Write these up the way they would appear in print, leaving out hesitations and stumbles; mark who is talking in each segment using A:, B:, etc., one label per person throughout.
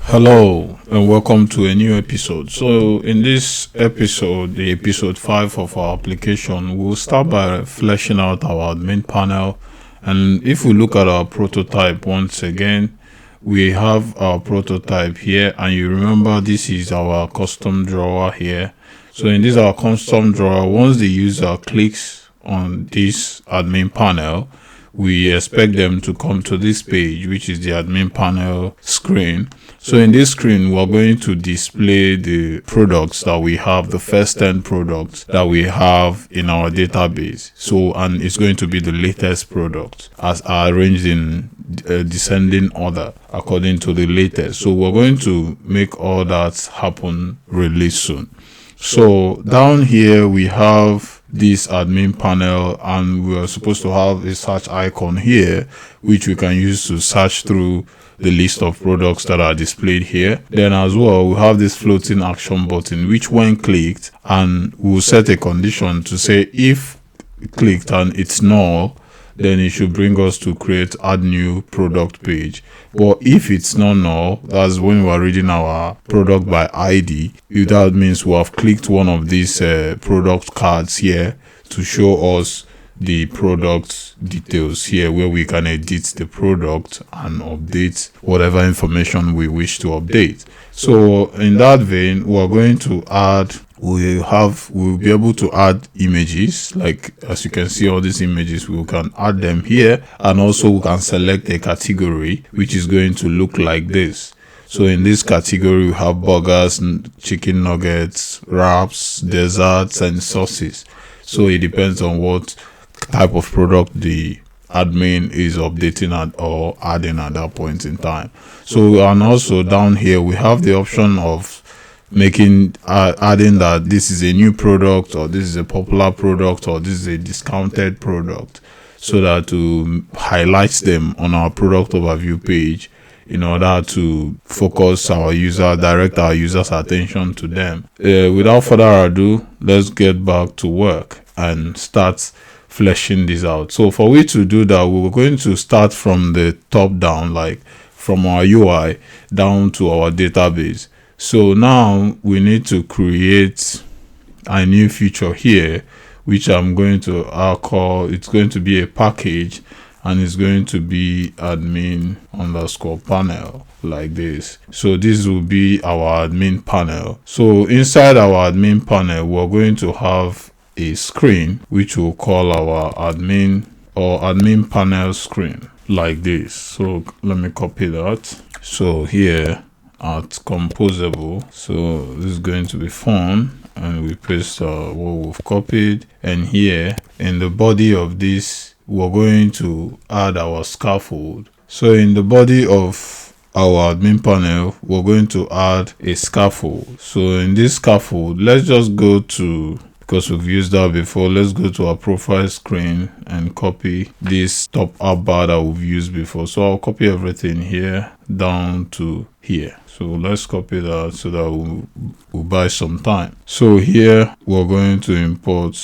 A: Hello and welcome to a new episode. So in this episode, the episode 5 of our application, we'll start by fleshing out our admin panel. And if we look at our prototype once again, we have our prototype here, and you remember this is our custom drawer here. So in this our custom drawer, once the user clicks on this admin panel, we expect them to come to this page, which is the admin panel screen. So in this screen, we're going to display the products that we have, the first 10 products that we have in our database. So, and it's going to be the latest products as are arranged in descending order according to the latest. So we're going to make all that happen really soon. So down here we have this admin panel, and we are supposed to have a search icon here which we can use to search through the list of products that are displayed here. Then as well, we have this floating action button which when clicked, and we'll set a condition to say if clicked and it's null, then it should bring us to create add new product page. But if it's not null, that's when we are reading our product by ID. If that means we have clicked one of these product cards here to show us the product details here, where we can edit the product and update whatever information we wish to update. So in that vein, we're going to add, we'll be able to add images. Like as you can see, all these images, we can add them here, and also we can select a category which is going to look like this. So in this category, we have burgers, chicken nuggets, wraps, desserts, and sauces. So it depends on what type of product the admin is updating or adding at that point in time. So, and also down here we have the option of making adding that this is a new product, or this is a popular product, or this is a discounted product, so that to highlight them on our product overview page in order to focus our user, direct our users' attention to them. Without further ado, let's get back to work and start fleshing this out. So for we to do that, we're going to start from the top down, like from our UI down to our database. So now we need to create a new feature here, which I'm going to call, it's going to be a package, and it's going to be admin underscore panel like this. So this will be our admin panel. So inside our admin panel, we're going to have a screen which we'll call our admin or admin panel screen like this. So let me copy that. So here at composable, so this is going to be fun, and we paste what we've copied, and here in the body of this we're going to add our scaffold. So in the body of our admin panel, we're going to add a scaffold. So in this scaffold, let's just go to, because we've used that before, let's go to our profile screen and copy this top up bar that we've used before. So I'll copy everything here down to here. So let's copy that so that we'll buy some time. So here we're going to import,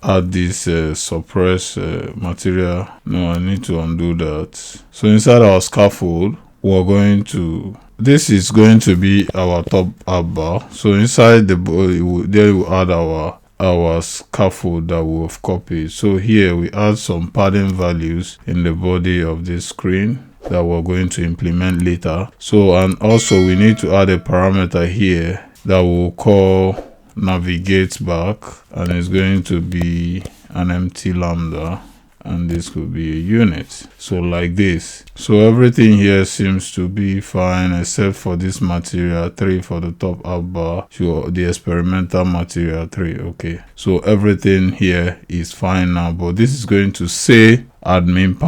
A: add this suppress material. No, I need to undo that. So inside our scaffold, we're going to, this is going to be our top up bar. So inside the body, there we'll add our scaffold that we've copied. So here we add some padding values in the body of this screen that we're going to implement later. So, and also we need to add a parameter here that we'll call navigate back, and it's going to be an empty lambda, and this could be a unit. So like this. So everything here seems to be fine except for this material 3 for the top up bar, so the experimental material 3. Okay, so everything here is fine now, but this is going to say admin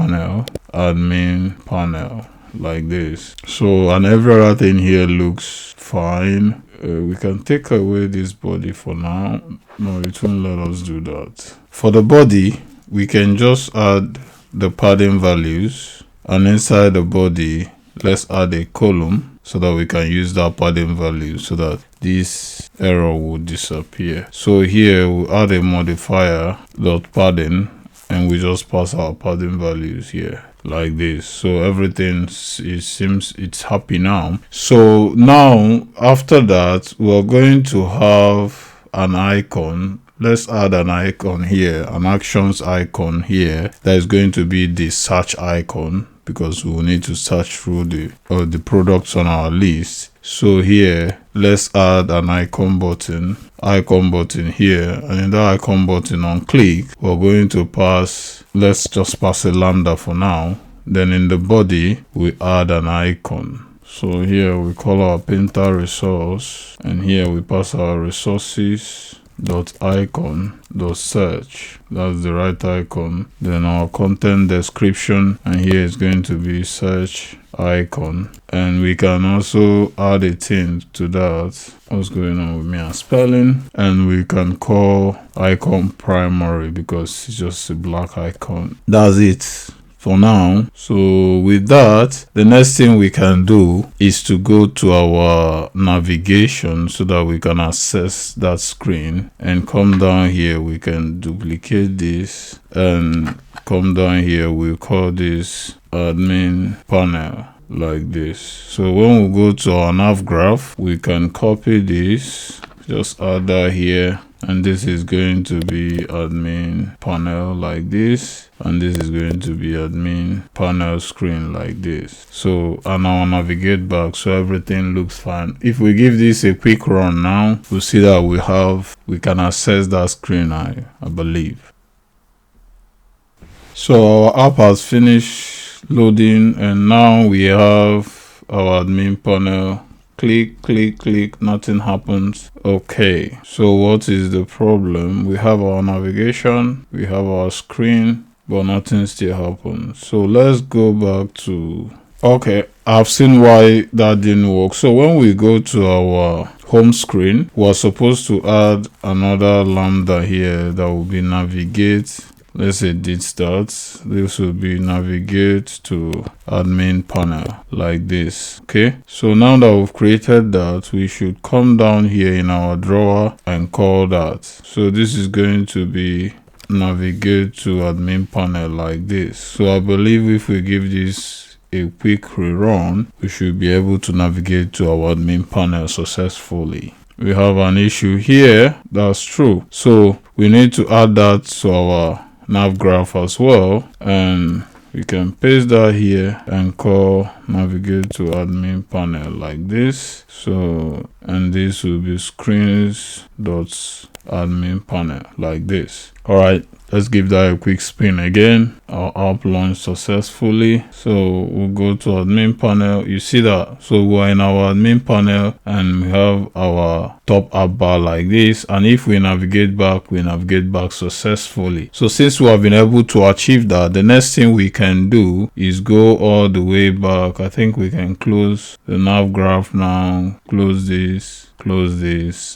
A: panel like this. So, and every other thing here looks fine. We can take away this body for now. No, it won't let us do that. For the body, we can just add the padding values, and inside the body, let's add a column so that we can use that padding value so that this error will disappear. So here we'll add a modifier dot padding, and we just pass our padding values here like this. So everything, it seems it's happy now. So now after that, we're going to have an icon. Let's add an icon here, an actions icon here. That is going to be the search icon, because we will need to search through the products on our list. So here, let's add an icon button here, and in that icon button on click, we're going to pass, let's just pass a lambda for now. Then in the body, we add an icon. So here we call our painter resource, and here we pass our resources dot icon dot search. That's the right icon. Then our content description, and here is going to be search icon, and we can also add a thing to that. What's going on with me and spelling? And we can call icon primary because it's just a black icon. That's it for now. So with that, the next thing we can do is to go to our navigation so that we can access that screen, and come down here. We can duplicate this and come down here. We'll call this admin panel like this. So when we go to our nav graph, we can copy this, just add that here, and this is going to be admin panel like this, and this is going to be admin panel screen like this. So, and I'll navigate back so everything looks fine. If we give this a quick run now, we'll see that we can access that screen, I believe. So our app has finished loading, and now we have our admin panel. Click, click, click, nothing happens. Okay, so what is the problem? We have our navigation, we have our screen, but nothing still happens. So let's go back to, okay, I've seen why that didn't work. So when we go to our home screen, we're supposed to add another lambda here that will be navigate. Let's edit that. This will be navigate to admin panel like this. Okay, so now that we've created that, we should come down here in our drawer and call that. So this is going to be navigate to admin panel like this. So I believe if we give this a quick rerun, we should be able to navigate to our admin panel successfully. We have an issue here, that's true. So we need to add that to our nav graph as well, and we can paste that here and call navigate to admin panel like this. So, and this will be screens dot admin panel like this. All right, let's give that a quick spin again. Our app launched successfully. So we'll go to admin panel. You see that? So we're in our admin panel and we have our top app bar like this. And if we navigate back successfully. So since we have been able to achieve that, the next thing we can do is go all the way back. I think we can close the nav graph now, close this,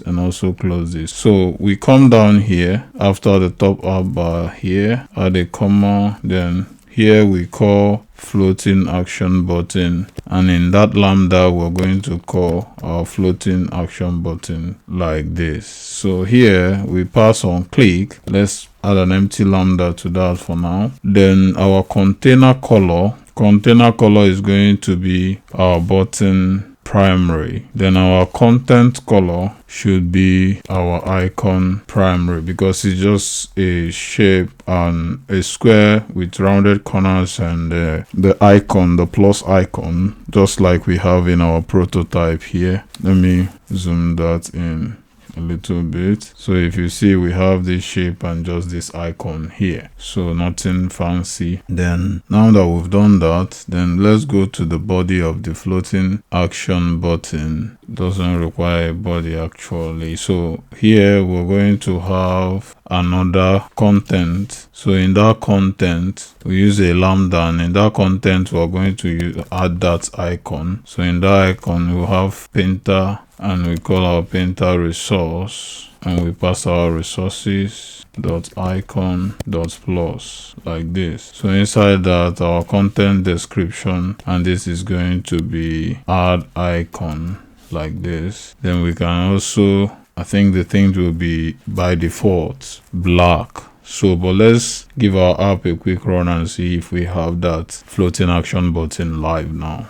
A: and also close this. So we come down here after the top app bar here, add a comma, then here we call floating action button, and in that lambda we're going to call our floating action button like this. So here we pass on click. Let's add an empty lambda to that for now. Then our container color is going to be our button primary. Then our content color should be our icon primary, because it's just a shape and a square with rounded corners and the icon, the plus icon, just like we have in our prototype here. Let me zoom that in a little bit. So if you see, we have this shape and just this icon here, so nothing fancy. Then now that we've done that, then let's go to the body of the floating action button. Doesn't require a body actually. So here we're going to have another content. So in that content we use a lambda, and in that content we're going to add that icon. So in that icon we'll have painter, and we call our painter resource, and we pass our resources dot icon dot plus like this. So inside that, our content description, and this is going to be add icon like this. Then we can also, I think the thing will be by default black. So but let's give our app a quick run and see if we have that floating action button live now.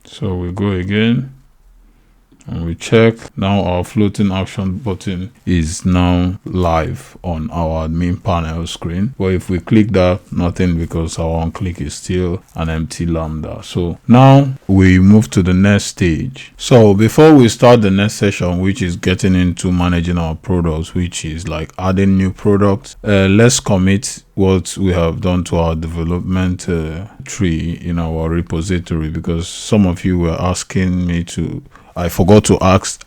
A: So we go again and we check. Now our floating action button is now live on our admin panel screen. But if we click that, nothing, because our one click is still an empty lambda. So now we move to the next stage. So before we start the next session, which is getting into managing our products, which is like adding new products, let's commit what we have done to our development tree in our repository, because some of you were asking me to, I forgot to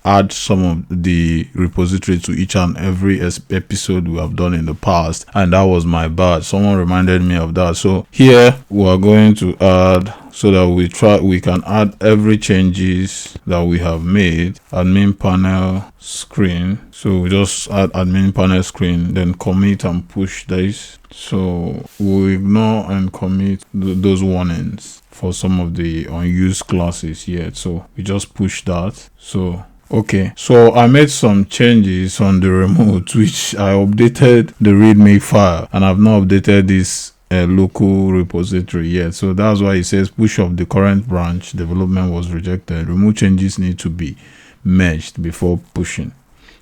A: add some of the repository to each and every episode we have done in the past, and that was my bad. Someone reminded me of that. So here we are going to add, so that we can add every changes that we have made. Admin panel screen. So we just add admin panel screen, then commit and push this. So we'll ignore and commit those warnings for some of the unused classes yet. So we just push that. So okay, so I made some changes on the remote, which I updated the readme file, and I've not updated this local repository yet. So that's why it says push of the current branch development was rejected. Remove changes need to be merged before pushing.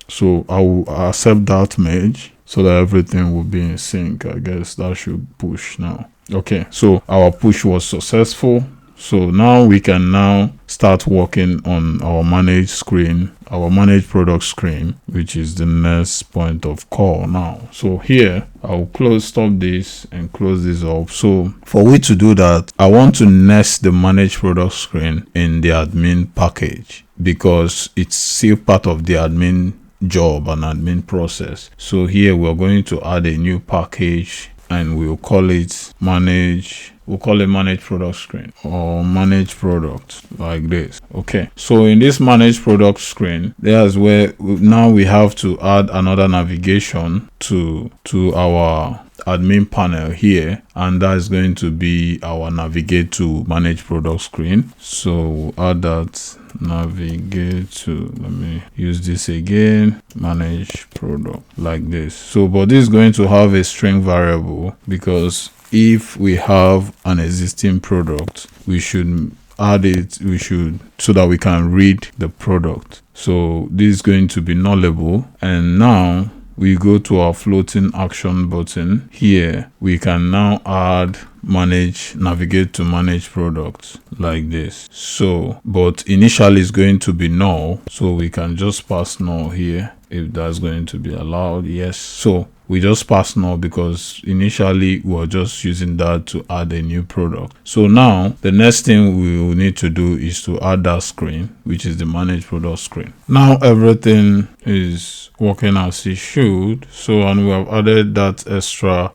A: So I will accept that merge so that everything will be in sync. I guess that should push now. Okay, so our push was successful. So now we can now start working on our manage screen, our manage product screen, which is the next point of call now. So here I'll stop this and close this up. So for we to do that, I want to nest the manage product screen in the admin package, because it's still part of the admin job and admin process. So here we're going to add a new package, and we'll call it manage. We'll call it manage product screen or manage product, like this. Okay, so in this manage product screen, there's where now we have to add another navigation to our admin panel here, and that is going to be our navigate to manage product screen. So we'll add that navigate to, let me use this again, manage product, like this. So but this is going to have a string variable, because if we have an existing product, we should add it, so that we can read the product. So this is going to be nullable, and now we go to our floating action button. Here we can now add navigate to manage products, like this. So but initially it's going to be null, so we can just pass null here if that's going to be allowed. Yes, so we just pass null because initially we were just using that to add a new product. So now the next thing we will need to do is to add that screen, which is the manage product screen. Now everything is working as it should. So, and we have added that extra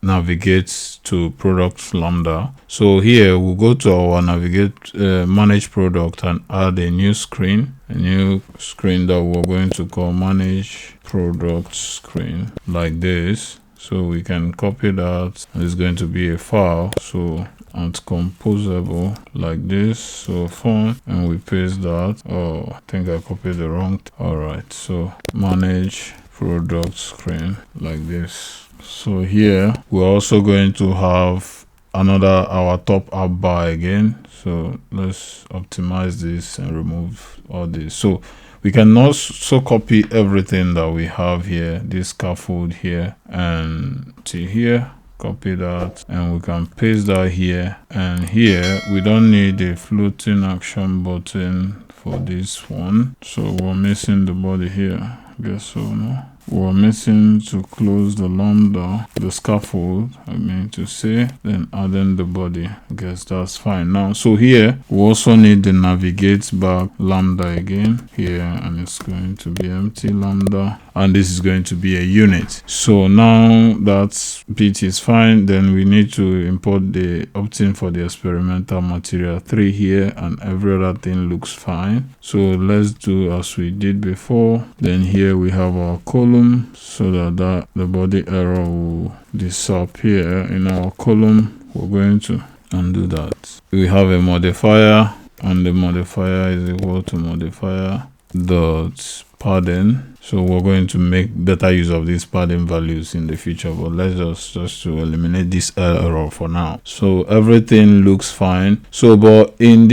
A: navigate to product lambda. So here we'll go to our navigate manage product and add a new screen that we're going to call manage product screen, like this. So we can copy that, and it's going to be a file, so and composable, like this. So font, and we paste that. Oh, I think I copied the wrong. All right, so manage product screen, like this. So here we're also going to have our top app bar again. So let's optimize this and remove all this. So we can also copy everything that we have here, this scaffold here and to here, copy that, and we can paste that here. And here we don't need a floating action button for this one, so we're missing the body here. I guess so, no? We're missing to close the lambda, the scaffold, I mean to say, then adding the body. I guess that's fine now. So here we also need the navigate back lambda again here, and it's going to be empty lambda, and this is going to be a unit. So now that bit is fine, then we need to import the opt-in for the experimental material 3 here, and every other thing looks fine. So let's do as we did before. Then here we have our column, so that the body error will disappear in our column. We're going to undo that. We have a modifier, and the modifier is equal to modifier dot padding. So we're going to make better use of these padding values in the future, but let's just to eliminate this error for now. So everything looks fine. So but in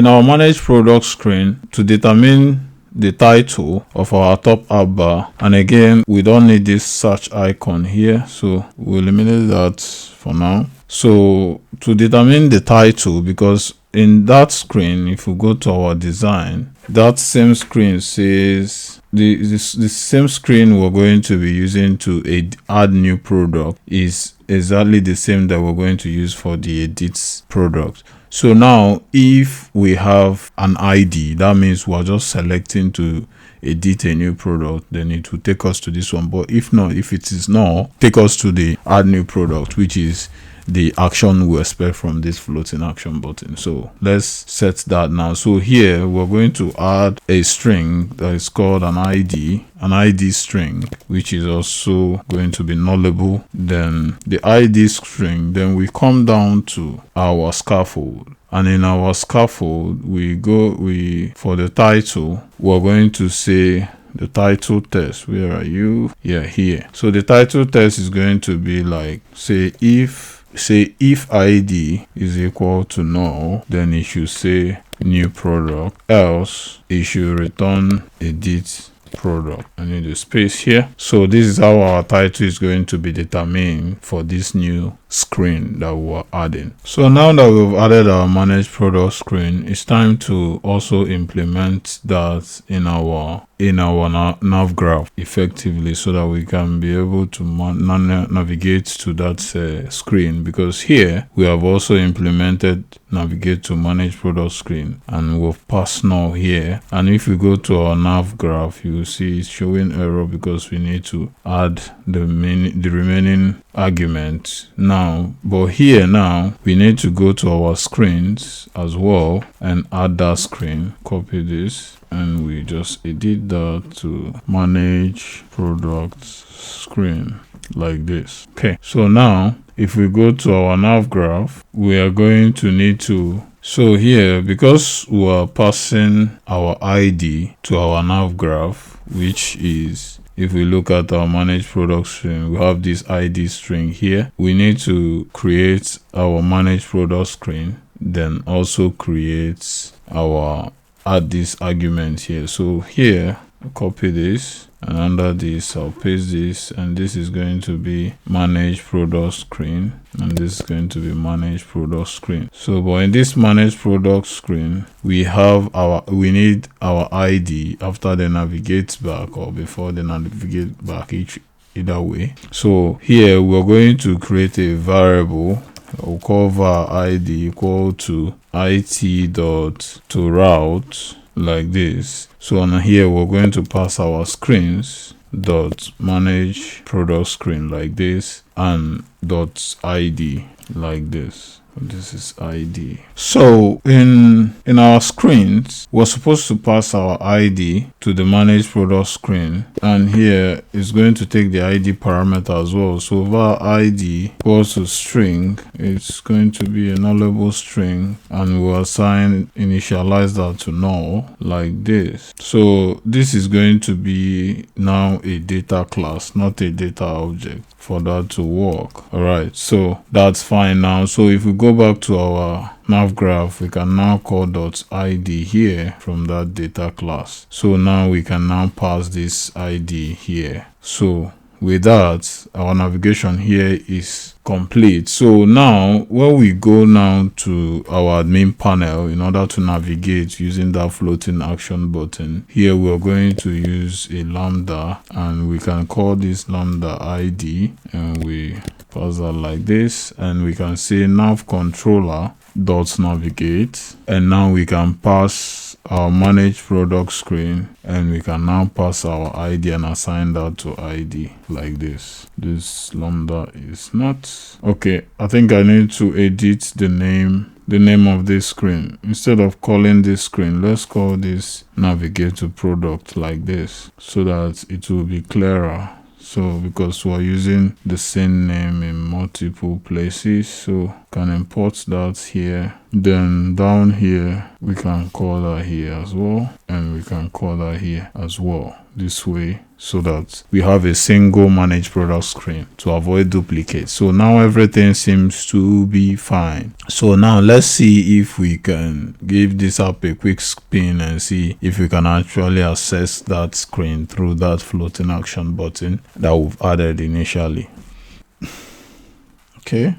A: our manage product screen, to determine the title of our top app bar, and again we don't need this search icon here, so we'll eliminate that for now. So to determine the title, because in that screen, if we go to our design, that same screen says the same screen we're going to be using to add new product is exactly the same that we're going to use for the edit product. So now if we have an ID, that means we're just selecting to edit a new product, then it will take us to this one. But if not, if it is not, take us to the add new product, which is the action we expect from this floating action button. So let's set that now. So here we're going to add a string that is called an ID string, which is also going to be nullable. Then the ID string, then we come down to our scaffold, and in our scaffold for the title, we're going to say the title text. Where are you? Yeah, here. So the title text is going to be like, say if ID is equal to null, then it should say new product, else it should return edit product. I need a space here. So this is how our title is going to be determined for this new screen that we're adding. So now that we've added our manage product screen, it's time to also implement that in our nav graph effectively, so that we can be able to navigate to that screen, because here we have also implemented navigate to manage product screen, and we've passed null here. And if we go to our nav graph, you will see it's showing error because we need to add the remaining argument now. But here now we need to go to our screens as well and add that screen. Copy this and we just edit that to manage product screen like this. Okay, so now if we go to our nav graph, we are going to need to, so here, because we are passing our ID to our nav graph, which is, if we look at our manage product string, we have this ID string here. We need to create our manage product screen, then also create add this argument here. So here, copy this, and under this I'll paste this, and this is going to be manage product screen, and this is going to be manage product screen. So but in this manage product screen, we need our ID after they navigate back or before they navigate back, either way. So here we're going to create a variable. We'll call var ID equal to it.toRoute like this. So on here we're going to pass our screens dot manage product screen like this, and dot ID like this. This is ID. So in our screens, we're supposed to pass our ID to the manage product screen, and here is going to take the ID parameter as well. So var ID equals to string, it's going to be a nullable string, and we'll initialize that to null like this. So this is going to be now a data class, not a data object, for that to work. All right, so that's fine now. So if we go back to our nav graph, we can now call .id here from that data class. So now we can now pass this ID here. So with that, our navigation here is complete. So now when we go now to our admin panel, in order to navigate using that floating action button, here we're going to use a lambda, and we can call this lambda ID, and we pass that like this, and we can say nav controller dot navigate, and now we can pass our manage product screen, and we can now pass our ID and assign that to ID like this. This lambda is not okay. I think I need to edit the name of this screen. Instead of calling this screen, let's call this navigate to product like this, so that it will be clearer. So because we're using the same name in multiple places, so can import that here. Then down here, we can call that here as well, and we can call that here as well, this way, so that we have a single manage product screen to avoid duplicate. So now everything seems to be fine. So now let's see if we can give this app a quick spin and see if we can actually access that screen through that floating action button that we've added initially. Okay.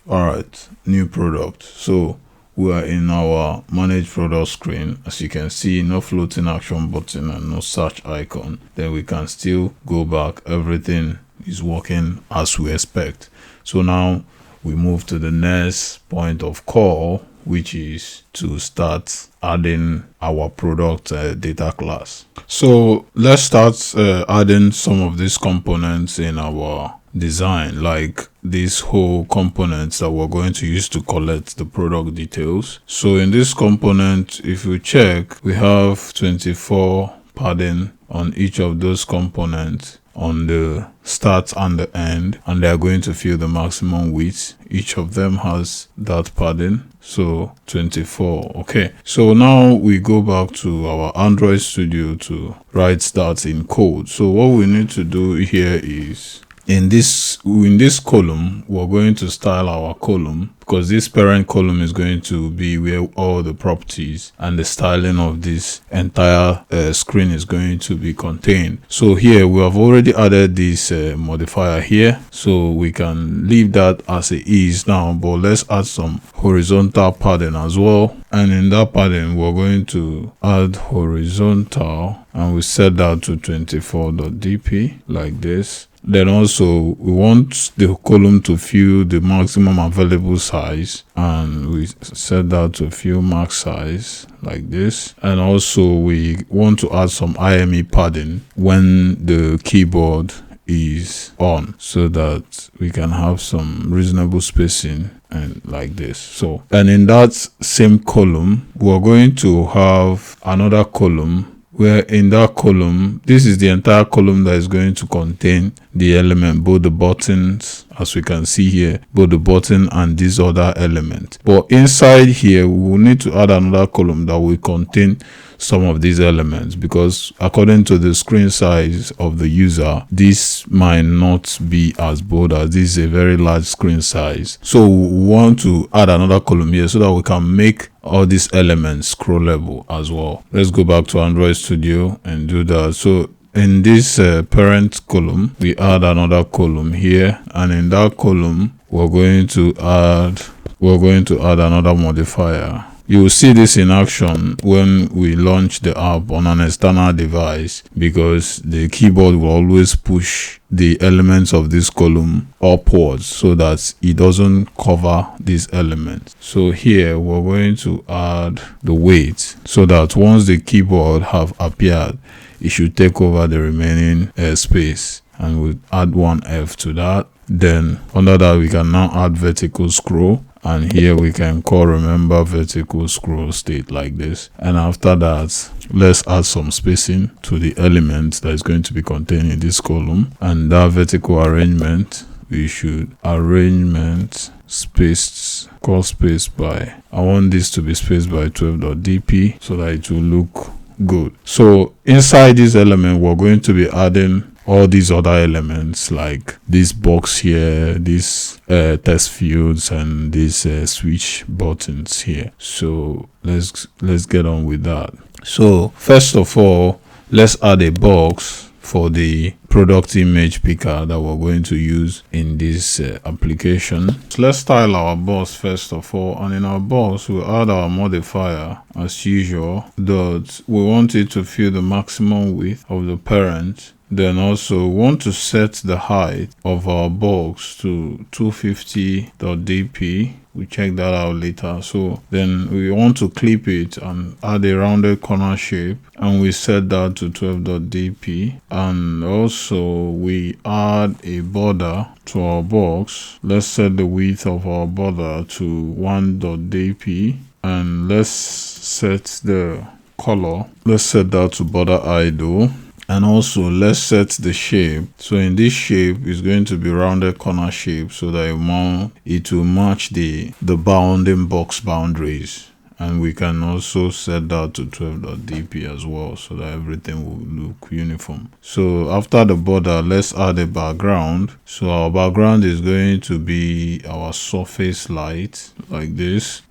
A: All right, new product. So we are in our manage product screen. As you can see, no floating action button and no search icon. Then we can still go back. Everything is working as we expect. So now we move to the next point of call, which is to start adding our product data class. So let's start adding some of these components in our design, like these whole components that we're going to use to collect the product details. So in this component, if you check, we have 24 padding on each of those components on the start and the end, and they are going to fill the maximum width. Each of them has that padding, so 24. Okay, so now we go back to our Android Studio to write that in code. So what we need to do here is in this column, we're going to style our column, because this parent column is going to be where all the properties and the styling of this entire screen is going to be contained. So here we have already added this modifier here, so we can leave that as it is now, but let's add some horizontal padding as well. And in that padding, we're going to add horizontal, and we set that to 24.dp like this. Then also we want the column to fill the maximum available size, and we set that to fill max size like this. And also we want to add some IME padding when the keyboard is on, so that we can have some reasonable spacing and like this. So, and in that same column, we're going to have another column where in that column, this is the entire column that is going to contain the element, both the buttons, as we can see here, both the button and this other element. But inside here, we will need to add another column that will contain some of these elements, because according to the screen size of the user, this might not be as bold, as this is a very large screen size. So we want to add another column here so that we can make all these elements scrollable as well. Let's go back to Android Studio and do that. So in this parent column, we add another column here, and in that column we're going to add another modifier. You will see this in action when we launch the app on an external device, because the keyboard will always push the elements of this column upwards so that it doesn't cover these elements. So here we're going to add the weight, so that once the keyboard have appeared, it should take over the remaining space, and we'll add one F to that. Then under that, we can now add vertical scroll, and here we can call remember vertical scroll state like this. And after that, let's add some spacing to the element that is going to be contained in this column. And that vertical arrangement, we should arrangement spaced, call space by, I want this to be spaced by 12.dp so that it will look good. So inside this element, we're going to be adding all these other elements, like this box here, these text fields, and these switch buttons here. So let's get on with that. So first of all, let's add a box for the product image picker that we're going to use in this application. So let's style our box first of all, and in our box we'll add our modifier as usual. That we want it to fill the maximum width of the parent. Then also we want to set the height of our box to 250.dp. We check that out later. So then we want to clip it and add a rounded corner shape, and we set that to 12.dp. And also we add a border to our box. Let's set the width of our border to 1.dp, and let's set the color. Let's set that to border idle. And also let's set the shape. So in this shape is going to be rounded corner shape, so that it will match the bounding box boundaries. And we can also set that to 12.dp as well, so that everything will look uniform. So after the border, let's add a background. So our background is going to be our surface light, like this.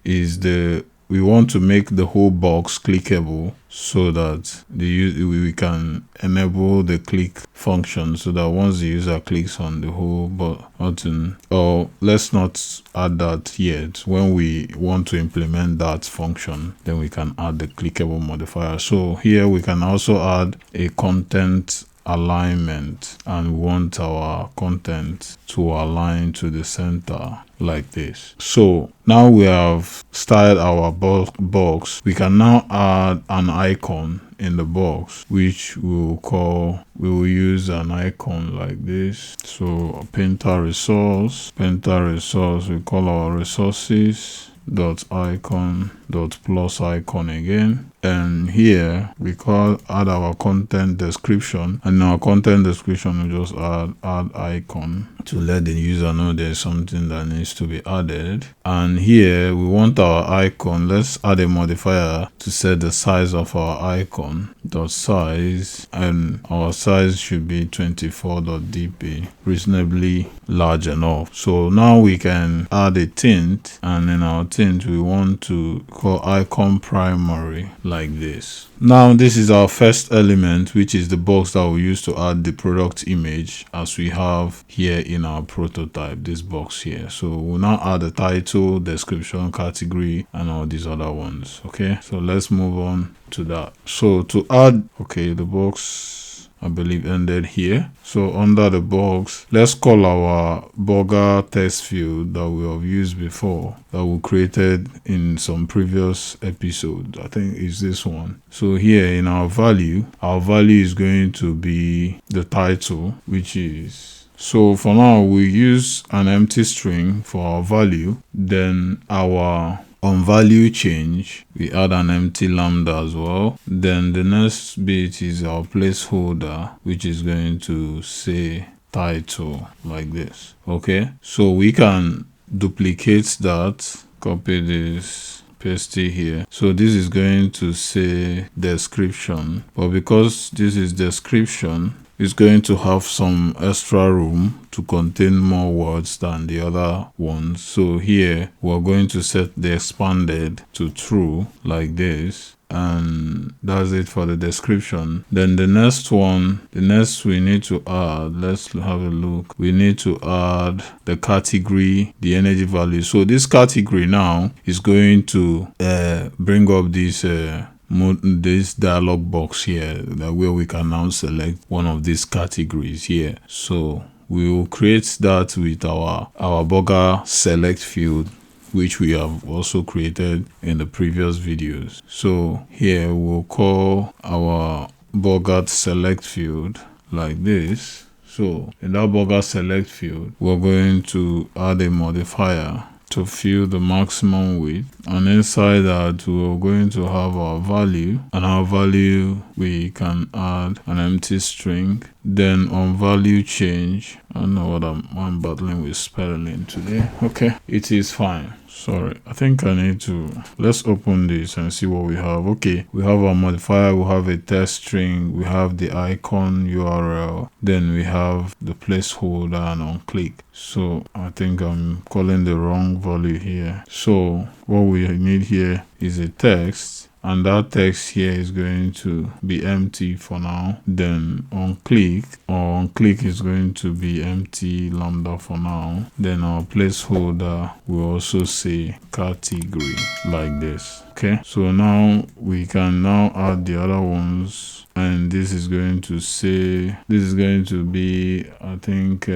A: We want to make the whole box clickable, so that we can enable the click function, so that once the user clicks on the whole button, or let's not add that yet. When we want to implement that function, then we can add the clickable modifier. So here we can also add a content alignment, and we want our content to align to the center like this. So now we have styled our box. We can now add an icon in the box, which we will use an icon like this. So painter resource, we call our resources dot icon dot plus icon again, and here we add our content description, and in our content description we just add icon to let the user know there's something that needs to be added. And here we want our icon, let's add a modifier to set the size of our icon dot size, and our size should be 24.dp, reasonably large enough. So now we can add a tint, and in our tint we want to call icon primary like this. Now this is our first element, which is the box that we use to add the product image, as we have here in our prototype, this box here. So we'll now add the title, description, category, and all these other ones. Okay, so let's move on to that. So to add, okay, the box I believe ended here. So under the box, let's call our burger text field that we have used before, that we created in some previous episode. I think it's this one. So here in our value is going to be the title, which is, so for now we use an empty string for our value. Then on value change, we add an empty lambda as well. Then the next bit is our placeholder, which is going to say title like this. Okay, so we can duplicate that, copy this, paste it here. So this is going to say description, but because this is description, it's going to have some extra room to contain more words than the other ones. So here we're going to set the expanded to true like this, and that's it for the description. Then the next we need to add, let's have a look. We need to add the category, the energy value. So this category now is going to bring up this dialog box here, where we can now select one of these categories here. So we will create that with our burger select field, which we have also created in the previous videos. So here we'll call our burger select field like this. So in that burger select field, we're going to add a modifier to fill the maximum width, and inside that we're going to have our value, and our value we can add an empty string. Then on value change, I don't know what I'm battling with spelling today. Okay, it is fine. Sorry, I think I need to, let's open this and see what we have. Okay, we have our modifier, we have a text string, we have the icon URL, then we have the placeholder and on click. So I think I'm calling the wrong value here. So what we need here is a text, and that text here is going to be empty for now. Then on click is going to be empty lambda for now. Then our placeholder will also say category like this. Okay, so now we can now add the other ones, and this is going to say, this is going to be, I think,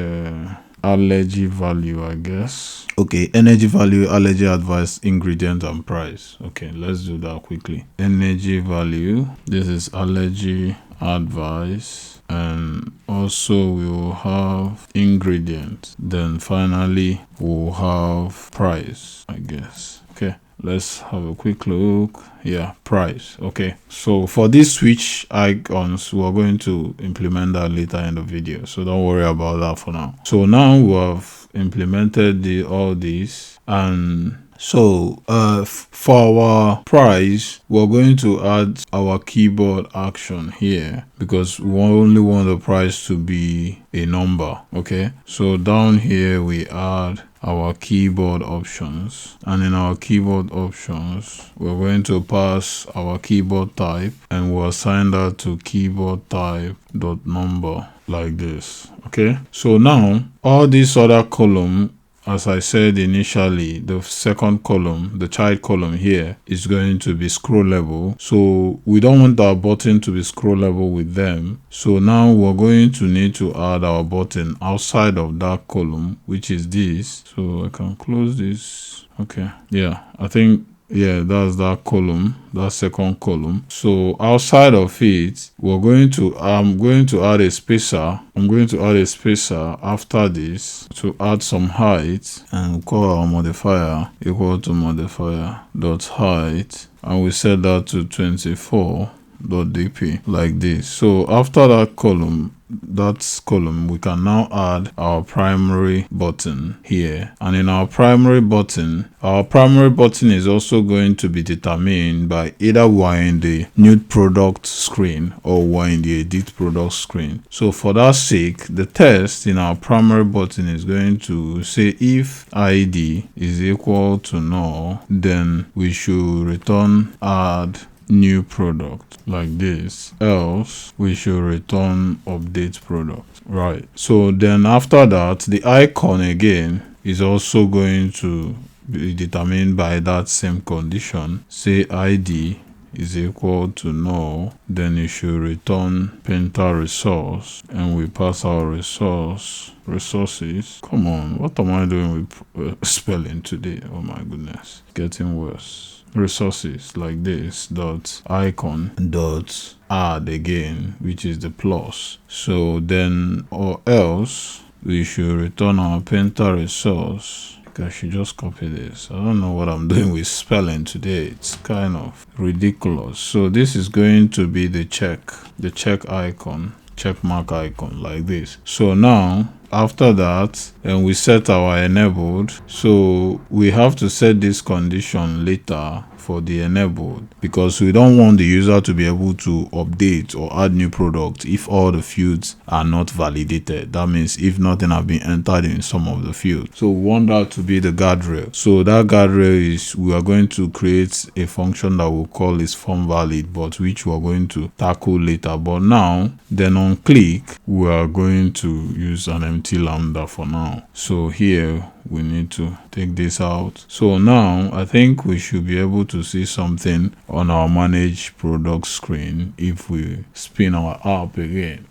A: allergy value, I guess. Okay, energy value, allergy advice, ingredient, and price. Okay, let's do that quickly. Energy value, this is allergy advice, and also we will have ingredient. Then finally we'll have price, I guess. Okay, let's have a quick look. Yeah, price. Okay, so for these switch icons, we're going to implement that later in the video, so don't worry about that for now. So now we have implemented all these, and so for our price, we're going to add our keyboard action here because we only want the price to be a number. Okay, so down here we add our keyboard options, and in our keyboard options we're going to pass our keyboard type, and we'll assign that to keyboard type dot number like this. Okay, so now all these other column, as I said initially, the second column, the child column here, is going to be scrollable. So we don't want our button to be scrollable with them. So now we're going to need to add our button outside of that column, which is this. So I can close this. Okay. Yeah, I think, yeah, that's that column, that second column. So outside of it, I'm going to add a spacer. I'm going to add a spacer after this to add some height, and we'll call our modifier equal to modifier dot height, and we set that to 24.dp like this. So after that column, we can now add our primary button here, and in our primary button is also going to be determined by either we're in the new product screen or we're in the edit product screen. So for that sake, the test in our primary button is going to say if id is equal to null, then we should return add new product like this, else we should return update product. Right, so then after that, the icon again is also going to be determined by that same condition. Say id is equal to null, then you should return painter resource, and we pass our resources. Come on, what am I doing with spelling today? Oh my goodness, getting worse. Resources like this, dot icon dot add again, which is the plus. So then, or else we should return our painter resource. I should just copy this. I don't know what I'm doing with spelling today. It's kind of ridiculous. So this is going to be the check icon, check mark icon like this. So now after that, and we set our enabled, so we have to set this condition later for the enabled, because we don't want the user to be able to update or add new products if all the fields are not validated. That means if nothing has been entered in some of the fields. So we want that to be the guardrail. So that guardrail is, we are going to create a function that we'll call is form valid, but which we're going to tackle later. But now, then on click, we are going to use an empty lambda for now. So here we need to take this out. So now I think we should be able to see something on our manage product screen if we spin our app again.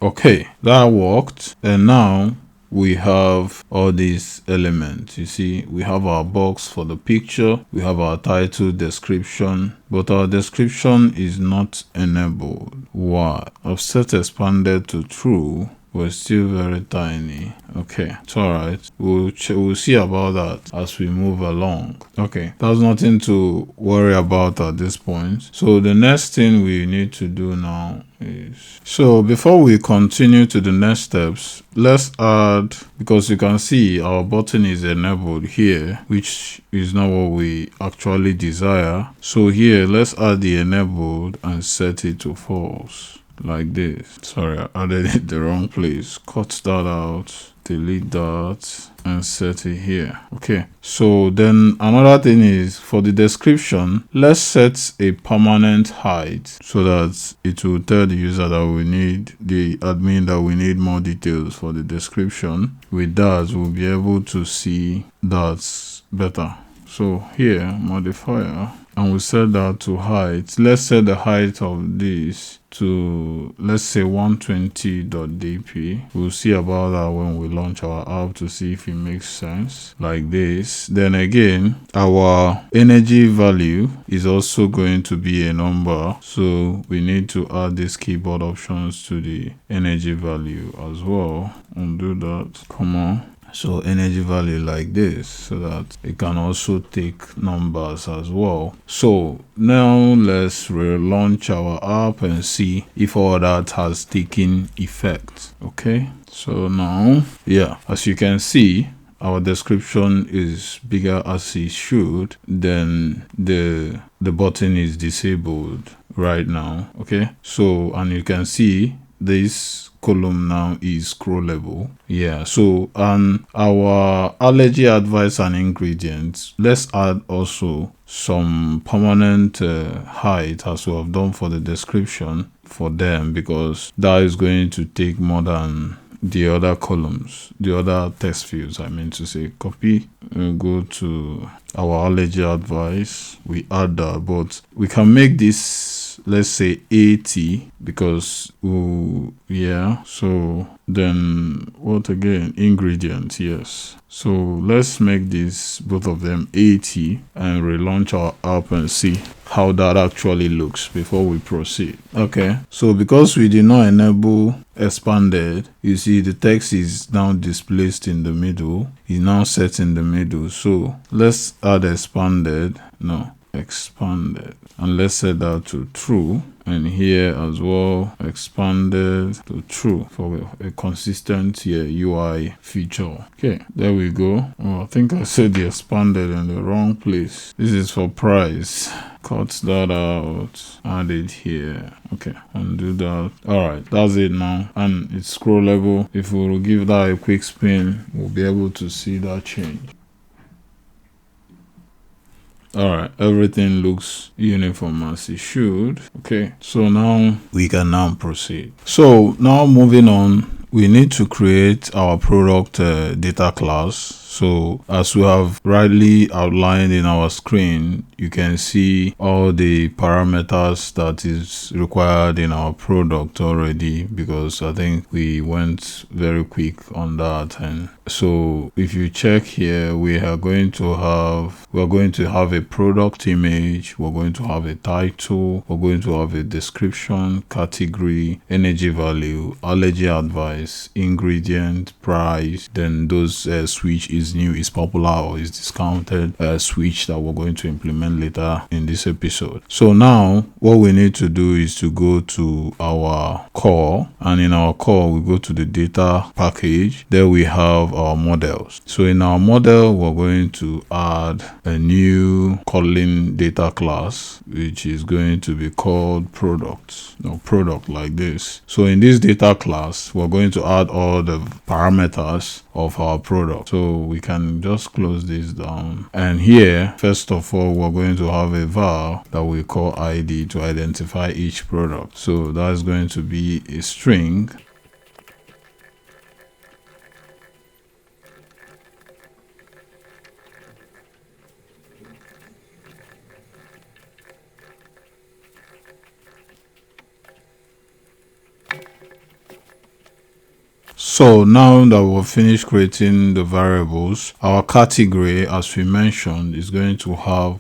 A: Okay, that worked. And now we have all these elements. You see, we have our box for the picture, we have our title, description, but our description is not enabled. Why? I've set expanded to true, but it's still very tiny. Okay, it's all right. We'll see about that as we move along. Okay, there's nothing to worry about at this point. So the next thing we need to do now is, so before we continue to the next steps, let's add, because you can see our button is enabled here, which is not what we actually desire. So here, let's add the enabled and set it to false. Like this. Sorry, I added it the wrong place. Cut that out, delete that, and set it here. Okay, so then another thing is, for the description, let's set a permanent height so that it will tell the user that we need, the admin, that we need more details for the description. With that, we'll be able to see that better. So here, modifier and we set that to height. Let's set the height of this to, let's say, 120.dp. We'll see about that when we launch our app to see if it makes sense, like this. Then again, our energy value is also going to be a number, so we need to add these keyboard options to the energy value as well. Undo that. Come on. So energy value like this, so that it can also take numbers as well. So now let's relaunch our app and see if all that has taken effect. Okay, so now, yeah, as you can see, our description is bigger as it should. Then the button is disabled right now. Okay, so, and you can see this column now is scrollable. Yeah, so our allergy advice and ingredients, let's add also some permanent height as we have done for the description for them, because that is going to take more than the other columns, the other text fields. I mean to say, copy, go to our allergy advice, we add that, but we can make this, let's say 80, because yeah, so then what again? Ingredients, yes. So let's make this, both of them 80, and relaunch our app and see how that actually looks before we proceed. Okay, so because we did not enable expanded, you see the text is now displaced in the middle, is now set in the middle. So let's add expanded, and let's set that to true, and here as well expanded to true for a consistent UI feature. Okay, there we go. Oh, I think I said the expanded in the wrong place. This is for price. Cut that out, add it here. Okay, undo that. All right, that's it now, and it's scrollable. If we will give that a quick spin, we'll be able to see that change. All right, everything looks uniform as it should. Okay, so now we can now proceed. So now moving on, we need to create our product data class. So as we have rightly outlined in our screen, you can see all the parameters that is required in our product already, because I think we went very quick on that. And so if you check here, we are going to have a product image, we're going to have a title, we're going to have a description, category, energy value, allergy advice, ingredient, price, then those switch is new, is popular, or is discounted switch that we're going to implement later in this episode. So now what we need to do is to go to our core, and in our core we go to the data package. There we have our models. So in our model, we're going to add a new Kotlin data class, which is going to be called product like this. So in this data class, we're going to add all the parameters of our product. So we can just close this down, and here first of all we're going to have a var that we call ID to identify each product. So that's going to be a string. So now that we've finished creating the variables, our category, as we mentioned, is going to have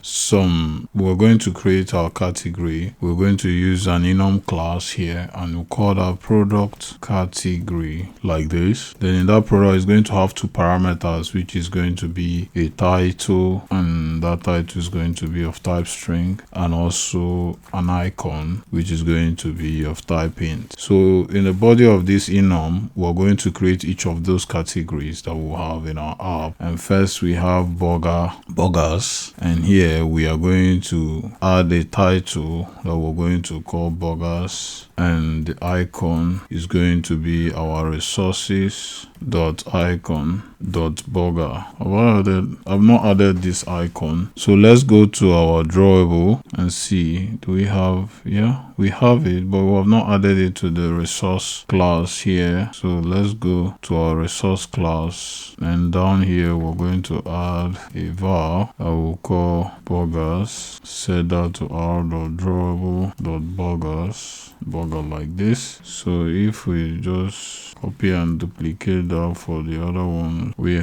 A: we're going to create our category. We're going to use an enum class here, and we'll call that product category like this. Then in that product is going to have two parameters, which is going to be a title, and that title is going to be of type string, and also an icon, which is going to be of type int. So in the body of this enum, we're going to create each of those categories that we'll have in our app. And first we have burgers, and here we are going to add a title that we're going to call burgers, and the icon is going to be our resources dot icon dot burger. I've not added this icon, so let's go to our drawable and see, do we have, yeah, we have it, but we have not added it to the resource class here. So let's let's go to our resource class, and down here we're going to add a var I will call burgers. Set that to r.drawable.burgers, burger like this. So if we just copy and duplicate that for the other one, we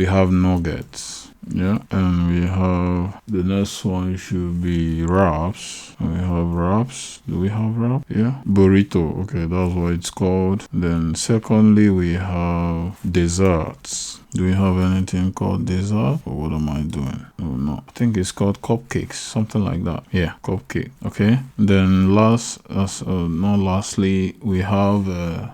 A: have nuggets. Yeah, and we have the next one should be wraps. We have wraps. Do we have wrap? Yeah, burrito. Okay, that's what it's called. Then secondly, we have desserts. Do we have anything called dessert? Or what am I doing? Oh no, I think it's called cupcakes, something like that. Yeah, cupcake. Okay. Then lastly, we have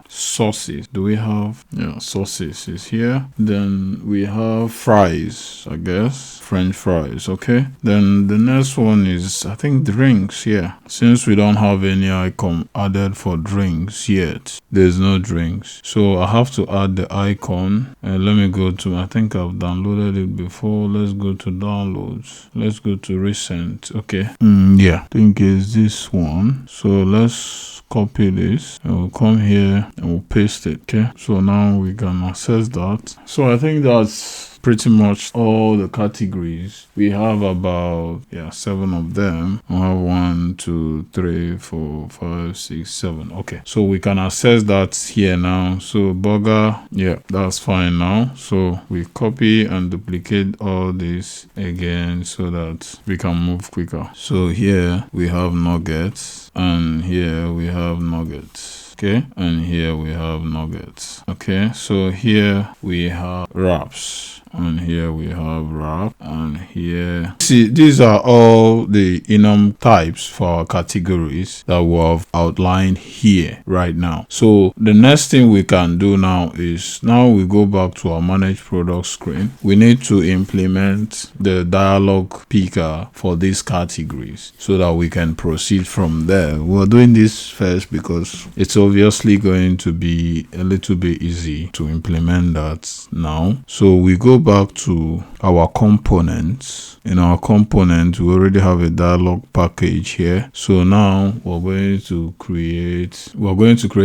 A: sauces. Do we have? Yeah, sauces is here. Then we have fries, I guess, French fries. Okay. Then the next one is, I think, drinks. Yeah, since we don't have any icon added for drinks yet, there's no drinks, so I have to add the icon. And let me go to, I think I've downloaded it before. Let's go to downloads. Let's go to recent. Okay. Yeah, I think it's this one. So let's copy this and we'll come here and we'll paste it. Okay, so now we can access that. So I think that's pretty much all the categories. We have about 7 of them. We have 1, 2, 3, 4, 5, 6, 7. Okay, so we can access that here now. So burger, yeah, that's fine now. So we copy and duplicate all this again so that we can move quicker. So here we have nuggets, and here we have nuggets. Okay, and here we have nuggets. Okay, so here we have wraps, and here we have wrap, and here, see, these are all the enum types for our categories that we have outlined here right now. So the next thing we can do now is, now we go back to our manage product screen. We need to implement the dialog picker for these categories so that we can proceed from there. We're doing this first because it's obviously going to be a little bit easy to implement that now. So we go back to our components. In our component, we already have a dialog package here. So now we're going to create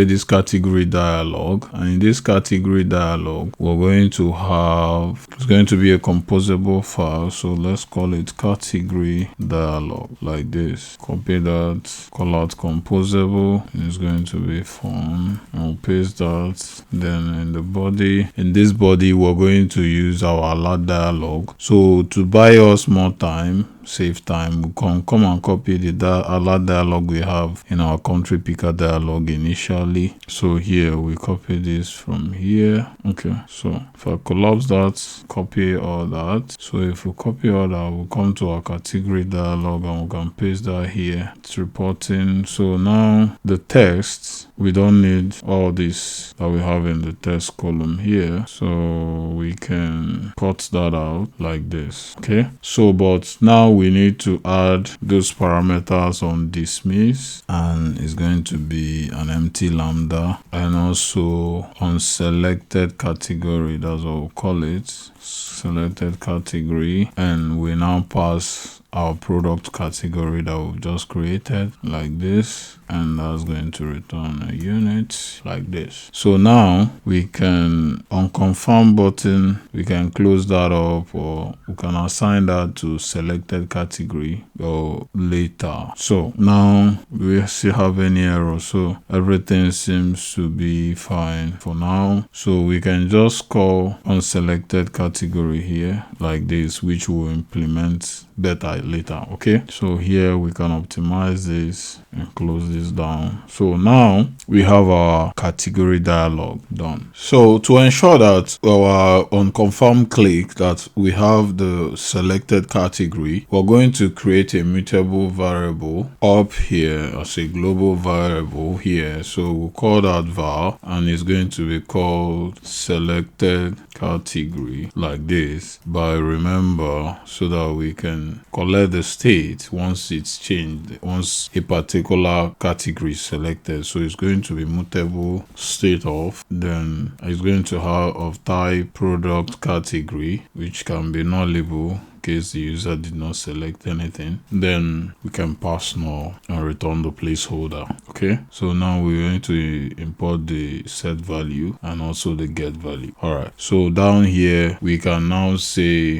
A: this category dialog, and in this category dialog, we're going to have, it's going to be a composable file. So let's call it category dialog like this. Copy that, call out composable. It's going to be fun. I'll paste that. Then in the body, in this body, we're going to use our alert dialog. So to buy us more time, save time, we can come and copy the alert dialog we have in our country picker dialog initially. So here we copy this from here. Okay, so if I collapse that, copy all that. So if we copy all that, we'll come to our category dialog and we can paste that here. It's reporting. So now the text, we don't need all this that we have in the text column here, so we can cut that out like this. Okay, so but now we need to add those parameters on dismiss, and it's going to be an empty lambda, and also on selected category, that's what we'll call it, selected category, and we now pass our product category that we've just created like this, and that's going to return a unit like this. So now we can, on confirm button, we can close that up, or we can assign that to selected category or later. So now we still have any error, so everything seems to be fine for now. So we can just call unselected category here like this, which will implement better later. Okay, so here we can optimize this and close this down. So now we have our category dialog done. So to ensure that our on confirm click that we have the selected category, we're going to create a mutable variable up here as a global variable here. So we'll call that var, and it's going to be called selected category like this, by remember, so that we can collect the state once it's changed, once a particular category is selected. So it's going to be mutable state of, then it's going to have of type product category, which can be nullable. case the user did not select anything. Then we can pass null and return the placeholder. Okay, so now we're going to import the set value and also the get value. All right, so down here we can now say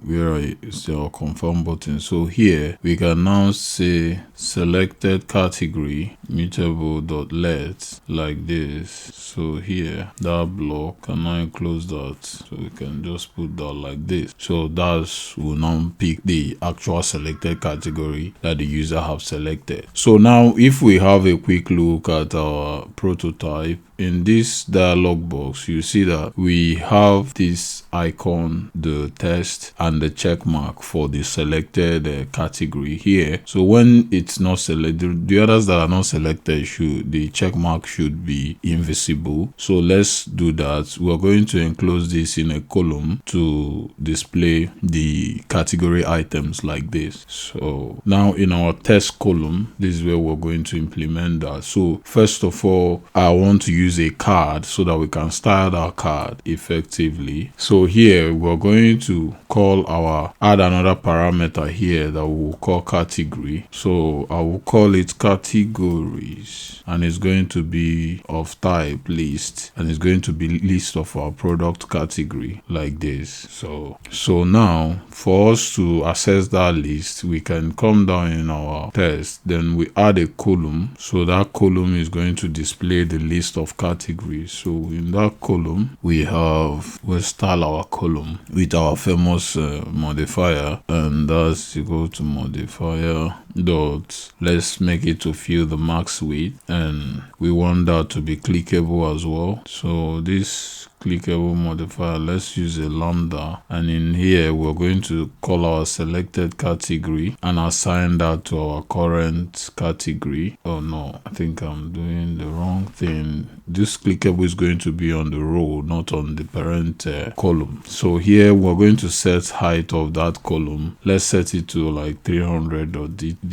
A: where is our confirm button. So here we can now say selected category mutable.let like this. So here that block can now enclose that, so we can just put that like this. So that will now pick the actual selected category that the user have selected. So now if we have a quick look at our prototype, in this dialog box, you see that we have this icon, the test, and the check mark for the selected category here. So when it's not selected, the others that are not selected, the check mark should be invisible. So let's do that. We're going to enclose this in a column to display the category items like this. So now in our test column, this is where we're going to implement that. So first of all, I want to use a card so that we can style our card effectively. So here we're going to add another parameter here that we'll call category. So I will call it categories, and it's going to be of type list, and it's going to be list of our product category like this. So now for us to access that list, we can come down in our test, then we add a column. So that column is going to display the list of categories. So in that column we'll style our column with our famous modifier, and that's equal to modifier dot, let's make it to fill the max width, and we want that to be clickable as well. So this clickable modifier, let's use a lambda, and in here we're going to call our selected category and assign that to our current category. Oh no, I think I'm doing the wrong thing. This clickable is going to be on the row, not on the parent column. So here we're going to set height of that column. Let's set it to like 300.dp,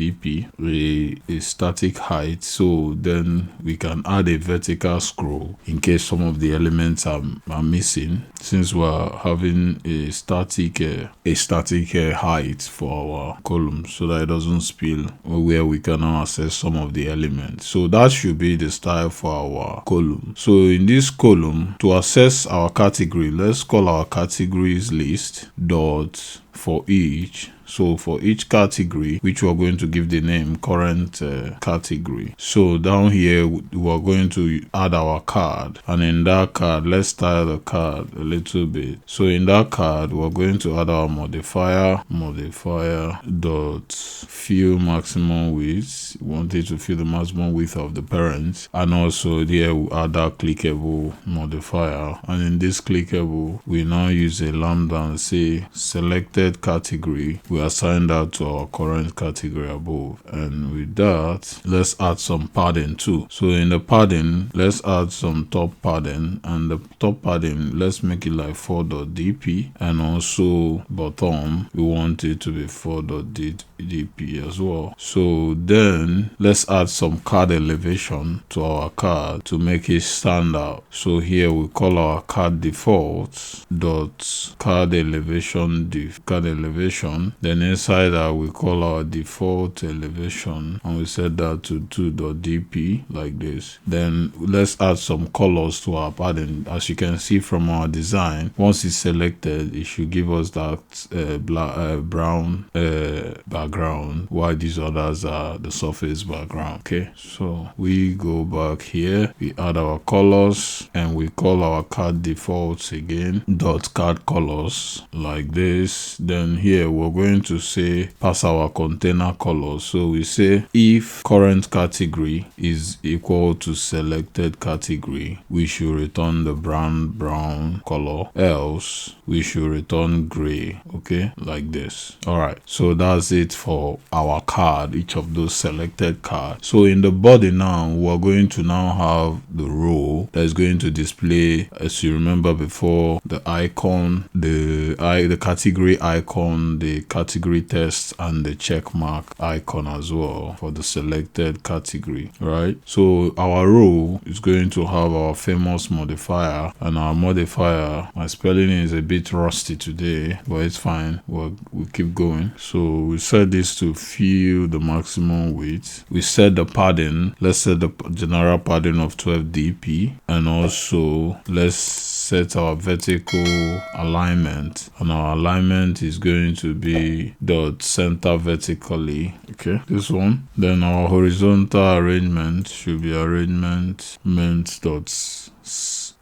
A: a static height. So then we can add a vertical scroll in case some of the elements are missing, since we're having a static height for our column, so that it doesn't spill, where we can now access some of the elements. So that should be the style for our column. So in this column, to access our category, let's call our categories list dot for each. So for each category, which we're going to give the name current category. So down here, we're going to add our card, and in that card, let's style the card a little bit. So in that card, we're going to add our modifier dot fill maximum width. We want it to fill the maximum width of the parents, and also there we add that clickable modifier. And in this clickable, we now use a lambda and say selected category. We assign that to our current category above, and with that, let's add some padding too. So in the padding, let's add some top padding, and the top padding, let's make it like 4.dp, and also bottom, we want it to be 4.dp as well. So then let's add some card elevation to our card to make it stand out. So here we call our card default dot card elevation then inside that we call our default elevation, and we set that to 2.dp like this. Then let's add some colors to our padding. As you can see from our design, once it's selected, it should give us that brown background, while these others are the surface background. Okay, so we go back here, we add our colors, and we call our card defaults again dot card colors like this. Then here we're going to say pass our container color. So we say if current category is equal to selected category, we should return the brown color, else we should return gray. Okay, like this. All right, so that's it for our card, each of those selected cards. So in the body now, we're going to now have the row that is going to display, as you remember before, the icon, the category icon, the category text, and the check mark icon as well for the selected category, right? So our row is going to have our famous modifier, and our modifier, my spelling is a bit rusty today, but it's fine. We'll keep going. So we set this to fill the maximum width. We set the padding. Let's set the general padding of 12 dp, and also let's set our vertical alignment, and our alignment is going to be dot center vertically. Okay, this one. Then our horizontal arrangement should be arrangement meant dots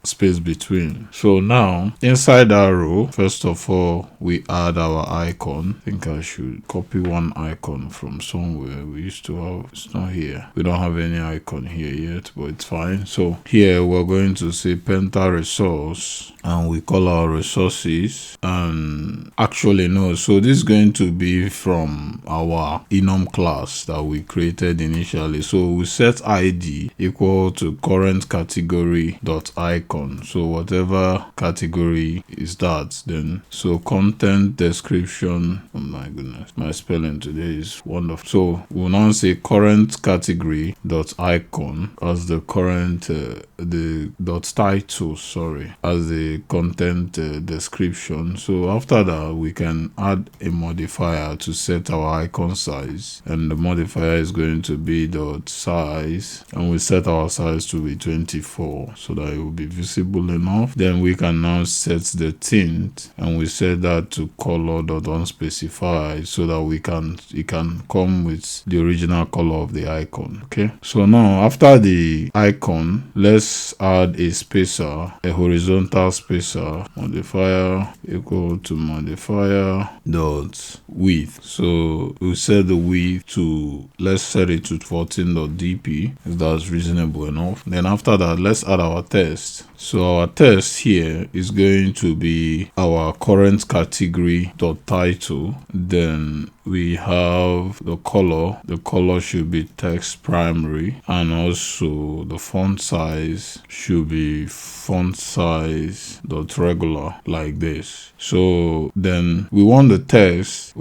A: space between. So now inside our row, first of all, we add our icon. I think I should copy one icon from somewhere. We used to have, it's not here. We don't have any icon here yet, but it's fine. So here we're going to say penta resource, and we call our resources, and actually no, so this is going to be from our enum class that we created initially. So we set id equal to current category dot icon. So whatever category is that, then so content description, oh my goodness, my spelling today is wonderful. So we'll now say current category dot icon as the current the dot title, sorry, as the content description. So after that, we can add a modifier to set our icon size, and the modifier is going to be dot size, and we set our size to be 24 so that it will be visible enough. Then we can now set the tint, and we set that to color dot unspecified so that it can come with the original color of the icon. Okay, so now after the icon, let's add a spacer, a horizontal spacer, modifier equal to modifier dot width. So we set the width to, let's set it to 14.dp if that's reasonable enough. Then after that, let's add our text. So our text here is going to be our current category dot title. Then we have the color. The color should be text primary, and also the font size should be font size dot regular, like this. So then we want the text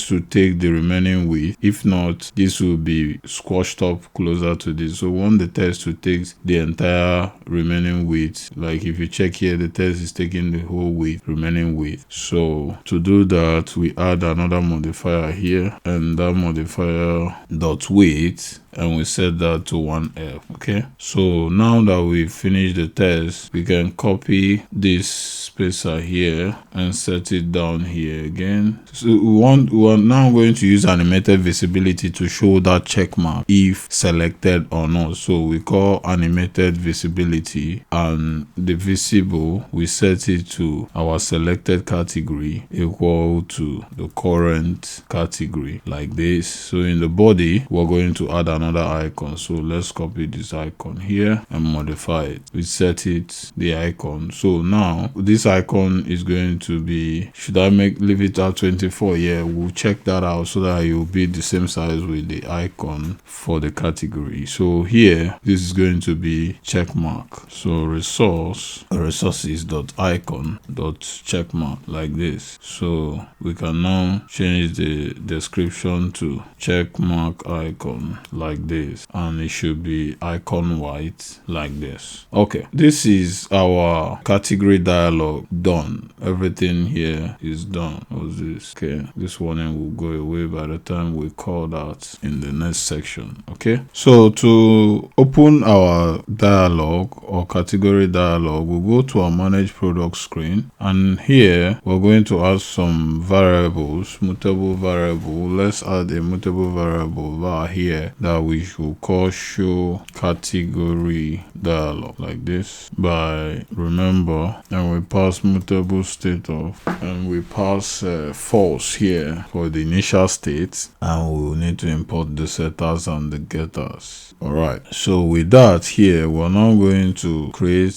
A: to take the remaining width. If not, this will be squashed up closer to this. So we want the text to take the entire remaining width. Like if you check here, the text is taking the whole width, remaining width. So to do that, we add another modifier here, and that modifier dot width, and we set that to 1f. Okay, so now that we finished the test, we can copy this spacer here and set it down here again. So we are now going to use animated visibility to show that check mark if selected or not. So we call animated visibility, and the visible, we set it to our selected category equal to the current category, like this. So in the body, we're going to add another icon. So let's copy this icon here and modify it. We set it the icon. So now this icon is going to be, should I leave it at 24? Yeah, we'll check that out so that it will be the same size with the icon for the category. So here, this is going to be check mark. So resources dot icon dot check mark, like this. So we can now change the description to check mark icon, like this, and it should be icon white, like this. Okay, this is our category dialog done. Everything here is done. What's this? Okay, this warning will go away by the time we call that in the next section. Okay, so to open our dialog or category dialog, we'll go to our manage product screen, and here we're going to add some variables, mutable variable. Let's add a mutable variable var here that we should call show category dialog, like this. By remember, and we pass mutable state of, and we pass false here for the initial state, and we will need to import the setters and the getters. All right, so with that here, we're now going to create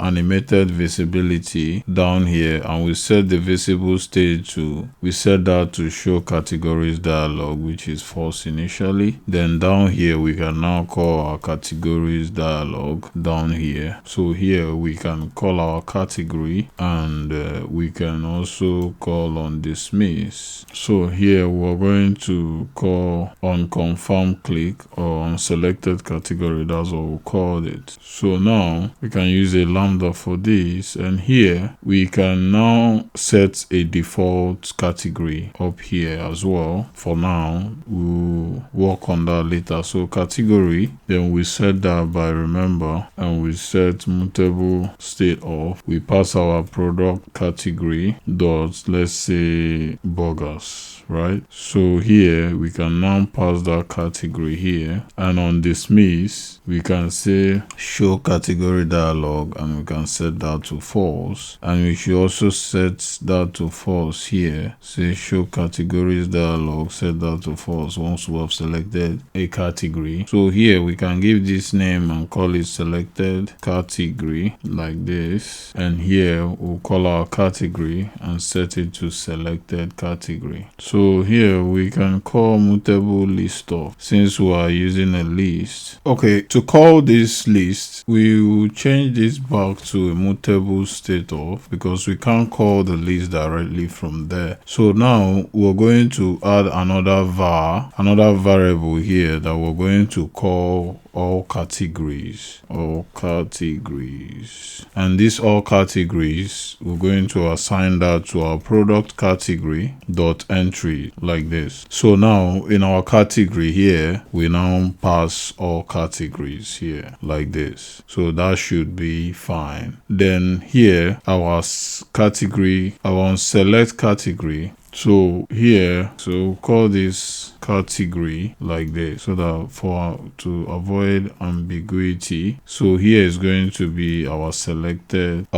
A: animated visibility down here, and we set the visible state to, we set that to show categories dialog, which is false initially. Then down here we can now call our categories dialog down here. So here we can call our category, and we can also call on dismiss. So here we're going to call on confirm click or on selected category. That's what we called it. So now we can use a lambda for this, and here we can now set a default category up here as well. For now, we'll work on that later. So category, then we set that by remember, and we set mutable state of, we pass our product category dot, let's say, burgers, right? So here we can now pass that category here, and on dismiss we can say show category dialog, and we can set that to false, and we should also set that to false here. Say show categories dialog, set that to false once we have selected a category. So here we can give this name and call it selected category like this, and here we'll call our category and set it to selected category. So here we can call mutable list of, since we are using a list. Okay, to call this list, we will change this back to a mutable state of, because we can't call the list directly from there. So now we're going to add another variable here that we're going to call all categories, and this all categories, we're going to assign that to our product category dot entry like this. So now in our category here, we now pass all categories here like this. So that should be fine. Then here our category, our select category. So here, so call this category like this, so that to avoid ambiguity. So here is going to be our selected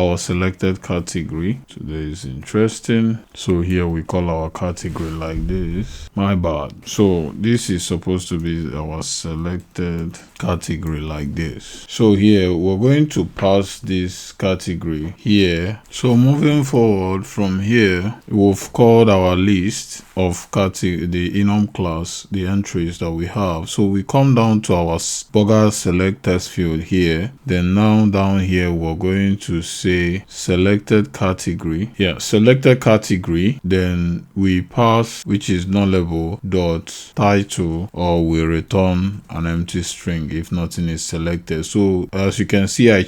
A: category. So this is interesting. So here we call our category like this. My bad. So this is supposed to be our selected category like this. So here we're going to pass this category here. So moving forward from here, we've called our list of the enum class, the entries that we have. So we come down to our burger select text field here. Then now down here we're going to say selected category. Yeah, selected category. Then we pass, which is nullable dot title, or we return an empty string if nothing is selected. So as you can see, I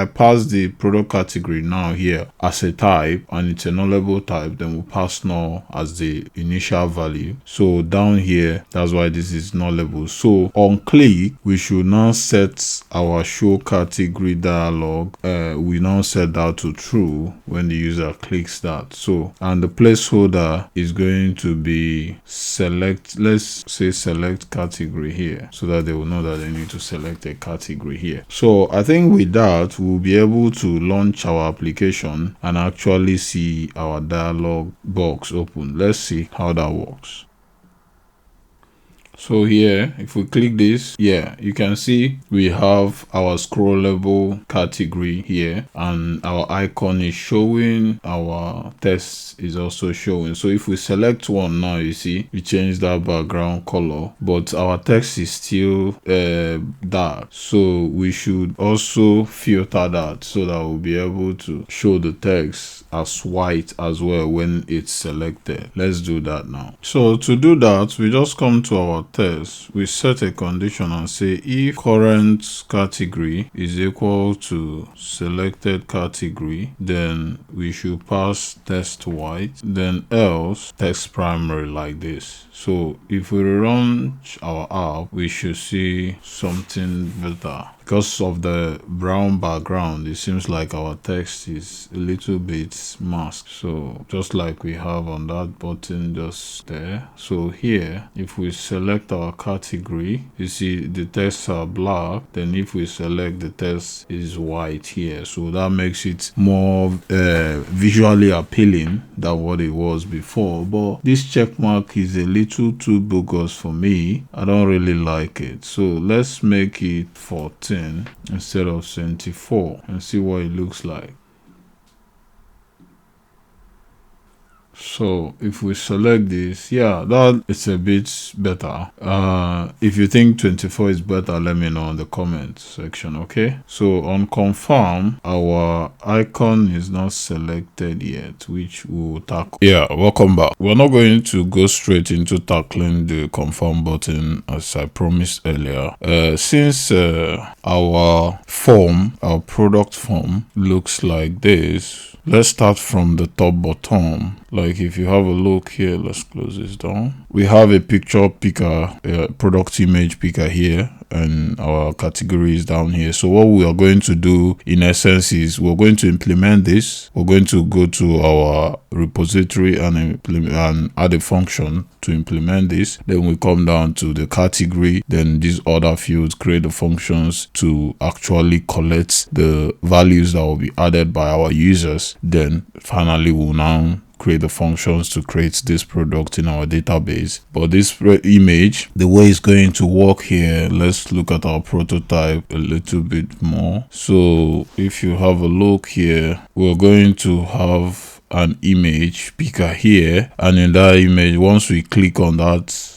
A: passed the product category now here as a type, and it's a nullable type. Then we pass null as the initial value. So down here, that's why this is nullable. So on click, we should now set our show category dialog. We now set that to true when the user clicks that. So, and the placeholder is going to be select, let's say select category here, so that they will know that they need to select a category here. So I think with that, we'll be able to launch our application and actually see our dialog box open. Let's see how that works. So here, if we click this, yeah, you can see we have our scrollable category here, and our icon is showing, our text is also showing. So if we select one now, you see we change that background color, but our text is still dark. So we should also filter that so that we'll be able to show the text as white as well when it's selected. Let's do that now. So to do that, we just come to our test, we set a condition and say if current category is equal to selected category, then we should pass text white, then else text primary like this. So if we run our app, we should see something better. Because of the brown background, it seems like our text is a little bit masked. So just like we have on that button just there. So here, if we select our category, you see the texts are black. Then if we select, the text is white here. So that makes it more visually appealing than what it was before. But this check mark is a little too bogus for me. I don't really like it. So let's make it 14. 16 instead of 24 and see what it looks like. So if we select this, yeah, that is a bit better. If you think 24 is better, let me know in the comment section. Okay, so on confirm, our icon is not selected yet, which we will tackle. Yeah, welcome back. We're not going to go straight into tackling the confirm button as I promised earlier. Since our product form looks like this, let's start from the top bottom. Like if you have a look here, let's close this down. We have a picture picker, product image picker here, and our categories down here. So what we are going to do in essence is we're going to implement this. We're going to go to our repository and add a function to implement this. Then we come down to the category, then these other fields, create the functions to actually collect the values that will be added by our users. Then finally we'll now create the functions to create this product in our database. But this image, the way it's going to work here, let's look at our prototype a little bit more. So if you have a look here, we're going to have an image picker here, and in that image, once we click on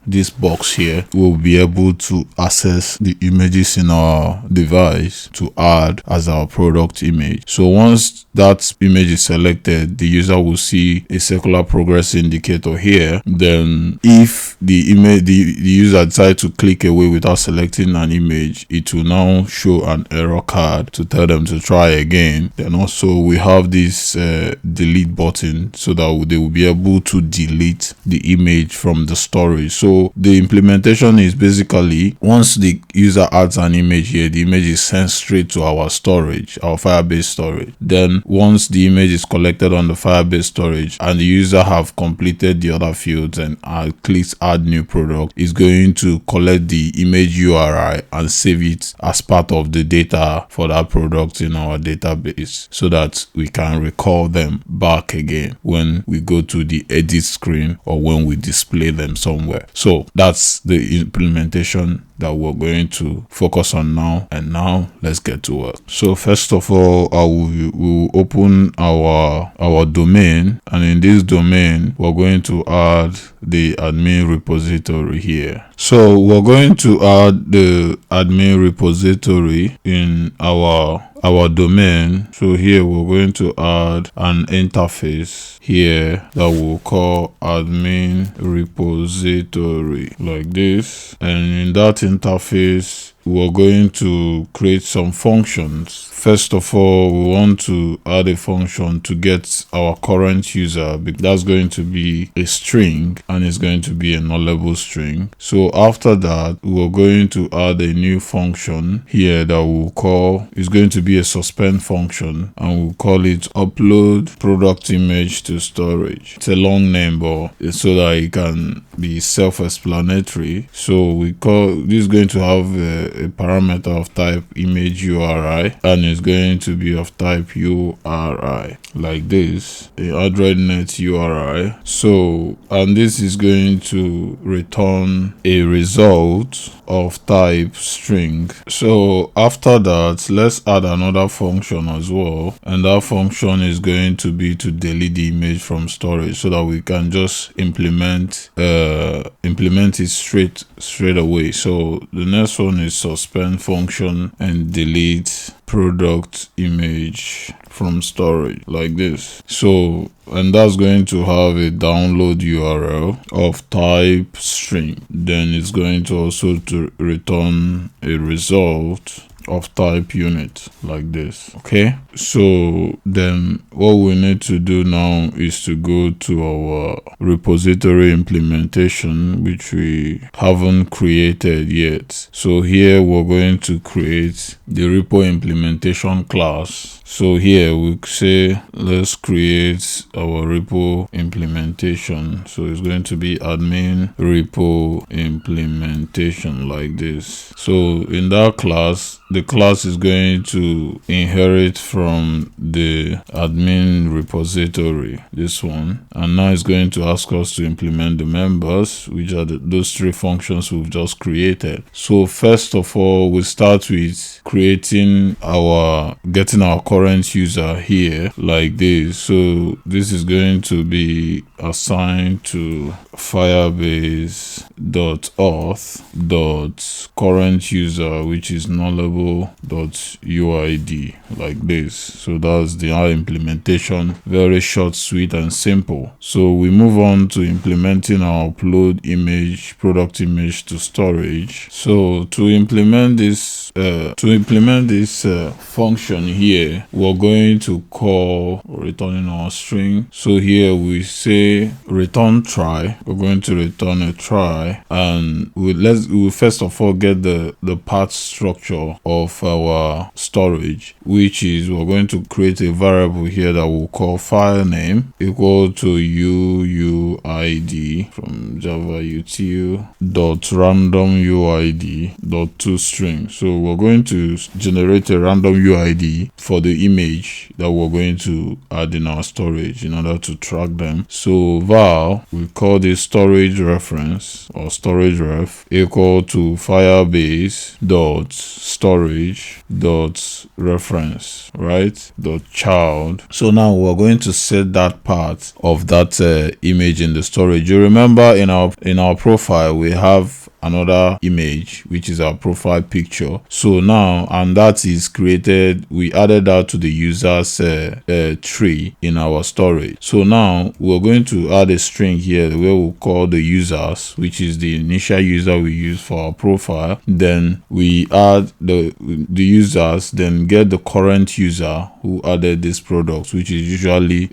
A: this box here, we'll be able to access the images in our device to add as our product image. So once that image is selected, the user will see a circular progress indicator here. Then if the user decides to click away without selecting an image, it will now show an error card to tell them to try again. Then also we have this delete button so that they will be able to delete the image from the storage. So the implementation is basically once the user adds an image here, the image is sent straight to our storage, our Firebase storage. Then once the image is collected on the Firebase storage and the user have completed the other fields and clicks add new product, is going to collect the image URI and save it as part of the data for that product in our database so that we can recall them back again when we go to the edit screen or when we display them somewhere. So that's the implementation that we're going to focus on now. And now let's get to work. So first of all, we will open our domain, and in this domain we're going to add the admin repository here. So we're going to add the admin repository in our domain. So here we're going to add an interface here that we'll call admin repository like this, and in that interface we're going to create some functions. First of all, we want to add a function to get our current user. That's going to be a string, and it's going to be a nullable string. So after that, we're going to add a new function here that we'll call, is going to be a suspend function, and we'll call it upload product image to storage. It's a long name, but it's so that it can be self-explanatory. So we call this is going to have a parameter of type image URI, and it's going to be of type URI like this, a AndroidNet URI. So, and this is going to return a result of type string. So after that, let's add another function as well, and that function is going to be to delete the image from storage so that we can just implement it straight away. So the next one is suspend function and delete product image from storage like this. So, and that's going to have a download URL of type string. Then it's going to also to return a result of type unit like this. Okay, so then what we need to do now is to go to our repository implementation, which we haven't created yet. So here we're going to create the repo implementation class. So here we say let's create our repo implementation. So it's going to be admin repo implementation like this. So in that class, the class is going to inherit from the admin repository, this one, and now it's going to ask us to implement the members, which are those three functions we've just created. So first of all, we start with getting our current user here like this. So this is going to be assigned to firebase.auth.current user, which is nullable.uid like this. So that's our implementation. Very short, sweet, and simple. So we move on to implementing our upload image, product image to storage. So to implement this function here, we're going to call returning our string. So here we say return try. We're going to return a try, and we'll first of all get the path structure of our storage, which is we're going to create a variable here that we'll call file name equal to uuid from java util dot random uid dot toString. So we're going to generate a random uid for the image that we're going to add in our storage in order to track them. So val, we call this storage reference or storage ref equal to firebase dot storage dot reference, right, dot child. So now we're going to set that part of that image in the storage. You remember in our profile we have another image, which is our profile picture. So now, and that is created, we added that to the user's tree in our storage. So now we're going to add a string here where we'll call the users, which is the initial user we use for our profile. Then we add the users, then get the current user who added this product, which is usually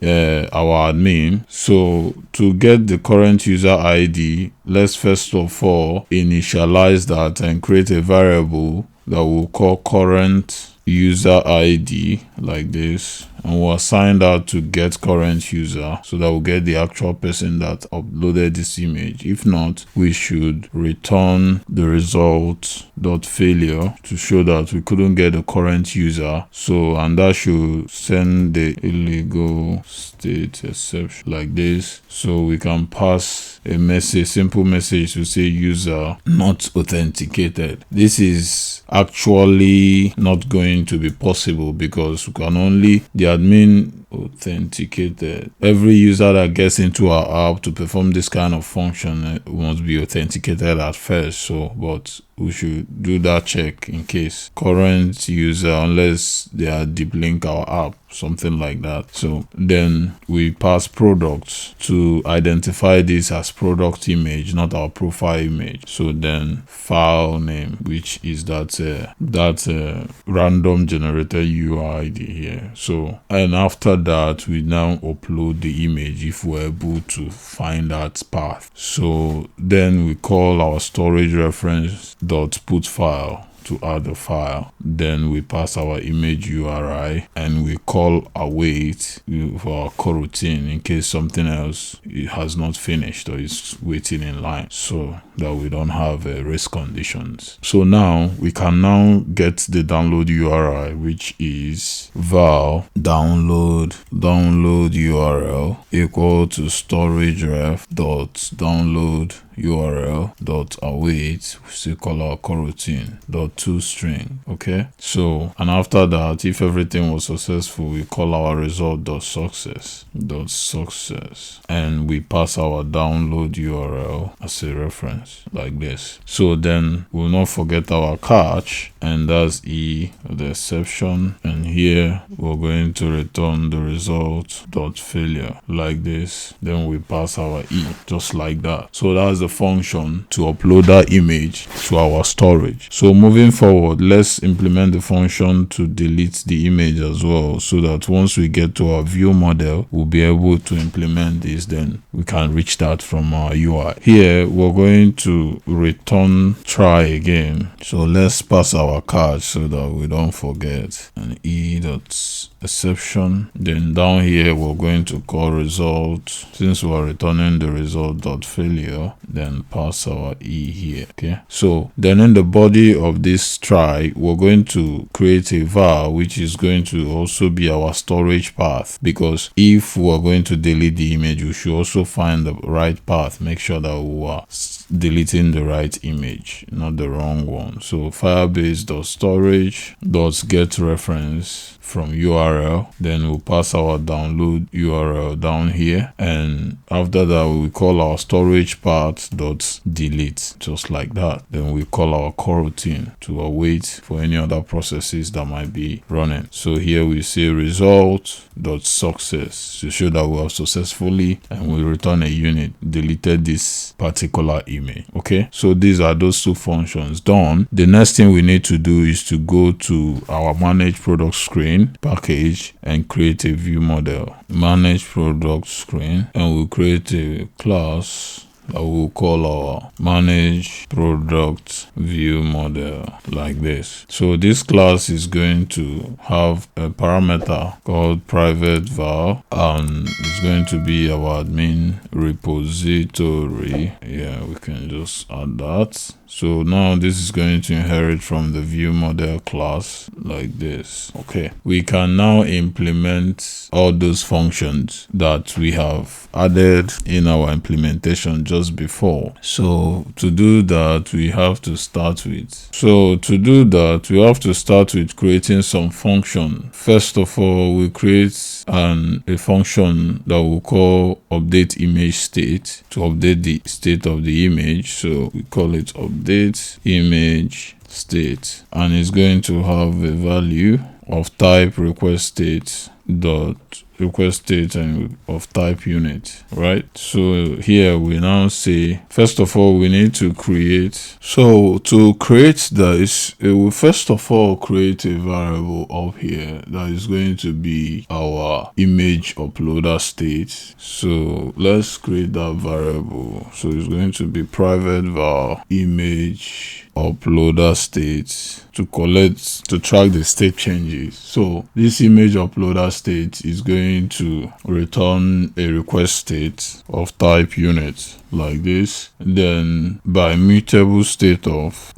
A: our admin. So to get the current user ID, let's first of all initialize that and create a variable that we'll call current user ID like this, and we'll assign that to get current user so that we'll get the actual person that uploaded this image. If not, we should return the result dot failure to show that we couldn't get the current user. So, and that should send the illegal state exception like this. So we can pass a message, simple message to say user not authenticated. This is actually not going to be possible because we can only the admin authenticated. Every user that gets into our app to perform this kind of function must be authenticated at first. So, but we should do that check in case current user, unless they are deep link our app, something like that. So then we pass products to identify this as product image, not our profile image. So then file name, which is that random generated UID here. So, and after that we now upload the image if we're able to find that path. So then we call our storage reference dot put file to add the file. Then we pass our image URI and we call await for our coroutine in case something else it has not finished or is waiting in line, so that we don't have race conditions. So now we can now get the download URI, which is val download URL equal to storage ref dot download URL dot await, we call our coroutine dot toString. Okay, so and after that, if everything was successful, we call our result dot success and we pass our download URL as a reference like this. So then we'll not forget our catch, and that's the exception, and here we're going to return the result dot failure like this. Then we pass our just like that. So that's the function to upload that image to our storage. So moving forward, let's implement the function to delete the image as well, so that once we get to our view model, we'll be able to implement this. Then we can reach that from our UI. Here we're going to return try again. So let's pass our catch so that we don't forget, and exception. Then down here we're going to call result. Since we're returning the result dot failure, then pass our e here. Okay, so then in the body of this try, we're going to create a var which is going to also be our storage path, because if we're going to delete the image, we should also find the right path, make sure that we are deleting the right image, not the wrong one. So firebase.storage get reference from URL, then we'll pass our download URL down here, and after that we call our storage path dot delete, just like that. Then we call our coroutine to await for any other processes that might be running. So here we say result dot success to show that we have successfully, and we return a unit, deleted this particular image. Okay, so these are those two functions done. The next thing we need to do is to go to our manage product screen package and create a view model. Manage product screen, and we'll create a class that we'll call our manage product view model, like this. So this class is going to have a parameter called private var, and it's going to be our admin repository. Yeah, we can just add that. So now this is going to inherit from the view model class, like this. Okay, we can now implement all those functions that we have added in our implementation just before. So to do that, we have to start with creating some function. First of all, we create a function that we'll call update image state to update the state of the image. So we call it update image state, and it's going to have a value of type request state and of type unit, right? So here we now say, first of all, we need to create. So to create this, it will first of all create a variable up here that is going to be our image uploader state. So let's create that variable. So it's going to be private var image uploader state to track the state changes. So this image uploader state is going to return a request state of type unit, like this. Then by mutable state of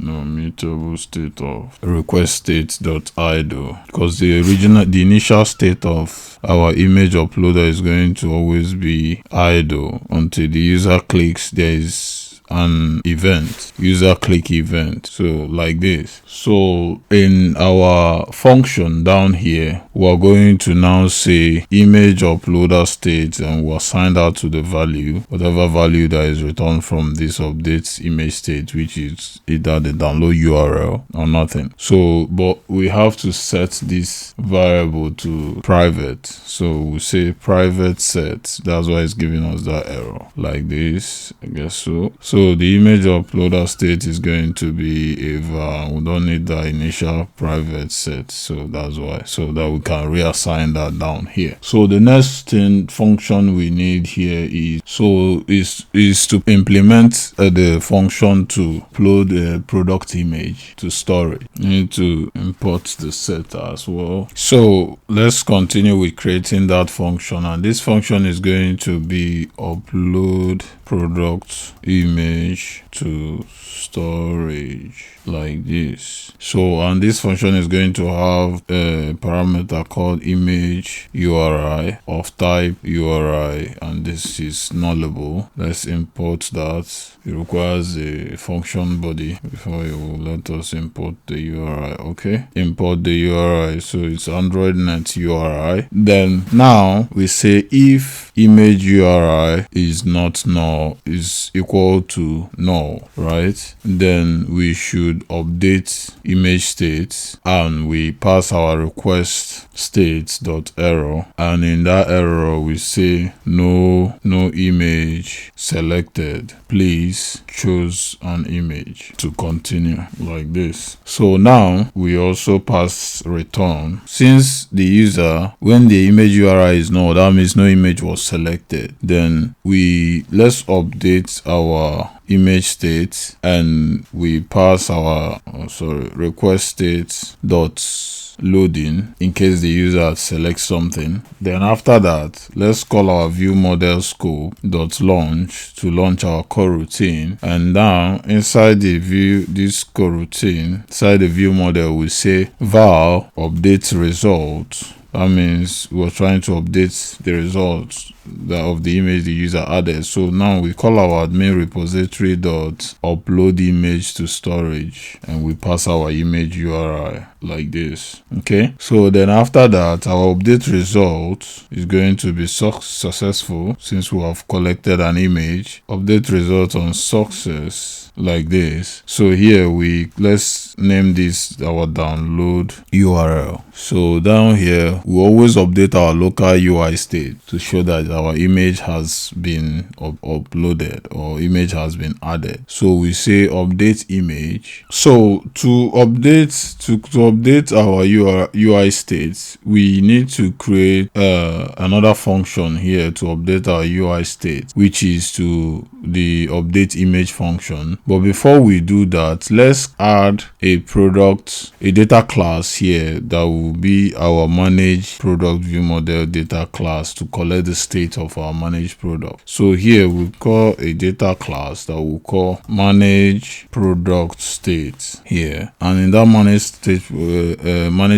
A: request state dot idle, because the initial state of our image uploader is going to always be idle until the user clicks. There is an event, user click event, so like this. So in our function down here, we're going to now say image uploader state, and we'll assign that to the value, whatever value that is returned from this update image state, which is either the download URL or nothing. So but we have to set this variable to private, so we say private set. That's why it's giving us that error, like this, I guess. So the image uploader state is going to be a var. We don't need the initial private set, so that's why, so that we can reassign that down here. So the next function we need here is to implement the function to upload a product image to storage. You need to import the set as well. So let's continue with creating that function, and this function is going to be upload product image to storage, like this. So, and this function is going to have a parameter called image URI of type URI, and this is nullable. Let's import that. It requires a function body before it will let us import the URI. Okay, import the URI. So it's AndroidNet URI. Then now we say if image URI is not null, is equal to null, right? Then we should update image state, and we pass our request state dot error, and in that error we say no image selected, please choose an image to continue, like this. So now we also pass return, since the user, when the image URI is null, that means no image was selected. Then let's update our image state, and we pass our request state dot loading in case the user selects something. Then after that, let's call our view model scope dot launch to launch our coroutine. And now inside the view, this coroutine, inside the view model, we say val update result. That means we're trying to update the results of the image the user added. So now we call our admin repository dot upload image to storage, and we pass our image URI like this. Okay, so then after that, our update result is going to be successful since we have collected an image. Update result on success like this. So here let's name this our download URL. So down here we always update our local UI state to show that our image has been uploaded or image has been added. So we say update image. So to update our UI state, we need to create another function here to update our UI state, which is to the update image function. But before we do that, let's add a data class here that will be our manage product view model data class to collect the state of our managed product. So here we call a data class that we'll call manage product state here, and in that manage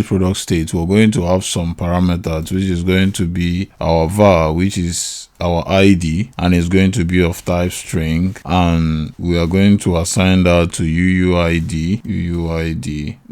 A: product state, we're going to have some parameters, which is going to be our var, which is our ID, and it's going to be of type string, and we are going to assign that to uuid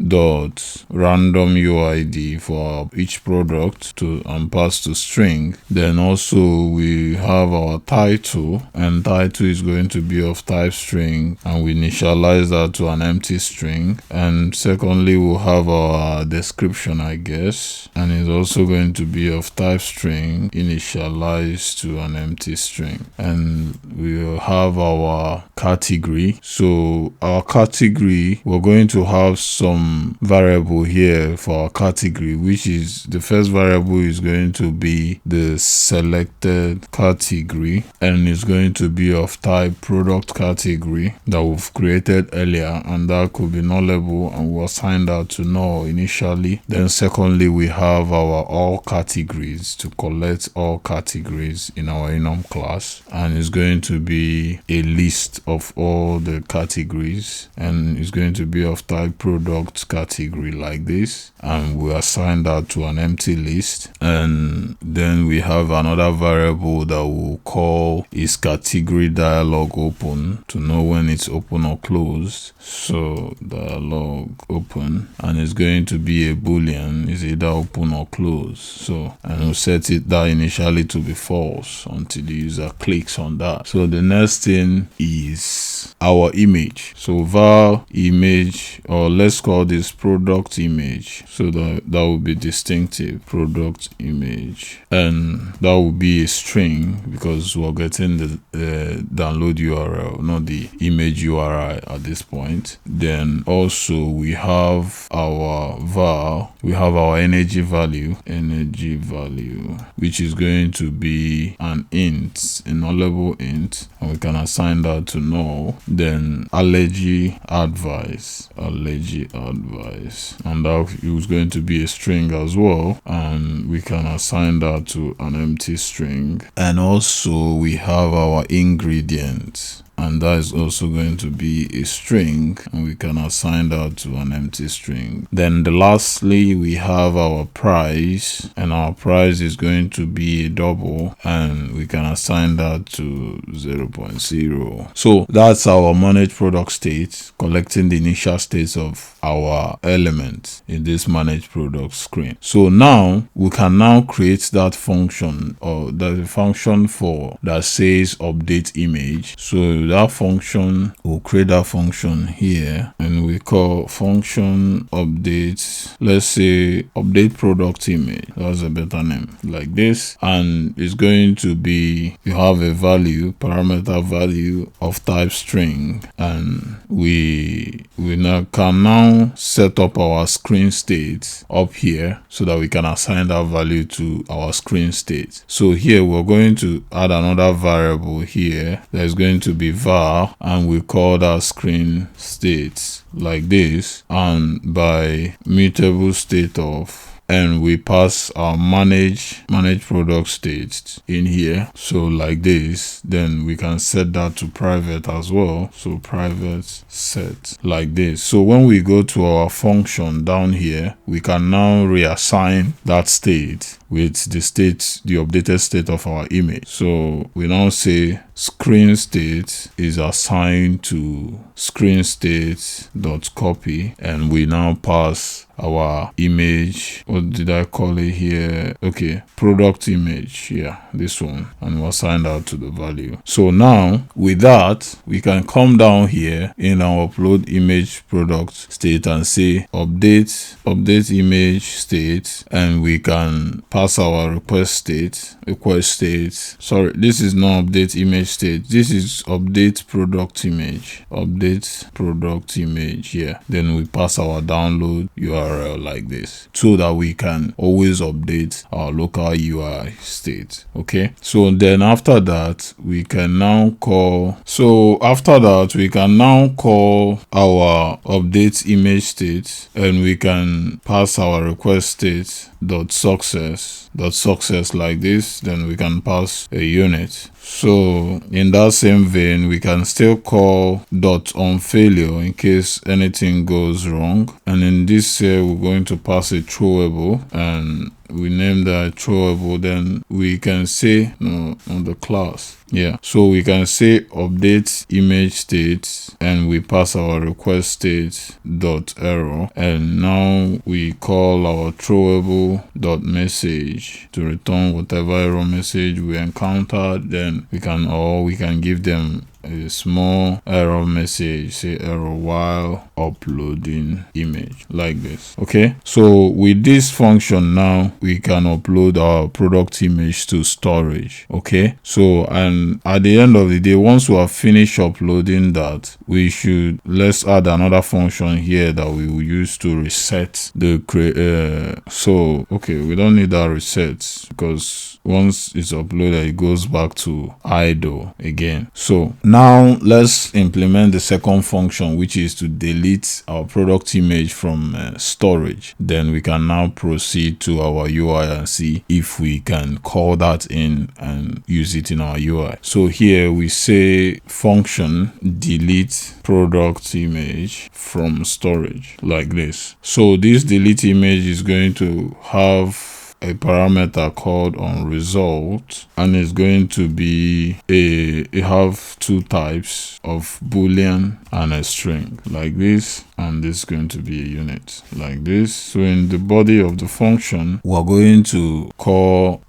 A: dot random uid for each product and pass to string. Then also we have our title, and title is going to be of type string, and we initialize that to an empty string. And secondly, we'll have our description, I guess, and it's also going to be of type string initialized to an empty string. And we will have our category. So our category, we're going to have some variable here for our category, which is the first variable is going to be the selected category, and it's going to be of type product category that we've created earlier, and that could be nullable, and we'll assign that to null initially. Then secondly, we have our all categories to collect all categories in our enum class, and it's going to be a list of all the categories, and it's going to be of type product category like this, and we assign that to an empty list. And then we have another variable that we'll call is category dialog open to know when it's open or closed. So dialog open, and it's going to be a boolean, is either open or closed. So, and we'll set it that initially to be false until the user clicks on that. So the next thing is our image. So var image, or let's call this product image, so that will be distinctive product image, and that will be a string because we're getting the download URL, not the image URI at this point. Then also we have our var, we have our energy value, which is going to be an int, a nullable int, and we can assign that to null. Then allergy advice, and that is going to be a string as well, and we can assign that to an empty string. And also we have our ingredients, and that is also going to be a string, and we can assign that to an empty string. Then lastly, we have our price, and our price is going to be a double, and we can assign that to 0.0. So that's our manage product state, collecting the initial states of our elements in this manage product screen. So now we can now create that function, or the function for that says update image. So that function, we'll create that function here, and we call function update, let's say update product image, that's a better name, like this. And it's going to be, you have a value, parameter value of type string, and we can now set up our screen state up here so that we can assign that value to our screen state. So here we're going to add another variable here that is going to be var and we call that screen state like this, and by mutable state of, and we pass our manage product state in here, so like this. Then we can set that to private as well, so private set like this. So when we go to our function down here, we can now reassign that state with the updated state of our image. So we now say screen state is assigned to screen state dot copy, and we now pass our image, what did I call it here? Okay, product image, yeah, this one, and we'll assign that to the value. So now with that, we can come down here in our upload image product state and say update image state, and we can pass our request state. Sorry, this is not update image state, this is update product image, yeah. Then we pass our download URL like this, so that we can always update our local UI state. Okay, so then after that we can now call our update image state, and we can pass our request state dot success like this. Then we can pass a unit. So in that same vein, we can still call dot on failure in case anything goes wrong, and in this here we're going to pass a throwable, and we name that throwable. Then we can say on the class, yeah, so we can say update image state, and we pass our request state dot error, and now we call our throwable dot message to return whatever error message we encountered. Then we can give them a small error message, say error while uploading image like this. Okay, so with this function now we can upload our product image to storage. Okay, so and at the end of the day, once we have finished uploading that, let's add another function here that we will use to reset the we don't need that reset, because once it's uploaded it goes back to idle again. So now let's implement the second function, which is to delete our product image from storage. Then we can now proceed to our UI and see if we can call that in and use it in our UI. So here we say function delete product image from storage like this. So this delete image is going to have a parameter called onResult, and it's going to be it have two types of boolean and a string like this, and this is going to be a unit like this. So in the body of the function, we're going to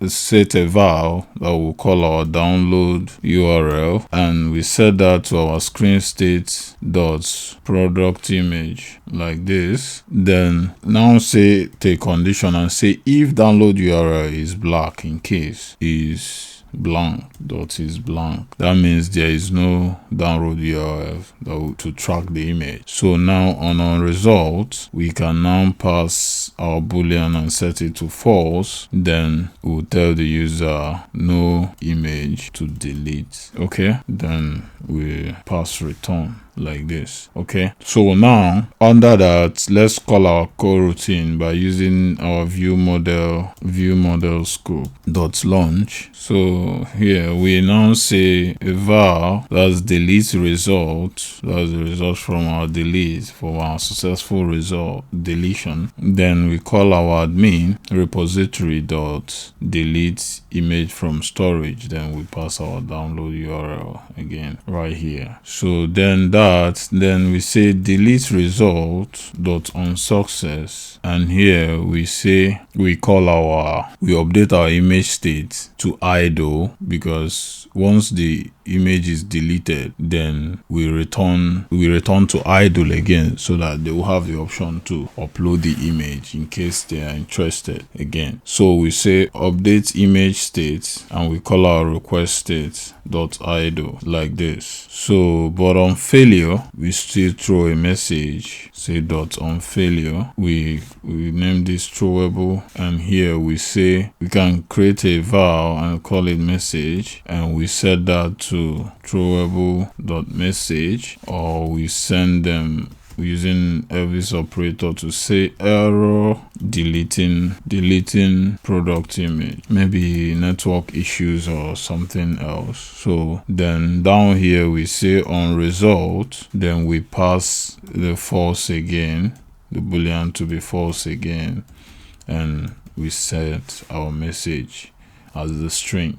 A: set a val that will call our download URL, and we set that to our screen state dot product image like this. Then now take condition and say if download URL is black, in case is blank, that means there is no download URL to track the image. So now on result, we can now pass our boolean and set it to false. Then we'll tell the user no image to delete. Okay, then we pass return like this. Okay, so now under that, let's call our coroutine by using our view model scope dot launch. So here we now say a var that's delete result, that's the result from our successful result deletion. Then we call our admin repository dot delete image from storage. Then we pass our download URL again right here. So then we say delete result dot on success, and here we update our image state to idle, because once the image is deleted, then we return to idle again, so that they will have the option to upload the image in case they are interested again. So we say update image state, and we call our request state dot idle like this. So but on failure, we still throw a message, say dot on failure. We name this throwable, and here we say we can create a val and call it message, and we set that to to throwable.message, or we send them using Elvis operator to say error deleting product image, maybe network issues or something else. So then down here we say on result, then we pass the false again, the boolean to be false again, and we set our message as the string.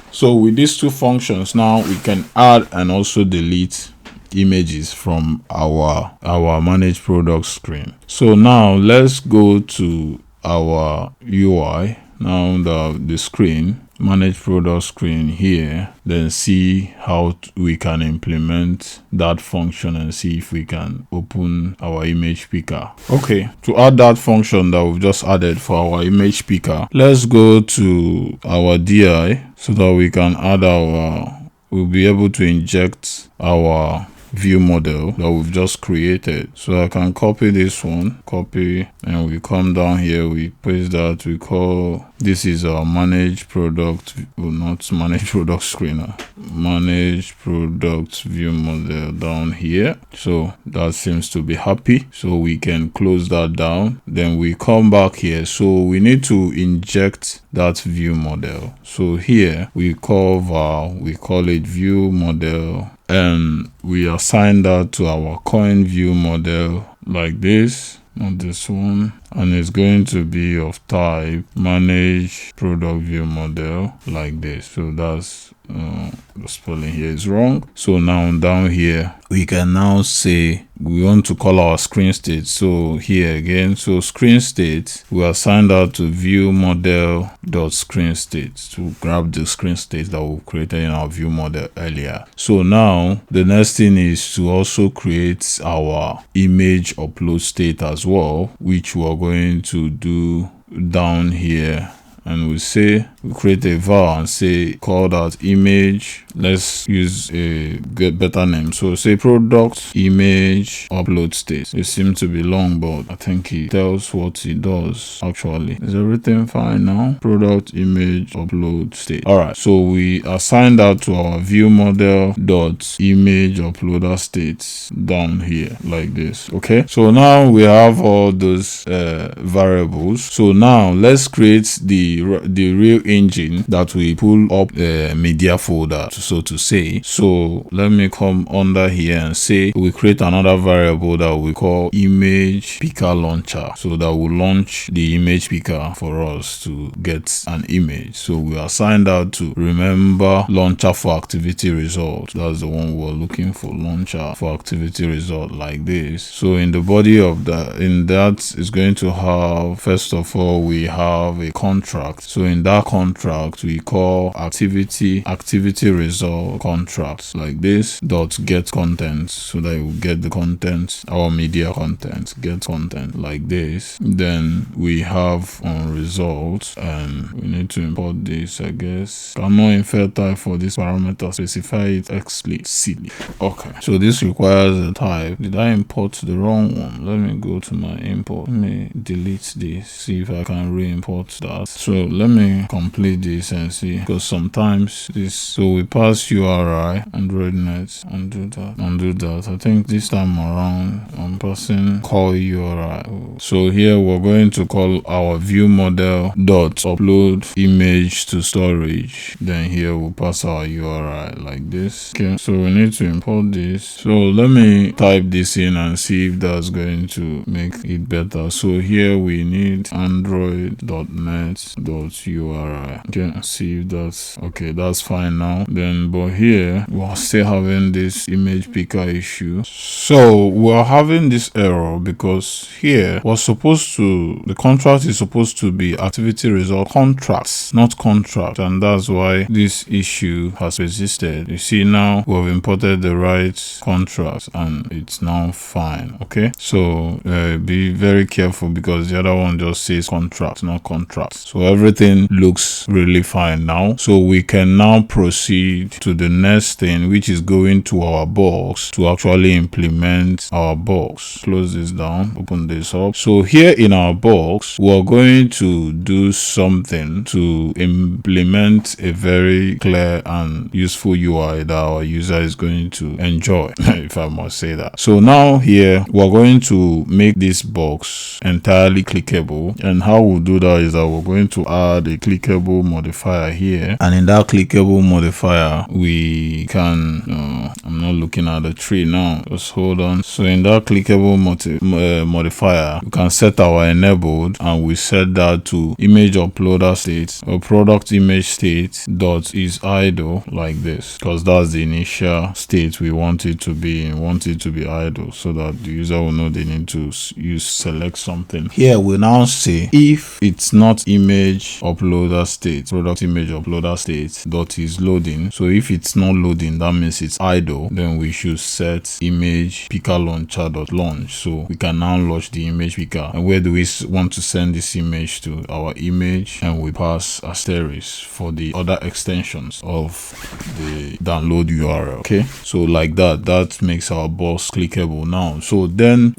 A: So with these two functions, now we can add and also delete images from our manage product screen. So now let's go to our UI, now the screen, manage product screen here, then see how we can implement that function and see if we can open our image picker. Okay, to add that function that we've just added for our image picker, let's go to our DI so that we can add we'll be able to inject our view model that we've just created. So I can copy this one, and we come down here, we paste that, we call this is our manage product, not manage product screener, manage product view model down here. So that seems to be happy, so we can close that down. Then we come back here, so we need to inject that view model. So here we call it view model, and we assign that to our coin view model like this, not this one, and it's going to be of type manage product view model like this. So that's the spelling here is wrong. So now down here we can now say we want to call our screen state. So here again, so screen state, we assign that to view model dot screen state to grab the screen state that we created in our view model earlier. So now the next thing is to also create our image upload state as well, which we're going to do down here. And we create a var and say call that image. Let's use a better name. So say product image upload state. It seems to be long, but I think it tells what it does actually. Is everything fine now? Product image upload state. Alright, so we assign that to our view model dot image uploader states down here like this. Okay, so now we have all those variables. So now let's create the real engine that we pull up media folder, so to say. So let me come under here and say we create another variable that we call image picker launcher, so that will launch the image picker for us to get an image. So we assign that to, remember, launcher for activity result. That's the one we're looking for, launcher for activity result like this. So in the body of that, is going to have, first of all, we have a contract. So in that contract we call activity result contract like this dot get content, so that you get the content, our media content, get content like this. Then we have on result, and we need to import this, I guess. Cannot infer type for this parameter, specify it explicitly. Okay, so this requires a type. Did I import the wrong one? Let me go to my import. Let me delete this, see if I can re-import that. So let me complete this and see, because sometimes this, so we pass URI AndroidNet, undo that. I think this time around I'm passing call URI. So here we're going to call our view model dot upload image to storage. Then here we'll pass our URI like this. Okay, so we need to import this. So let me type this in and see if that's going to make it better. So here we need android.net.uri. Okay, see if that's okay. That's fine now. Then but here we're still having this image picker issue. So we're having this error because here we're supposed to, the contract is supposed to be activity result contracts, not contract, and that's why this issue has persisted. You see, now we've imported the right contract and it's now fine. Okay, so be very careful because the other one just says contract, not contract. So everything looks really fine now. So we can now proceed to the next thing, which is going to our box to actually implement our box. Close this down, open this up. So here in our box, we're going to do something to implement a very clear and useful UI that our user is going to enjoy, if I must say that. So now here, we're going to make this box entirely clickable, and how we'll do that is that we're going to add a clickable modifier here, and in that clickable modifier we can I'm not looking at the tree now, just hold on. So in that clickable modifier, we can set our enabled, and we set that to image uploader state or product image state dot is idle, like this, because that's the initial state we want it to be in. We want it to be idle so that the user will know they need to select something. Here we now say if it's not image uploader state, product image uploader state dot is loading. So if it's not loading, that means it's idle. Then we should set image picker launcher dot launch. So we can now launch the image picker. And where do we want to send this image to? Our image, and we pass asterisk for the other extensions of the download URL. Okay, so like that makes our box clickable now. So then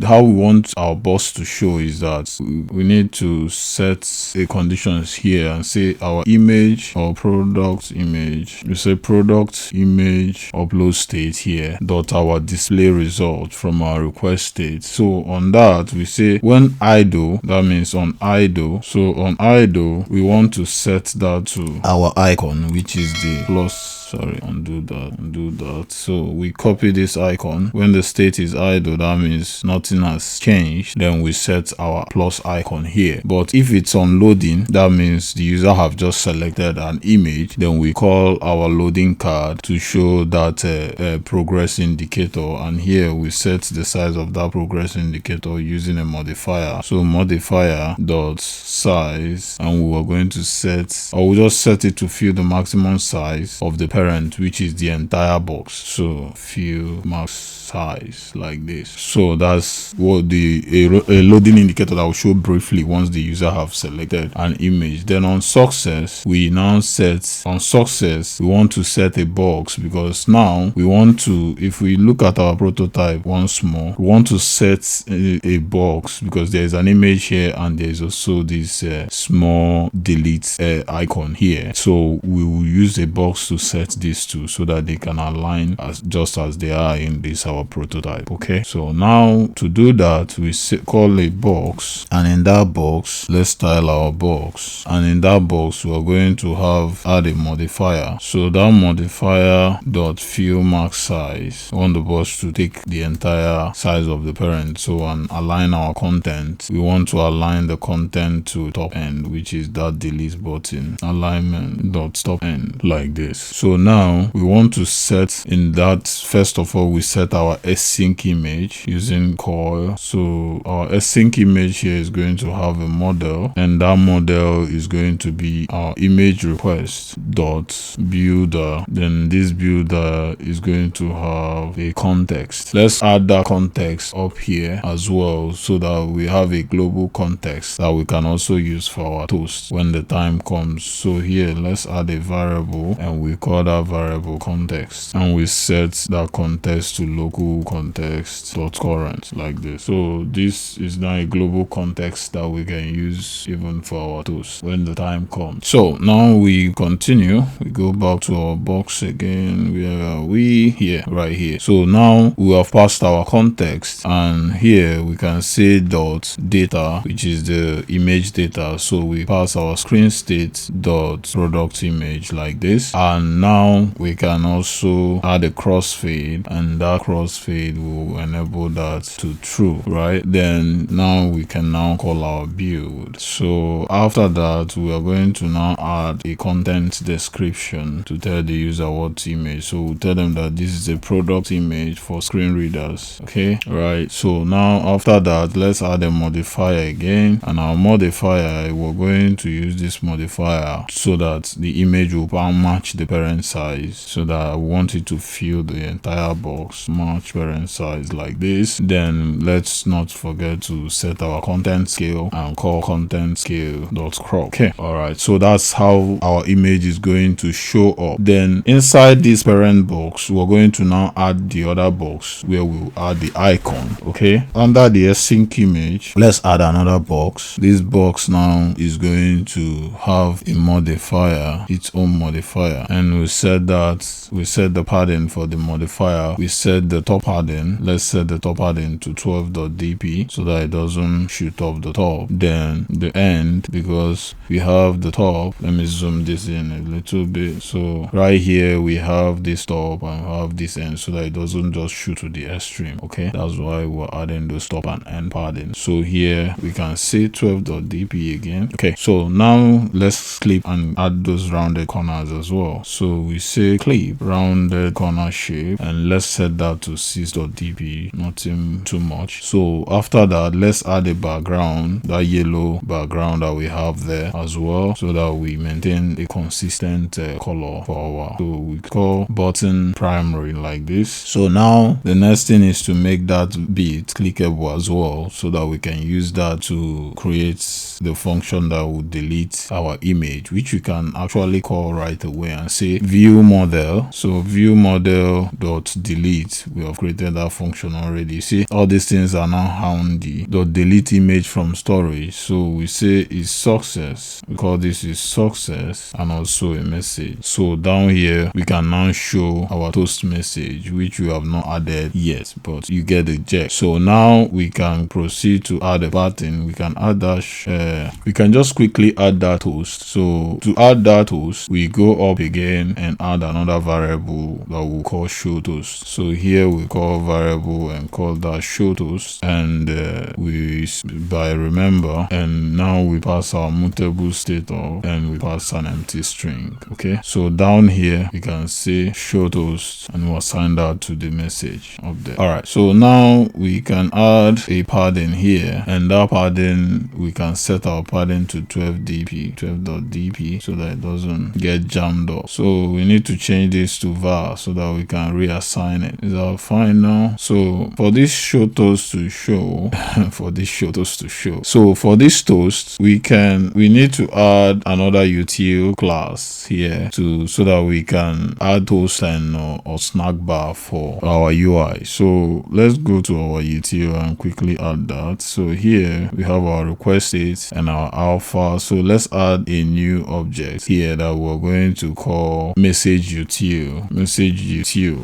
A: how we want our box to show is that we need to set a conditions here and say our image or product image, we say product image upload state here dot our display result from our request state. So on that we say when idle, that means on idle. So on idle we want to set that to our icon, which is the plus, sorry, undo that. So we copy this icon. When the state is idle, that means nothing has changed. Then we set our plus icon here. But if it's on loading, that means the user have just selected an image. Then we call our loading card to show that progress indicator, and here we set the size of that progress indicator using a modifier. So modifier dot size, and we are going to set, or we'll just set it to fill the maximum size of the parent, which is the entire box. So fill max size, like this. So that's what a loading indicator that will show briefly once the user have selected an image. Then on success, we now set, on success we want to set a box, because now we want to, if we look at our prototype once more, we want to set a box, because there is an image here and there is also this small delete icon here. So we will use a box to set these two so that they can align just as they are in this our prototype. Okay, so now to do that we call a box, and in that box let's style our box, and in that box we are going to add a modifier. So that modifier dot fill max size, we want the box to take the entire size of the parent. So and align our content, we want to align the content to top end, which is that delete button, alignment dot top end, like this. So now we want to set, in that, first of all we set our async image using coil. So our async image here is going to have a model, and that model is going to be our image request dot builder. Then this builder is going to have a context. Let's add that context up here as well, so that we have a global context that we can also use for our toast when the time comes. So here let's add a variable, and we call that variable context, and we set that context to local context dot current, like this. So this is now a global context that we can use even for our toast when the time comes. So now we continue, we go back to our box again. Where are we? Here, right here. So now we have passed our context, and here we can say dot data, which is the image data. So we pass our screen state dot product image, like this. And now we can also add a crossfade, and that crossfade will enable that to true, right? Then now we can now call our build. So after that we are going to now add a content description to tell the user what image. So we'll tell them that this is a product image for screen readers. Okay, right? So now after that let's add a modifier again, and our modifier, we're going to use this modifier so that the image will match the parent size, so that I want it to fill the entire box. match parent size like this. Then let's not forget to set our content scale and call content scale dot crop. Okay, all right, so that's how our image is going to show up. Then inside this parent box, we're going to now add the other box where we'll add the icon. Okay, under the async image, let's add another box. This box now is going to have a modifier, its own modifier, and we set the padding for the modifier. We set the top padding. Let's set the top padding to 12.dp so that it doesn't shoot up the top. Then the end, because we have the top, let me zoom this in a little bit. So right here we have this top and we have this end so that it doesn't just shoot to the extreme. Okay, that's why we're adding those top and end padding. So here we can say 12.dp again. Okay, so now let's clip and add those rounded corners as well. So we say clip rounded corner shape and let's set that to 6.dp, nothing too much. So after that, let's add a background, that yellow background that we have there as well, so that we maintain a consistent color for our, so we call button primary like this. So now the next thing is to make that bit clickable as well, so that we can use that to create the function that will delete our image, which we can actually call right away and say view model. So view model dot delete, we have created that function already. See, all these things are now handy. Dot delete image from storage, so we say is success, we call this is success, and also a message. So down here we can now show our toast message, which we have not added yet, but you get the gist. So now we can proceed to add a pattern. We can add that we can just quickly add that toast. So to add that toast, we go up again and add another variable that we'll call show toast. So here we call variable and call that show toast, and we by remember, and now we pass our mutable state of, and we pass an empty string. Okay, so down here we can say show toast and we'll assign that to the message up there. All right, so now we can add a padding here, and that padding we can set our padding to 12.dp so that it doesn't get jammed up. So we need to change this to var so that we can reassign it. Is that fine now? So for this show toast to show so for this toast we need to add another util class here so that we can add toast and or snack bar for our UI. So let's go to our util and quickly add that. So here we have our request state and our alpha. So let's add a new object here that we're going to call message util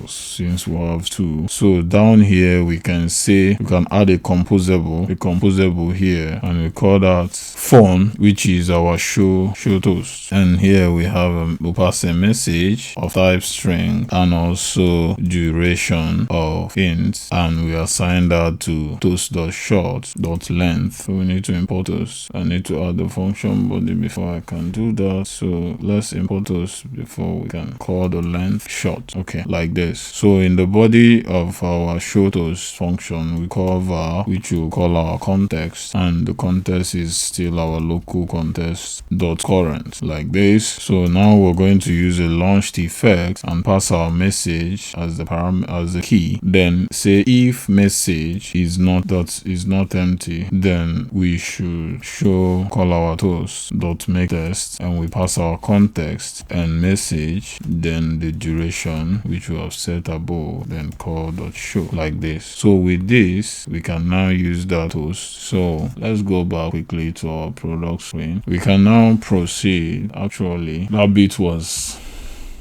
A: since we have two. So down here we can say we can add a composable here, and we call that font, which is our show toast. And here we have we pass a message of type string and also duration of int, and we assign that to toast.short.length. So we need to import toast. I need to add the function body before I can do that. So let's import toast before we can call the length short. Okay, like this. So in the body of our show toast function, we call var, which will call our context, and the context is still our local context dot current like this. So now we're going to use a launched effect and pass our message as the key. Then say if message is not empty, then we should call our toast dot make test, and we pass our context and message, then the duration which we have set above, then call dot show like this. So with this we can now use that toast. So let's go back quickly to our product screen. We can now proceed. Actually, that bit was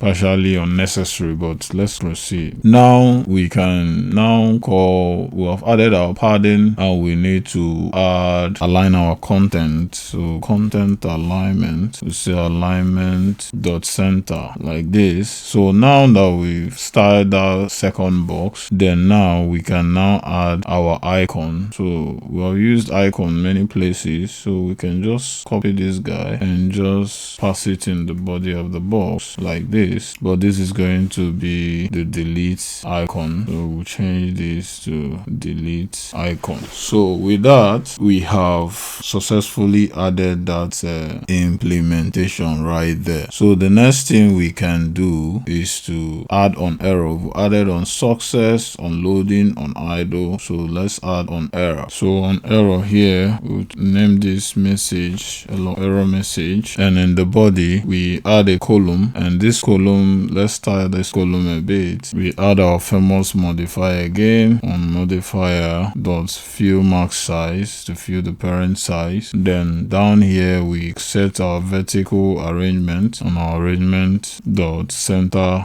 A: partially unnecessary, but let's proceed. Now we can we have added our padding, and we need to align our content. So content alignment, we say alignment dot center like this. So now that we've started our second box, then now we can now add our icon. So we have used icon many places, so we can just copy this guy and just pass it in the body of the box like this. this, but this is going to be the delete icon. So we'll change this to delete icon. So with that, we have successfully added that implementation right there. So the next thing we can do is to add on error. We added on success, on loading, on idle. So let's add on error. So on error here, we'll name this message error message, and in the body we add a column, and this column, let's style this column a bit. We add our famous modifier again on modifier dot fill max size to fill the parent size. Then down here we set our vertical arrangement on our arrangement dot center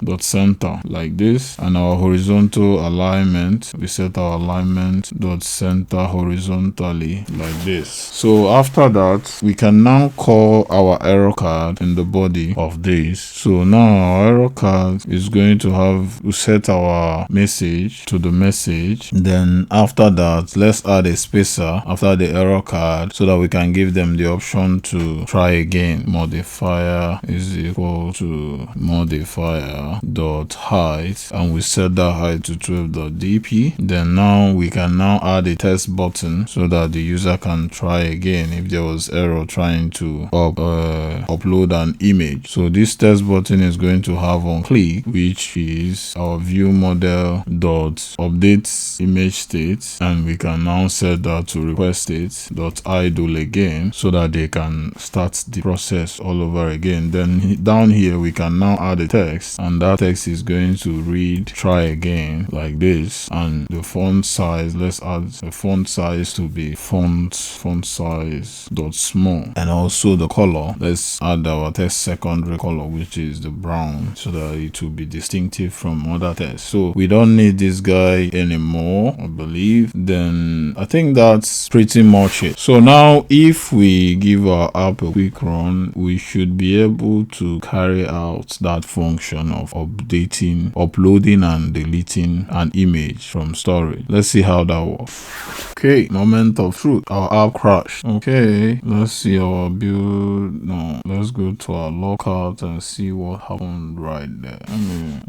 A: like this, and our horizontal alignment, we set our alignment dot center horizontally like this. So after that, we can now call our error card in the body of this. So now our error card is going to have to set our message to the message. Then after that, let's add a spacer after the error card so that we can give them the option to try again. Modifier is equal to modifier dot height, and we set that height to 12.dp. Then now we can now add a test button so that the user can try again if there was error trying to upload an image. So this test button is going to have on click, which is our view model dot update image state, and we can now set that to request state dot idle again so that they can start the process all over again. Then down here we can now add a text, and that text is going to read try again like this. And the font size, let's add the font size to be font size dot small, and also the color, let's add our text secondary color, which is the brown, so that it will be distinctive from other text. So we don't need this guy anymore, I believe. Then I think that's pretty much it. So now if we give our app a quick run, we should be able to carry out that function of uploading and deleting an image from storage. Let's see how that works. Okay, moment of truth. Our app crashed. Okay, let's see our build. No, let's go to our lockout and see what happened right there.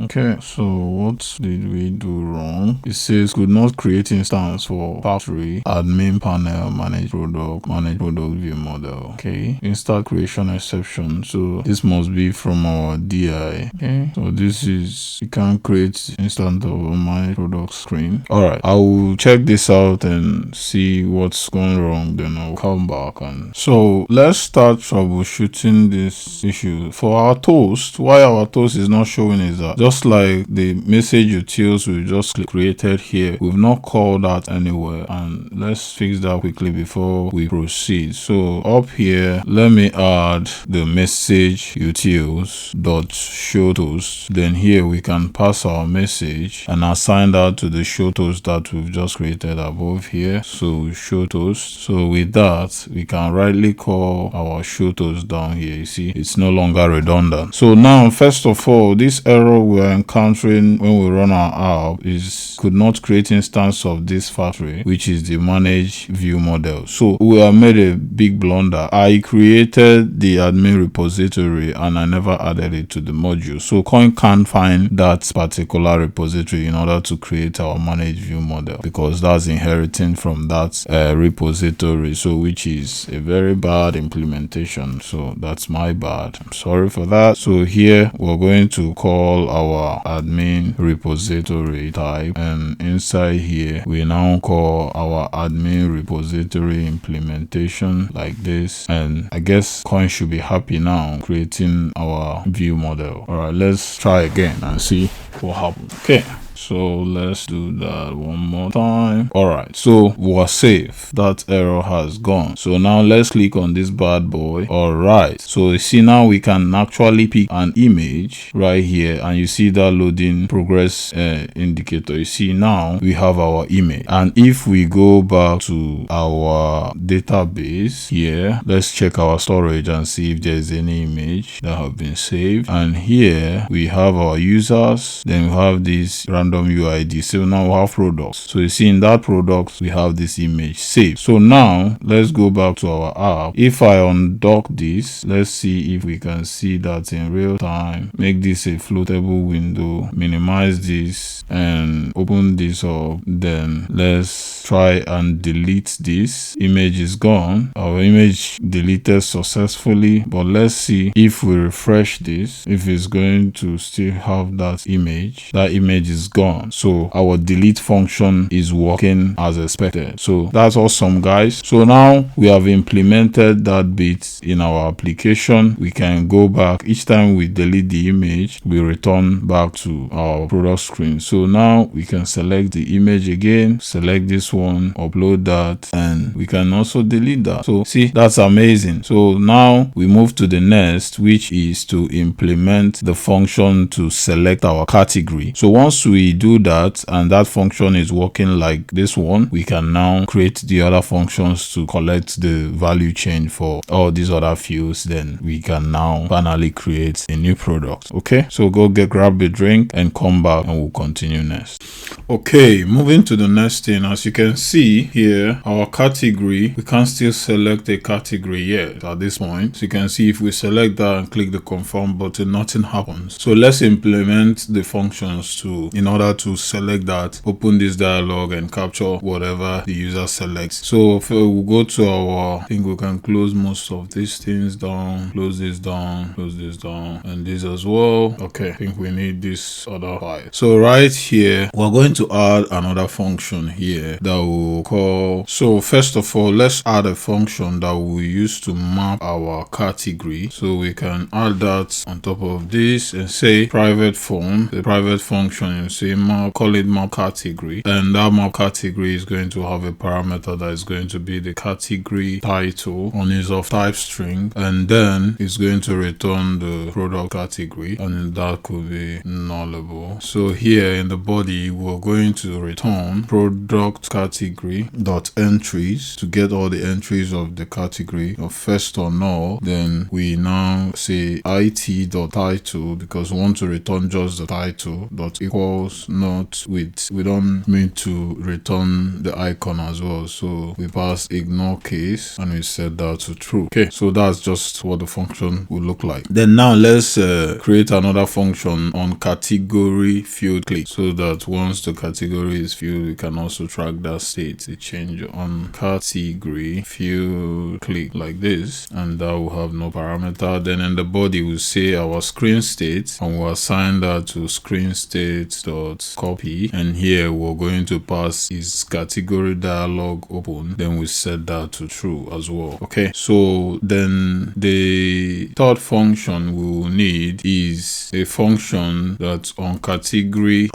A: Okay, so what did we do wrong? It says could not create instance for factory, admin panel, manage product view model. Okay, install creation exception. So this must be from our DI. Okay, so this is, you can't create instance of a manage product screen. Alright, I will check this out and see what's going wrong, then I'll come back. And so let's start troubleshooting this issue. For our toast, why our toast is not showing is that just like the message utils we just created here, we've not called that anywhere, and let's fix that quickly before we proceed. So up here, let me add the message utils dot show toast. Then here we can pass our message and assign that to the show toast that we've just created above here. So show toast. So with that, we can rightly call our show toast down here. You see, it's no longer redundant. So now, first of all, this error we're encountering when we run our app is could not create instance of this factory, which is the manage view model. So we have made a big blunder. I created the admin repository and I never added it to the module. So Coin can't find that particular repository in order to create our manage view model, because that's inheriting from that repository, so which is a very bad implementation. So that's my bad, I'm sorry for that. So here we're going to call our admin repository type, and inside here we now call our admin repository implementation like this, and I guess Coin should be happy now creating our view model. All right, let's try again and see what happens. Okay, so let's do that one more time. All right, so we're safe. That error has gone. So now let's click on this bad boy. All right, so you see now we can actually pick an image right here, and you see that loading progress indicator. You see now we have our image, and if we go back to our database here, let's check our storage and see if there's any image that have been saved. And here we have our users, then we have this random random UID. So now we have products. So you see in that product, we have this image saved. So now let's go back to our app. If I undock this, let's see if we can see that in real time. Make this a floatable window, minimize this and open this up. Then let's try and delete this. Image is gone. Our image deleted successfully, but let's see if we refresh this, if it's going to still have that image. That image is gone. So our delete function is working as expected. So that's awesome, guys. So now we have implemented that bit in our application. We can go back each time we delete the image, we return back to our product screen. So now we can select the image again, select this one, upload that, and we can also delete that. So see, that's amazing. So now we move to the next, which is to implement the function to select our category. So once we do that and that function is working like this one, we can now create the other functions to collect the value chain for all these other fields. Then we can now finally create a new product. Okay, so go grab a drink and come back and we'll continue next. Okay, moving to the next thing. As you can see here, our category, we can still select a category yet at this point. So you can see if we select that and click the confirm button, nothing happens. So let's implement the functions in order to select that, open this dialog and capture whatever the user selects. So if we'll go to our, I think we can close most of these things down, close this down, and this as well. Okay, I think we need this other file. So right here, we're going to add another function here that we'll call. So first of all, let's add a function that we use to map our category. So we can add that on top of this and say private form, the private function, and say map, call it map category. And that map category is going to have a parameter that is going to be the category title on its of type string, and then it's going to return the product category, and that could be nullable. So here in the body, we're going to return product category dot entries to get all the entries of the category of first or null. Then we now say it dot title, because we want to return just the title, dot equals not with, we don't mean to return the icon as well, so we pass ignore case and we set that to true. Okay, so that's just what the function will look like. Then now let's create another function on category field click, so that once the category is filled, we can also track that state, the change on category field click like this, and that will have no parameter. Then in the body we'll say our screen state, and we'll assign that to screen state dot copy, and here we're going to pass is category dialog open, then we set that to true as well. Okay, so then the third function we will need is a function that on category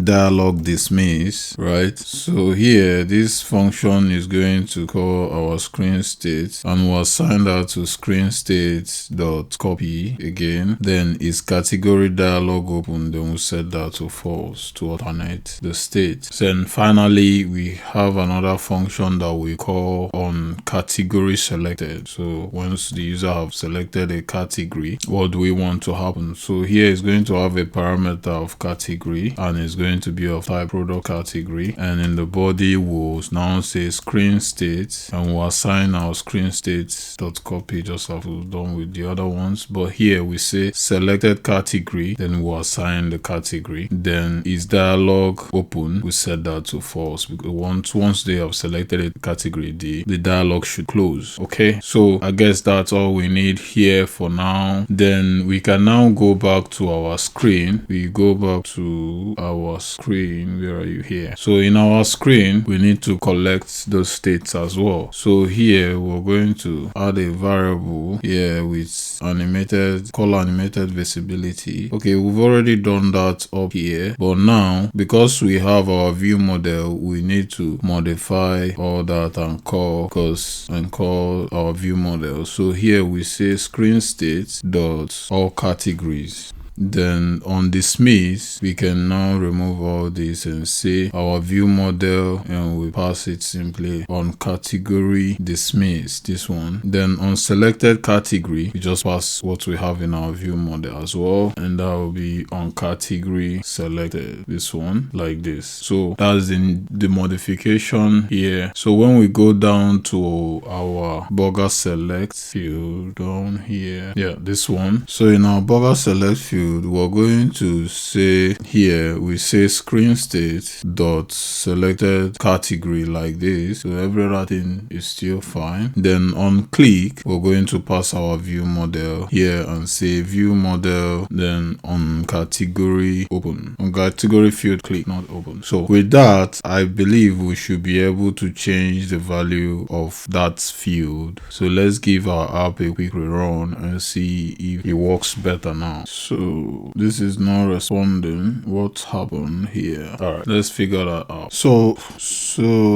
A: dialog dismiss, right? So here this function is going to call our screen state, and we'll assign that to screen state dot copy again, then is category dialog open, then we'll set that to false to alternate the state. Then finally we have another function that we call on category selected. So once the user have selected a category, what do we want to happen? So here is going to have a parameter of category, and it's going to be of type product category, and in the body we'll now say screen state, and we'll assign our screen state dot copy just as we've done with the other ones. But here we say selected category, then we'll assign the category, then is dialog open, we set that to false, because once they have selected a category, the dialog should close. Okay, so I guess that's all we need here for now. Then we can now go back to our screen. We go back to our screen. Where are you here? So in our screen, we need to collect those states as well. So here we're going to add a variable here with animated visibility. Okay, we've already done that up here, but now because we have our view model, we need to modify all that and call our view model. So here we say screen state dot all categories. Then on dismiss, we can now remove all this and say our view model, and we pass it simply on category dismiss, this one. Then on selected category, we just pass what we have in our view model as well, and that will be on category selected, this one, like this. So that's in the modification here. So when we go down to our burger select field down here, yeah, this one. So in our burger select field, we're going to say here, we say screen state dot selected category, like this. So everything is still fine. Then on click, we're going to pass our view model here and say view model, then on category open, on category field click, not open. So with that, I believe we should be able to change the value of that field. So let's give our app a quick rerun and see if it works better now. So this is not responding. What happened here? All right, let's figure that out. So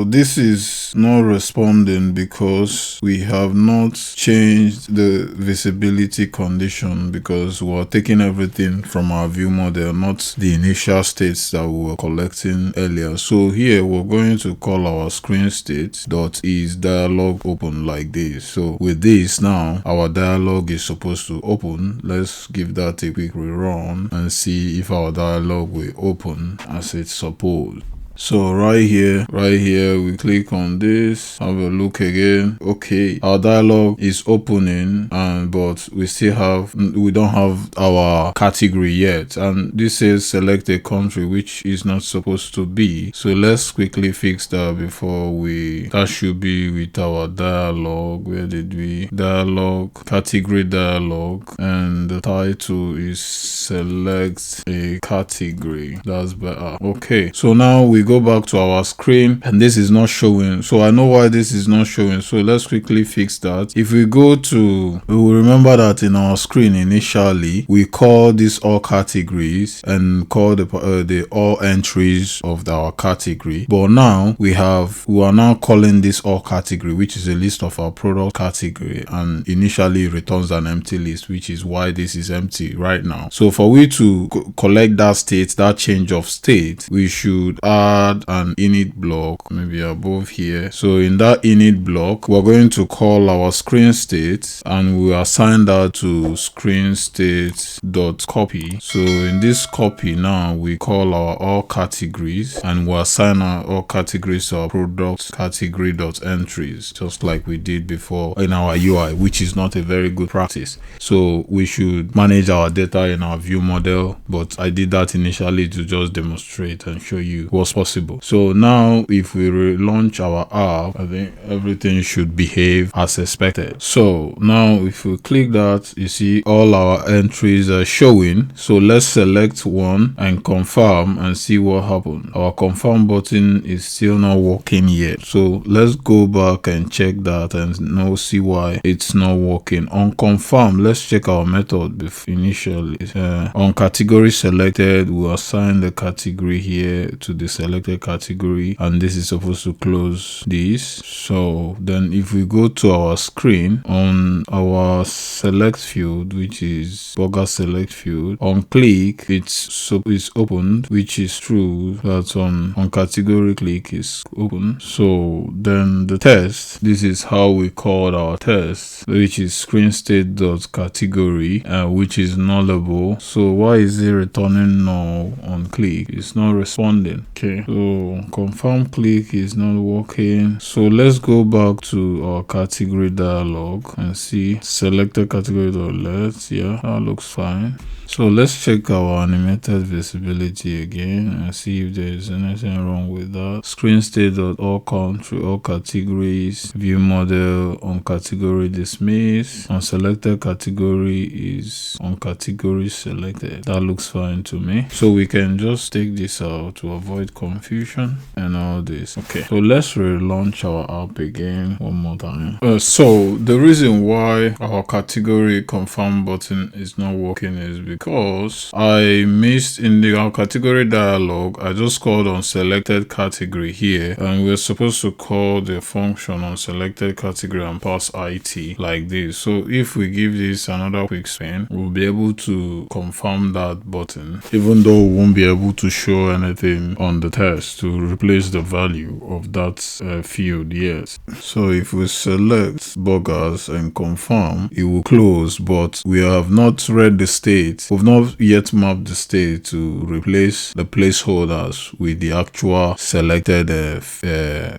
A: this is not responding because we have not changed the visibility condition, because we're taking everything from our view model, not the initial states that we were collecting earlier. So here we're going to call our screen state dot is dialog open, like this. So with this now, our dialog is supposed to open. Let's give that a quick rerun and see if our dialog will open as it's supposed. So right here, we click on this, have a look again. Okay, our dialog is opening, but we don't have our category yet, and this says select a country, which is not supposed to be. So let's quickly fix that before that should be with our dialog. Where did we? Dialog, category dialog, and the title is select a category. That's better. Okay, so now we go back to our screen and this is not showing. So I know why this is not showing. So let's quickly fix that. If we go to, we will remember that in our screen initially, we call these all categories and call the all entries of our category. But now we are now calling this all category, which is a list of our product category, and initially returns an empty list, which is why this is empty right now. So for we to collect that state, that change of state, we should add an init block, maybe above here. So in that init block, we're going to call our screen state and we assign that to screen state dot copy. So in this copy now, we call our all categories and we assign our all categories to our product category dot entries, just like we did before in our UI, which is not a very good practice. So we should manage our data in our view model, but I did that initially to just demonstrate and show you what's possible. So now if we relaunch our app, I think everything should behave as expected. So now if we click that, you see all our entries are showing. So let's select one and confirm and see what happened. Our confirm button is still not working yet. So let's go back and check that and now see why it's not working. On confirm, let's check our method initially. On category selected, we'll assign the category here to the selected category, and this is supposed to close this. So then if we go to our screen on our select field, which is burger select field, on click it's opened, which is true. That's on category click is open. So then the test, this is how we called our test, which is screen state dot category, which is nullable. So why is it returning null on click? It's not responding. Okay, so confirm click is not working. So let's go back to our category dialog and see selected category .let. Yeah, that looks fine. So let's check our animated visibility again and see if there is anything wrong with that. Screen state dot all country, all categories, view model on category dismiss, on selected category is on category selected. That looks fine to me. So we can just take this out to avoid conflict. confusion and all this. Okay, so let's relaunch our app again one more time. So the reason why our category confirm button is not working is because I missed in our category dialog. I just called on selected category here, and we're supposed to call the function on selected category and pass IT like this. So if we give this another quick spin, we'll be able to confirm that button, even though we won't be able to show anything on the test to replace the value of that field. Yes. So if we select buggers and confirm, it will close, but we have not read the state. We've not yet mapped the state to replace the placeholders with the actual selected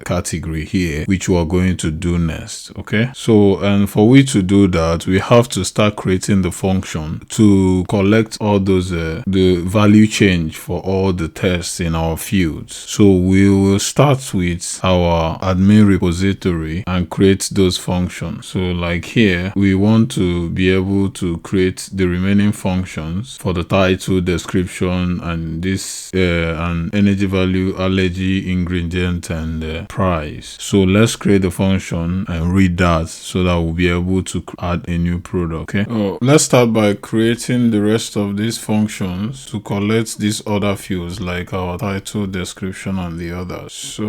A: category here, which we are going to do next. Okay, so and for we to do that, we have to start creating the function to collect all those the value change for all the tests in our fields. So we will start with our admin repository and create those functions. So like here, we want to be able to create the remaining functions for the title, description, and this and energy value, allergy, ingredient, and price. So let's create the function and read that so that we'll be able to add a new product. Okay, let's start by creating the rest of these functions to collect these other fields like our title, description, and the others. So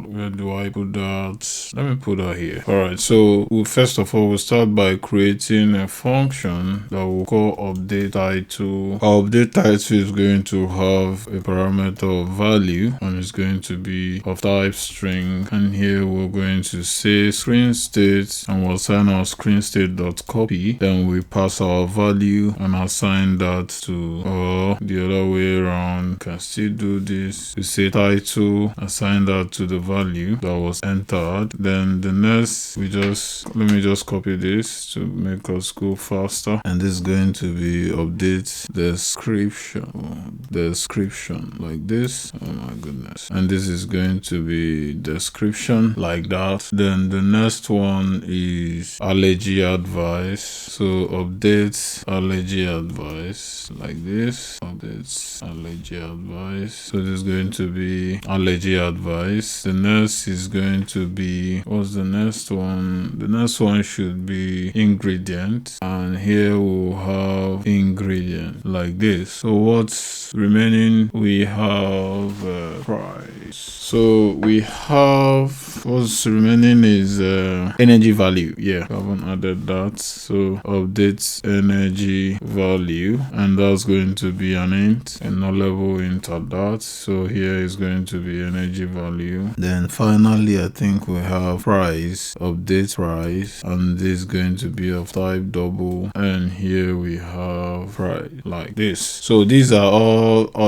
A: where do I put that? Let me put that here. All right, so first of all, we'll start by creating a function that we'll call update title. Our update title is going to have a parameter of value, and it's going to be of type string, and here we're going to say screen state, and we'll assign our screen state.copy. Then we pass our value and assign that to, or the other way around, can still do this. We say title, assign that to the value that was entered. Then the next, let me just copy this to make us go faster, and this is going to be update description like this. Oh my goodness. And this is going to be description like that. Then the next one is allergy advice. So update allergy advice like this. Updates allergy advice. So this is going to be allergy advice. The next is going to be, what's the next one? The next one should be ingredient, and here we'll have ingredient like this. So what's remaining? We have price. So we have, what's remaining is energy value. Yeah, I haven't added that. So update energy value, and that's going to be an int, a nullable int at that. So here is going to be energy value. Then finally, I think we have price, update price, and this is going to be of type double, and here we have price like this. So these are all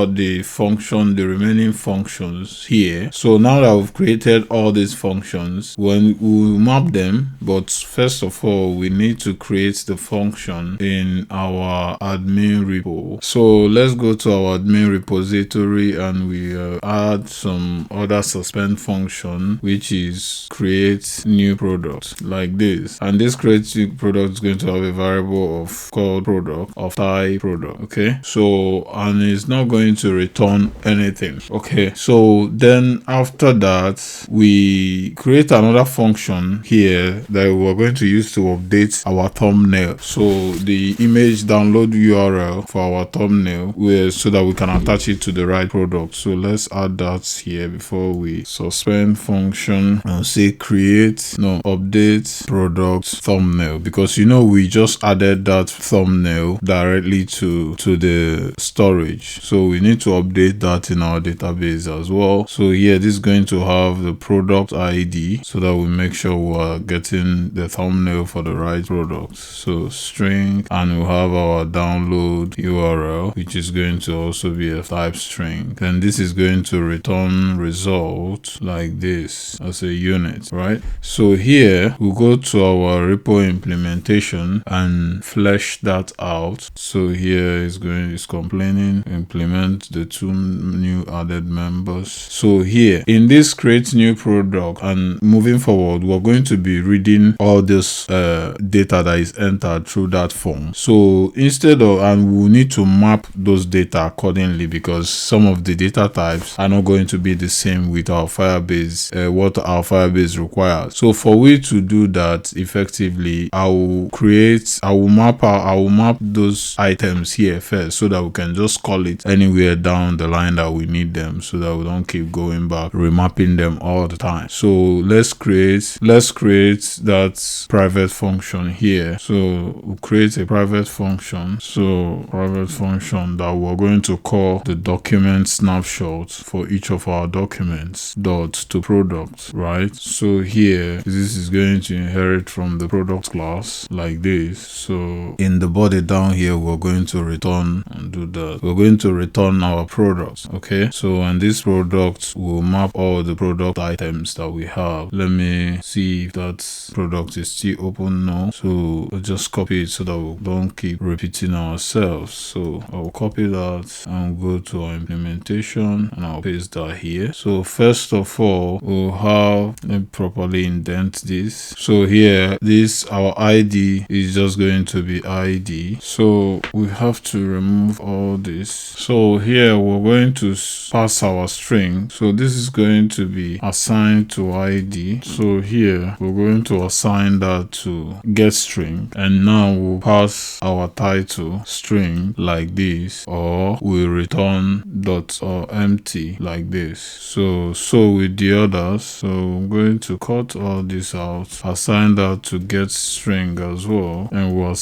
A: the remaining functions here. So now that we've created all these functions, when we map them, but first of all, we need to create the function in our admin repo. So let's go to our admin repository, and we add some other suspend function, which is create new product like this. And this create new product is going to have a variable of called product of type product. Okay, so and it's not going to return anything. Okay, so then after that, we create another function here that we're going to use to update our thumbnail. So the image download URL for our thumbnail, so that we can attach it to the right product. So let's add that here before we suspend function and say update product thumbnail, because we just added that thumbnail directly to the storage. So we need to update that in our database as well. So here this is going to have the product ID, so that we make sure we are getting the thumbnail for the right product. So string, and we'll have our download URL, which is going to also be a type string. Then this is going to return result like this as a unit, right? So here we'll go to our repo implementation and flesh that out. out. So here is complaining, implement the 2 new added members. So here in this create new product, and moving forward, we're going to be reading all this data that is entered through that form. So instead of, and we'll need to map those data accordingly, because some of the data types are not going to be the same with our Firebase, what our Firebase requires. So for we to do that effectively, I will map those items here first, so that we can just call it anywhere down the line that we need them, so that we don't keep going back remapping them all the time. So let's create that private function here. So we'll create a private function. So private function that we're going to call the document snapshot for each of our documents dot to product, right? So here this is going to inherit from the product class like this. So in the body down here, we're going to return and do that. We're going to return our product. Okay, so and this product will map all the product items that we have. Let me see if that product is still open now. So we'll just copy it so that we don't keep repeating ourselves. So I'll copy that and go to our implementation, and I'll paste that here. So first of all, we'll have, let me properly indent this. So here, this our ID is just going to be ID. So we have to remove all this. So here we're going to pass our string. So this is going to be assigned to ID. So here we're going to assign that to get string, and now we'll pass our title string like this, or we return dot or empty like this. So with the others, so I'm going to cut all this out, assign that to get string as well, and we'll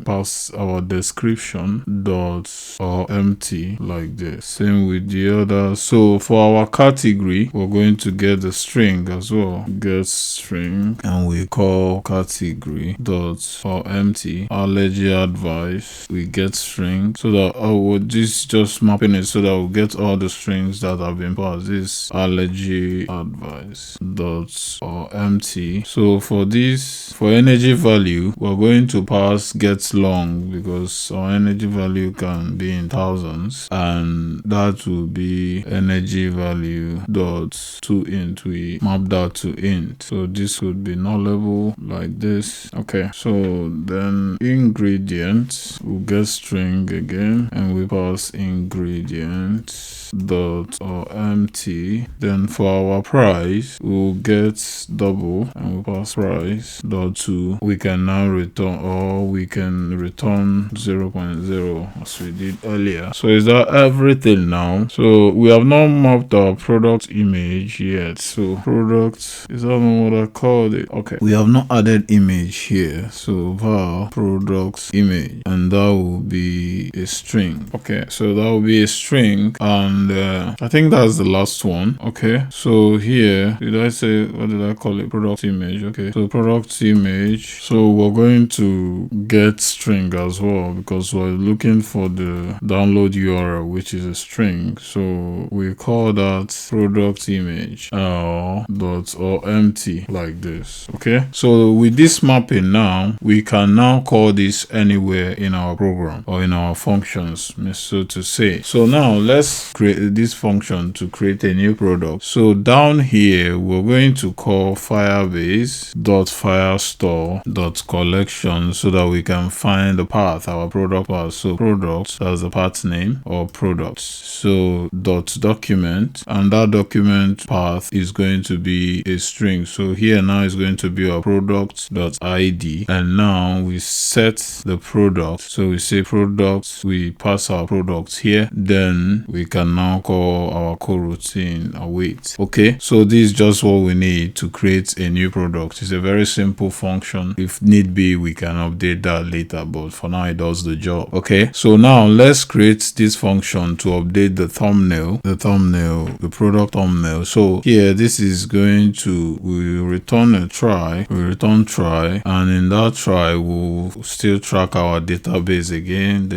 A: pass our description dot or empty like this. Same with the others. So for our category, we're going to get the string as well, get string, and we call category dot or empty allergy advice. We get string, so that this just mapping it so that we'll get all the strings that have been passed. This allergy advice dot or empty. So for this, for energy value, we're going to pass get long, because our energy value can be in thousands, and that will be energy value dot to int. We map that to int. So this would be nullable like this. Okay, so then ingredients, we'll get string again, and we pass ingredients dot or empty. Then for our price, we'll get double, and we'll pass price dot to. We can now return, or we can return 0.0 as we did earlier. So is that everything now? So we have not mapped our product image yet. So product, is that not what I called it? Okay, we have not added image here. So var product image, and that will be a string. Okay, so that will be a string, and I think that's the last one. Okay, so here, did I say, what did I call it? Product image. Okay, so product image. So we're going to get string as well, because we're looking for the download URL, which is a string. So we call that product image dot or empty like this. Okay, so with this mapping now, we can now call this anywhere in our program or in our functions, so to say. So now let's create this function to create a new product. So down here, we're going to call Firebase dot Firestore dot collection, so that we can find the path, our product path. So product, that's the path name, or products. So dot document, and that document path is going to be a string. So here now is going to be our product dot ID, and now we set the product. So we say product, we pass our products here, then we can now call our coroutine await. Okay, so this is just what we need to create a new product. It's a very simple function. If need be, we can update that later, but for now it does the job. Okay, so now let's create this function to update the thumbnail, the product thumbnail. So here, this is going to, we return a try, and in that try, we'll still track our database again,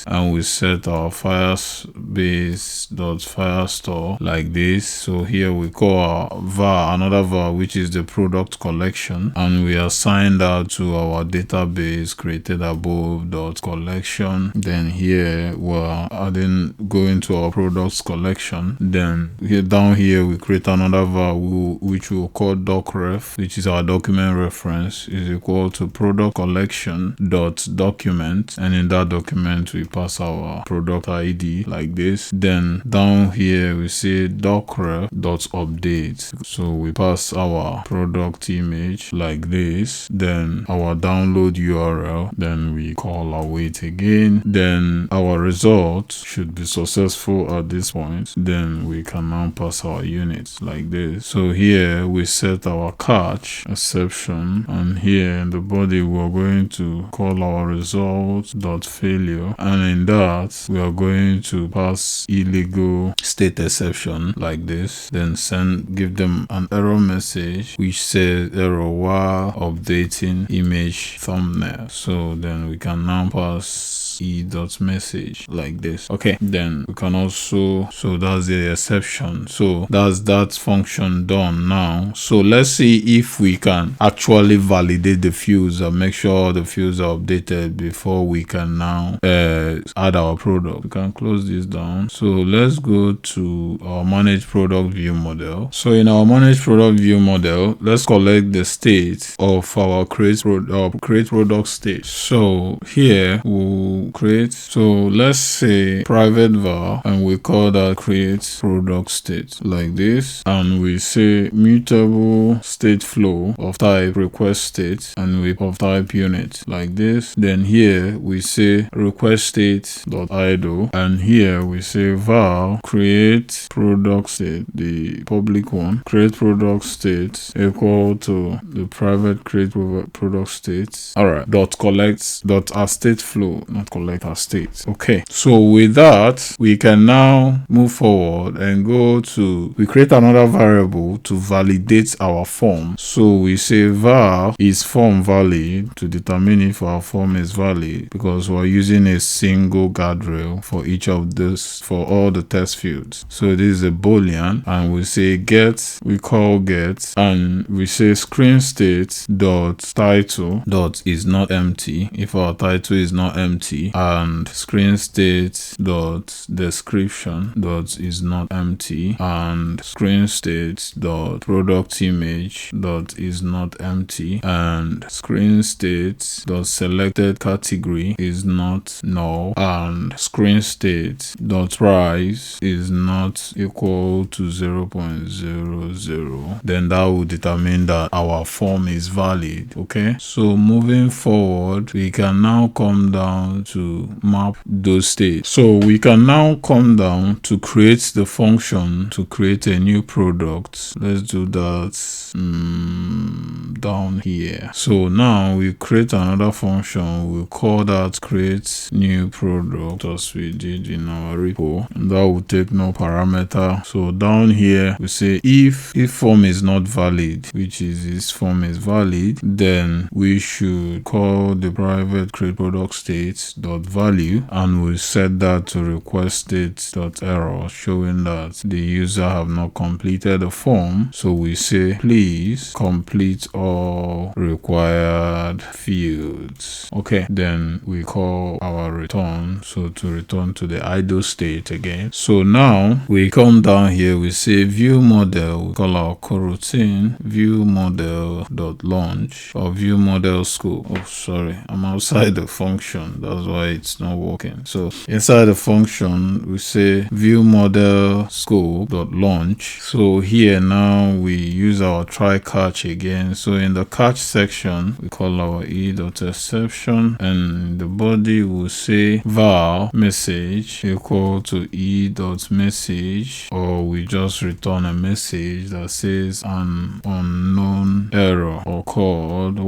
A: and we set our Firebase dot Firestore like this. So here we call our var, another var, which is the product collection, and we assign that to our database created above dot collection. Then here we're going to our products collection. Then here down here we create another var which we'll call docref, which is our document reference, is equal to product collection dot document, and in that document we pass our product ID like this. Then down here we say docref dot update, so we pass our product image like this, then our download URL, then we call await again, then our result should be successful at this point, then we can now pass our units like this. So here we set our catch exception, and here in the body we're going to call our result dot failure, and in that we are going to pass illegal state exception like this, then give them an error message which says error while updating image thumbnail. So then we can now pass e.message like this. Okay, then we can also, so that's the exception. So that's that function done now. So let's see if we can actually validate the fields and make sure the fields are updated before we can now add our product. We can close this down. So let's go to our manage product view model. So in our manage product view model, let's collect the state of our create product state. So here we'll create, so let's say private var, and we call that create product state like this, and we say mutable state flow of type request state, and we of type unit like this. Then here we say request state dot idle, and here we say var create product state, the public one, create product state equal to the private create product state. All right, dot collect dot our state flow, not collect our state. Okay, so with that we can now move forward and go to, we create another variable to validate our form. So we say var is form valid to determine if our form is valid, because we're using a single guardrail for each of this, for all the test fields. So this is a boolean, and we say get, we call get, and we say screen state dot title dot is not empty if our title is not empty, and screen state dot description dot is not empty, and screen state dot product image dot is not empty, and screen state dot selected category is not null, and screen state dot price is not equal to 0.00. Then that will determine that our form is valid. Okay, so moving forward, we can now come down to map those states. So we can now come down to create the function to create a new product. Let's do that down here. So now we create another function, we call that create new product, as we did in our repo, and that will take no parameter. So down here we say if form is not valid, which is this form is valid, then we should call the private create product state dot value, and we set that to request state dot error, showing that the user have not completed the form. So we say please complete all required fields. Okay, then we call our return, so to return to the idle state again. So now we come down here, we say view model, we call our coroutine view model dot launch, or view model scope. Oh sorry, I'm outside the function, that's why it's not working. So inside the function we say view model scope dot launch. So here now we use our try catch again. So in the catch section we call our e.exception, and the body will say var message equal to e.message, or we just return a message that says an unknown error occurred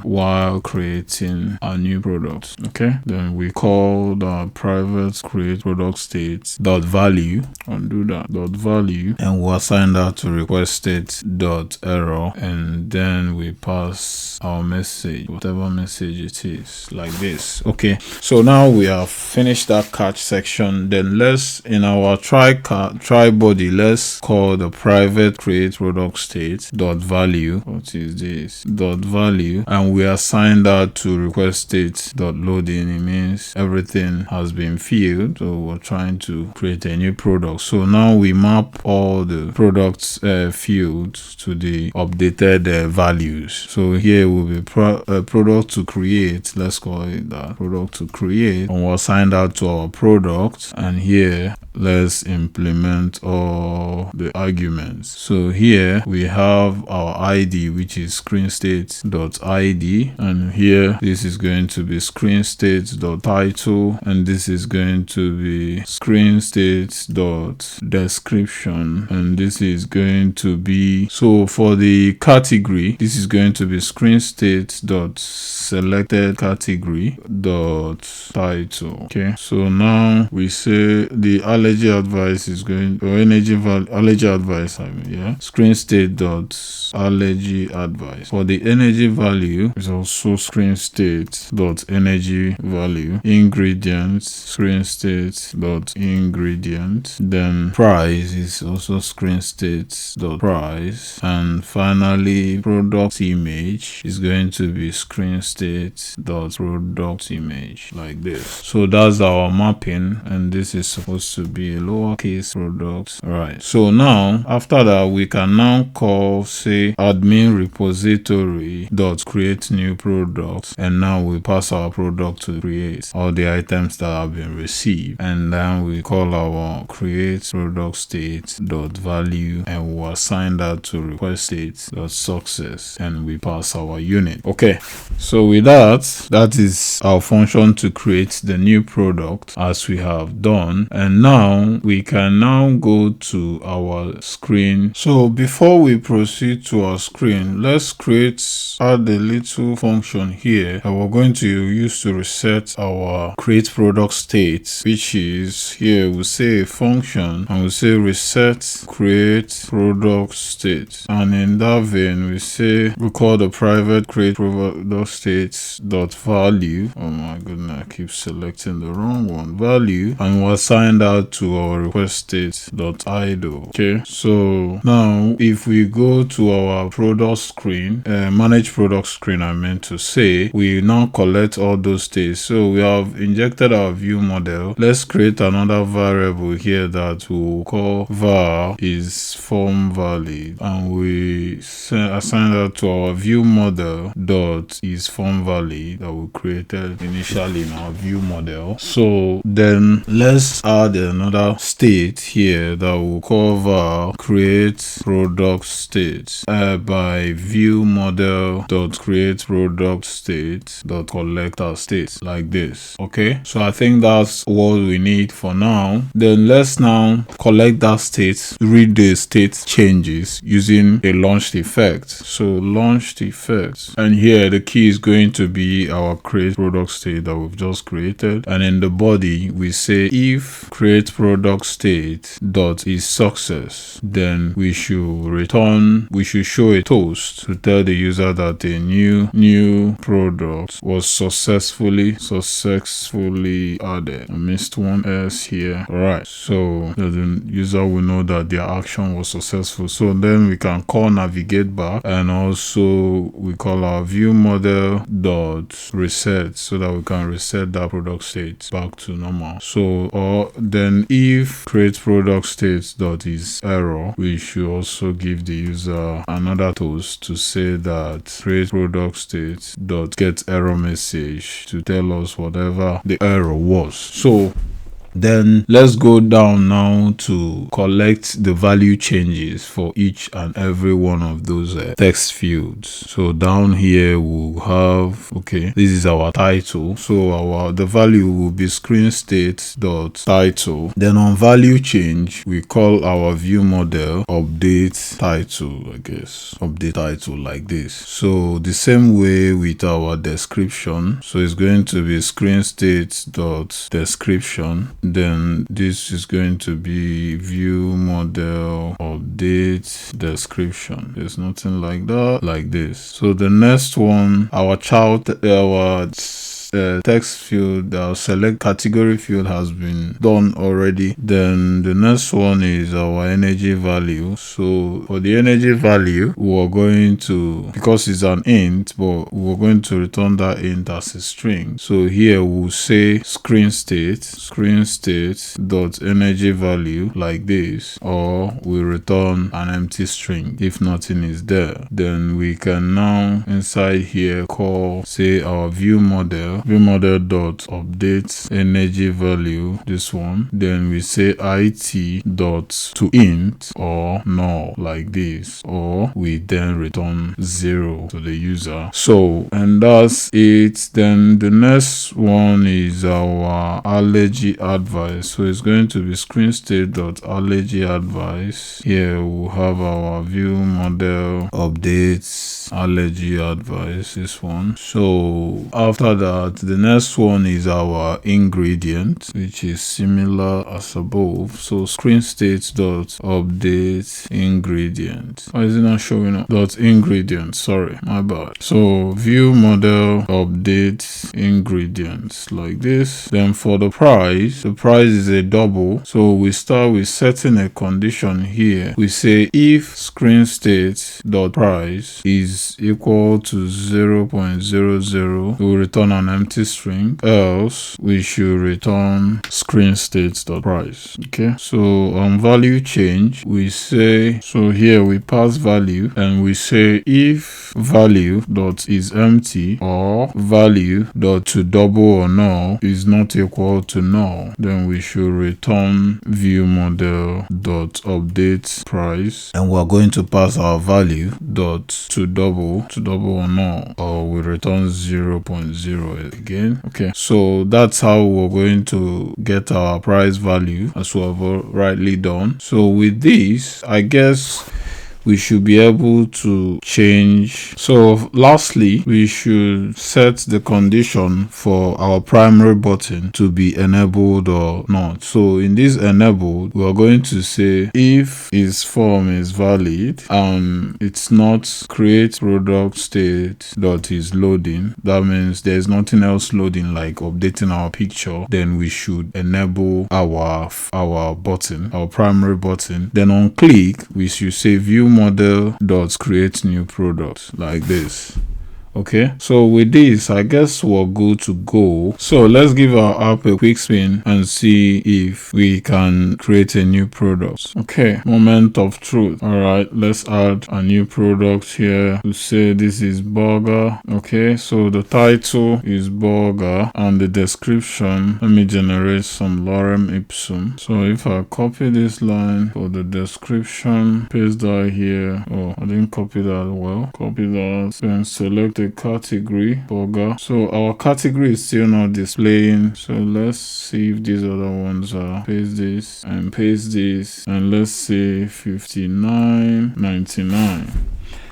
A: while creating a new product. Okay, then we call the private create product state dot value, undo that dot value, and we'll assign that to request state dot error, and then we pass our message, whatever message it is, like this. Okay, so now we have finished that catch section. Then let's, in our try body, let's call the private create product state dot value. What is this? Dot value, and we assign that to request state dot loading. It means everything has been filled, so we're trying to create a new product. So now we map all the products fields to the updated values. So here will be product to create. Let's call it that, product to create, and we'll assign that to our product. And here let's implement all the arguments. So here we have our ID, which is screen state dot ID, and here this is going to be screen state dot title, and this is going to be screen state dot description, and this is going to be, so for the category, this is going to be screen state dot selected category dot title. Okay, so now we say the allergy advice is going, or allergy advice, screen state dot allergy advice. For the energy value is also screen state dot energy value. Ingredients, screen state dot ingredient. Then price is also screen state dot price, and finally product image is going to be screen state dot product image, like this. So that's our mapping, and this is supposed to be a lowercase product. All right, so now after that we can now call, say, admin repository dot create new product, and now we pass our product to create all the items that have been received, and then we call our create product state dot value, and we'll assign that to request state dot success, and we pass our unit. Okay, so with that is our function to create the new product, as we have done. And now we can now go to our screen. So before we proceed to our screen, let's add a little function here that we're going to use to reset our create product state, which is here we'll say a function, and we'll say reset create product state, and in that vein we call the private create product state dot value. Oh my goodness, I keep selecting the wrong one. Value, and we'll assign that to our request state dot idle. Okay, so now if we go to our product screen, manage product screen, I meant to say, we now collect all those states. So we have injected our view model. Let's create another variable here that we'll call var is form valid, and we assign that to our view model dot is form valid that we created initially in our view model. So then let's add another state here that we'll call var create product state by view model dot create product state dot collect our state, like this. Okay, so I think that's what we need for now. Then let's now collect that state, read the state changes using a launched effect. So launched effect, and here the key is going to be our create product state that we've just created, and in the body we say if create product state dot is success, then we should show a toast to tell the user that a new product was successfully added. I missed one S here. All right, so the user will know that their action was successful. So then we can call navigate back, and also we call our view model dot reset, so that we can reset that product state back to normal. So, or then if create product state dot is error, we should also give the user another toast to say that create product state dot get error message to tell us whatever the error was. So Then let's go down now to collect the value changes for each and every one of those text fields. So down here we'll have, okay, this is our title. So the value will be screen state dot title. Then on value change, we call our view model update title, I guess, update title like this. So the same way with our description. So it's going to be screen state dot description. Then this is going to be view model update description. There's nothing like that, like this. So the next one, our text field, our select category field has been done already. Then the next one is our energy value. So for the energy value, we're going to, because it's an int, but we're going to return that int as a string. So here we'll say screen state dot energy value like this, or we return an empty string if nothing is there. Then we can now inside here call, say, our view model dot update energy value, this one. Then we say it dot to int or null like this, or we then return 0 to the user. So, and that's it. Then the next one is our allergy advice. So it's going to be screen state dot allergy advice. Here we'll have our view model updates allergy advice, this one. So after that, the next one is our ingredient, which is similar as above. So screen state dot update ingredient. Why is it not showing up? Dot ingredient, sorry, my bad. So view model update ingredients like this. Then for the price is a double. So we start with setting a condition here. We say if screen state dot price is equal to 0.00, we will return an empty string, else we should return screen state dot price. Okay, so on value change, we say, so here we pass value and we say if value dot is empty or value dot to double or null is not equal to null, then we should return view model dot update price, and we're going to pass our value dot to double or null, or we return 0.0 again. Okay, so that's how we're going to get our price value, as we have rightly done. So with this, I guess we should be able to change. So lastly, we should set the condition for our primary button to be enabled or not. So in this enabled, we are going to say if its form is valid and it's not create product state dot is loading, that means there's nothing else loading like updating our picture, then we should enable our button, our primary button. Then on click, we should say view model dot create new product like this. Okay, so with this, I guess we're good to go. So let's give our app a quick spin and see if we can create a new product. Okay, moment of truth. All right, let's add a new product here. We say this is burger. Okay, so the title is burger and the description, let me generate some lorem ipsum. So if I copy this line for the description, paste that here. Oh, I didn't copy that well. Copy that, then select the category burger. So our category is still not displaying, so let's see if these other ones are. Paste this and paste this, and let's say 59.99.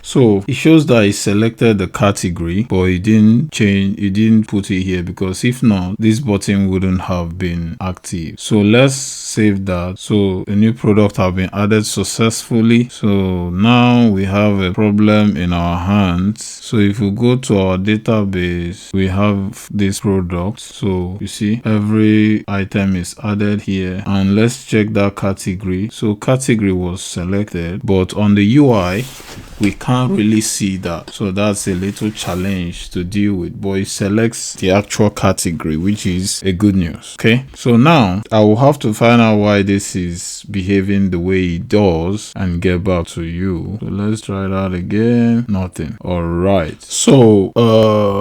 A: So it shows that it selected the category, but it didn't put it here, because if not, this button wouldn't have been active. So let's save that. So a new product have been added successfully. So now we have a problem in our hands. So if we go to our database, we have this product. So you see every item is added here, and let's check that category. So category was selected, but on the UI we can't can't really see that. So that's a little challenge to deal with, but it selects the actual category, which is a good news. Okay, so now I will have to find out why this is behaving the way it does and get back to you. So let's try that again. Nothing. All right, so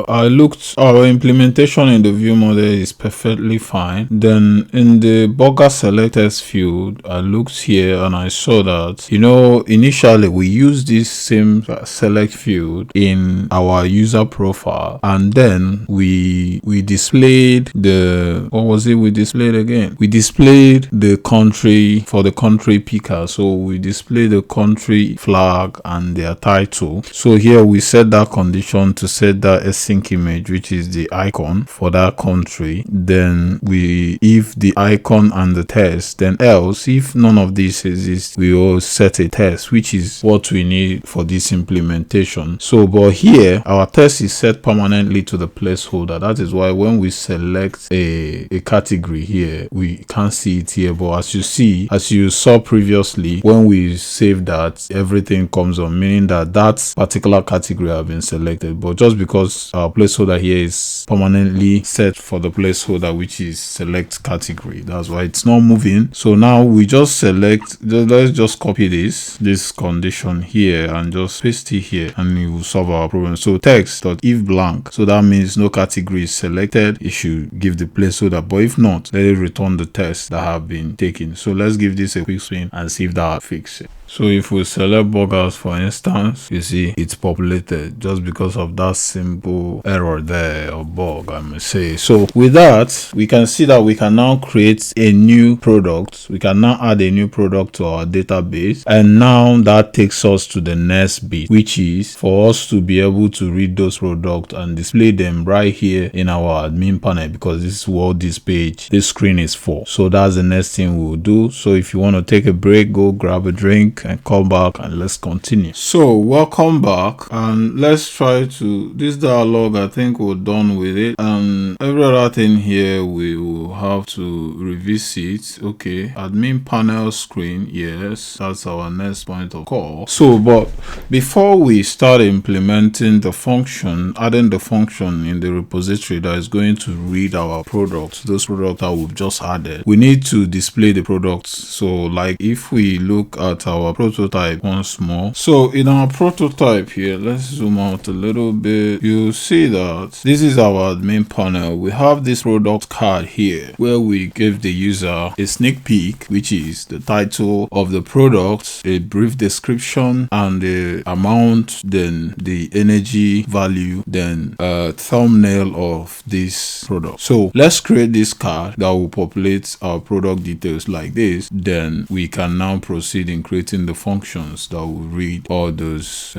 A: I looked, our implementation in the view model is perfectly fine. Then in the burger selectors field, I looked here and I saw that, you know, initially we used this same select field in our user profile, and then we displayed the, what was it we displayed again? We displayed the country for the country picker. So we display the country flag and their title. So here we set that condition to set that async image, which is the icon for that country. Then we, if the icon and the text, then else if none of this exists, we will set a text, which is what we need for this implementation. So but here our text is set permanently to the placeholder. That is why when we select a category here, we can't see it here, but as you see, as you saw previously, when we save that, everything comes on, meaning that that particular category have been selected. But just because our placeholder here is permanently set for the placeholder, which is select category, that's why it's not moving. So now we just select, let's just copy this condition here and just paste it here, and it will solve our problem. So text.if blank, so that means no category is selected. It should give the placeholder, but if not, let it return the tests that have been taken. So let's give this a quick spin and see if that fixes it. So if we select burgers, for instance, you see it's populated just because of that simple error there, or bug I may say. So with that, we can see that we can now create a new product. We can now add a new product to our database, and now that takes us to the next bit, which is for us to be able to read those products and display them right here in our admin panel, because this is what this screen is for. So that's the next thing we'll do. So if you want to take a break, go grab a drink and come back and let's continue. So welcome back, and let's try to, this dialog, I think we're done with it, and every other thing here we will have to revisit. Okay, admin panel screen, yes, that's our next point of call. So but before we start implementing the function, adding the function in the repository that is going to read our products, those products that we've just added, we need to display the products. So like if we look at our prototype once more, so in our prototype here, let's zoom out a little bit, you'll see that this is our admin panel. We have this product card here where we give the user a sneak peek, which is the title of the product, a brief description and the amount, then the energy value, then a thumbnail of this product. So let's create this card that will populate our product details like this. Then we can now proceed in creating the functions that will read all those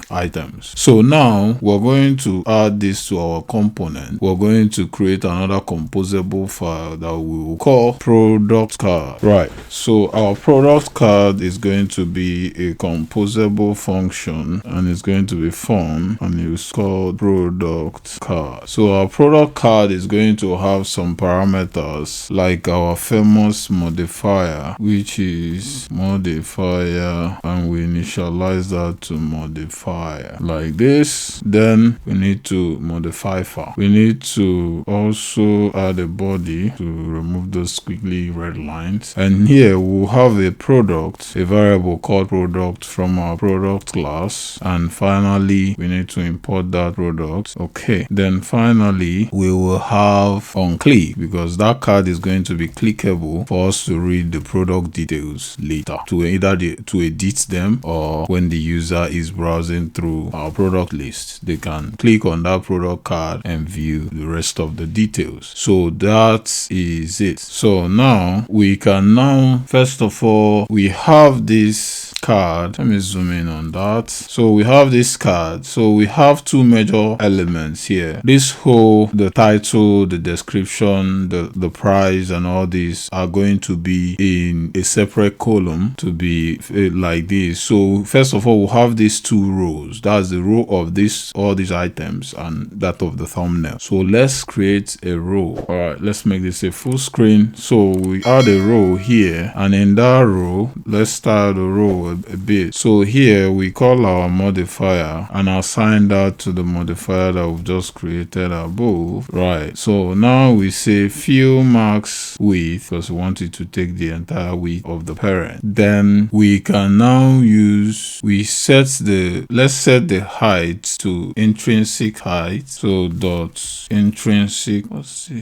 A: items. So now we're going to add this to our component. We're going to create another composable file that we will call product card. Right, so our product card is going to be a composable function, and it's going to be fun, and it's called product card. So our product card is going to have some parameters like our famous modifier, which is modifier, and we initialize that to modifier like this. Then we need to modify file. We need to also add a body to remove those squiggly red lines, and here we'll have a product, a variable called product from our product class, and finally we need to import that product. Okay, then finally we will have on click, because that card is going to be clickable for us to read the product details later, to either to edit them, or when the user is browsing through our product list, they can click on that product card and view the rest of the details. So that is it. So now we can now, first of all, we have this card. Let me zoom in on that. So we have this card. So we have two major elements here. This whole, the title, the description, the price, and all these are going to be in a separate column to be like this. So first of all, we'll have these two rows. That's the row of this, all these items, and that of the thumbnail. So let's create a row. All right, let's make this a full screen. So we add a row here, and in that row, let's style the row a a bit. So here we call our modifier and assign that to the modifier that we've just created above. Right. So now we say fill max width because we want it to take the entire width of the parent. Then we can now use, let's set the height to intrinsic height. So dot intrinsic,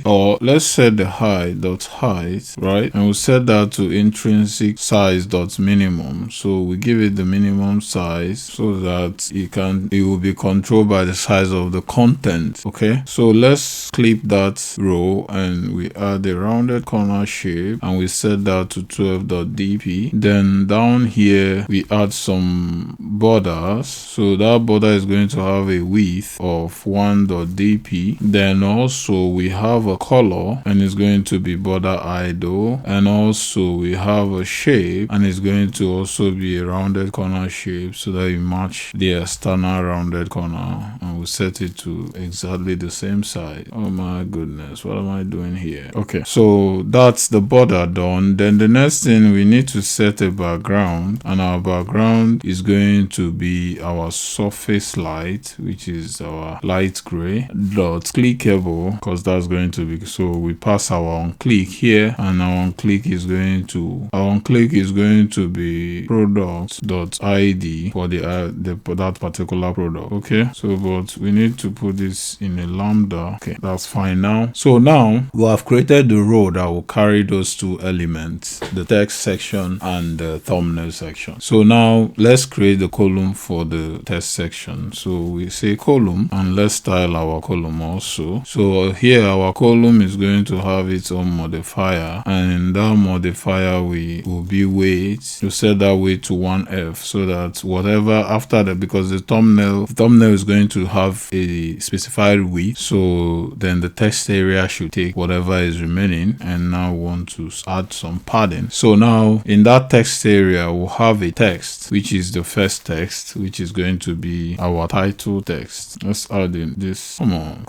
A: or let's set the height dot height, right? And we'll set that to intrinsic size dot minimum. So we give it the minimum size so that it will be controlled by the size of the content. Okay, so let's clip that row and we add a rounded corner shape and we set that to 12.dp. Then down here we add some borders. So that border is going to have a width of 1.dp. Then also we have a color and it's going to be border idle, and also we have a shape and it's going to also be a rounded corner shape so that you match the external rounded corner, and we'll set it to exactly the same size. Oh my goodness, what am I doing here? Okay, so that's the border done. Then the next thing, we need to set a background, and our background is going to be our surface light, which is our light gray dot clickable, because that's going to be, so we pass our on click here, and our on click is going to be product.id for that particular product. Okay, so but we need to put this in a lambda. Okay, that's fine now. So now we have created the row that will carry those two elements, the text section and the thumbnail section. So now let's create the column for the text section. So we say column, and let's style our column also. So here our column is going to have its own modifier, and in that modifier we will be weight. You set that weight to 1f so that whatever after that, because the thumbnail is going to have a specified width, so then the text area should take whatever is remaining. And now we want to add some padding. So now in that text area we'll have a text, which is the first text, which is going to be our title text. Let's add in this. Come on,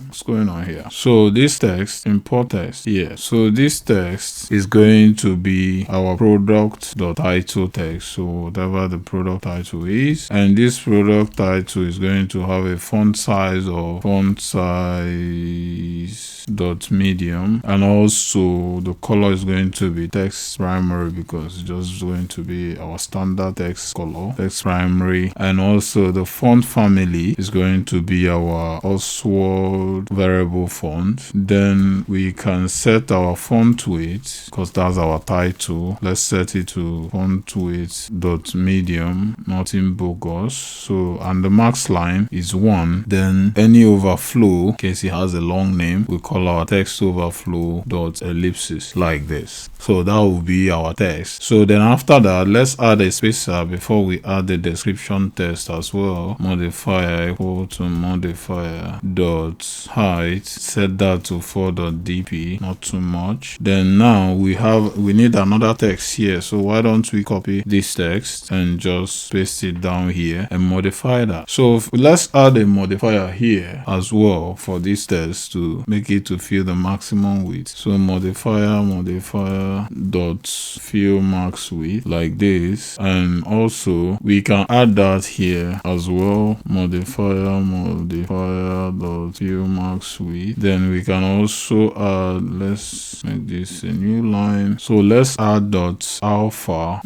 A: what's going on here? So this text, import text here. So this text is going to be our product.title text, so whatever the product title is, and this product title is going to have a font size dot medium, and also the color is going to be text primary because it's just going to be our standard text color, text primary. And also the font family is going to be our Oswald variable font. Then we can set our font weight because that's our title. Let's set it to font weight dot medium, nothing bogus. So, and the max line is 1. Then any overflow, in case it has a long name, we call our text overflow dot ellipsis, like this. So that will be our text. So then after that, let's add a spacer before we add the description text as well. Modifier equal to modifier dot height, set that to 4.dp, not too much. Then now we need another text here, so why don't we copy this text and just paste it down here and modify that. So let's add a modifier here as well for this text to make it to fill the maximum width. So modifier dot fill max width, like this. And also we can add that here as well, modifier dot fill max width. Then we can also add, let's make this a new line, so let's add dot alpha.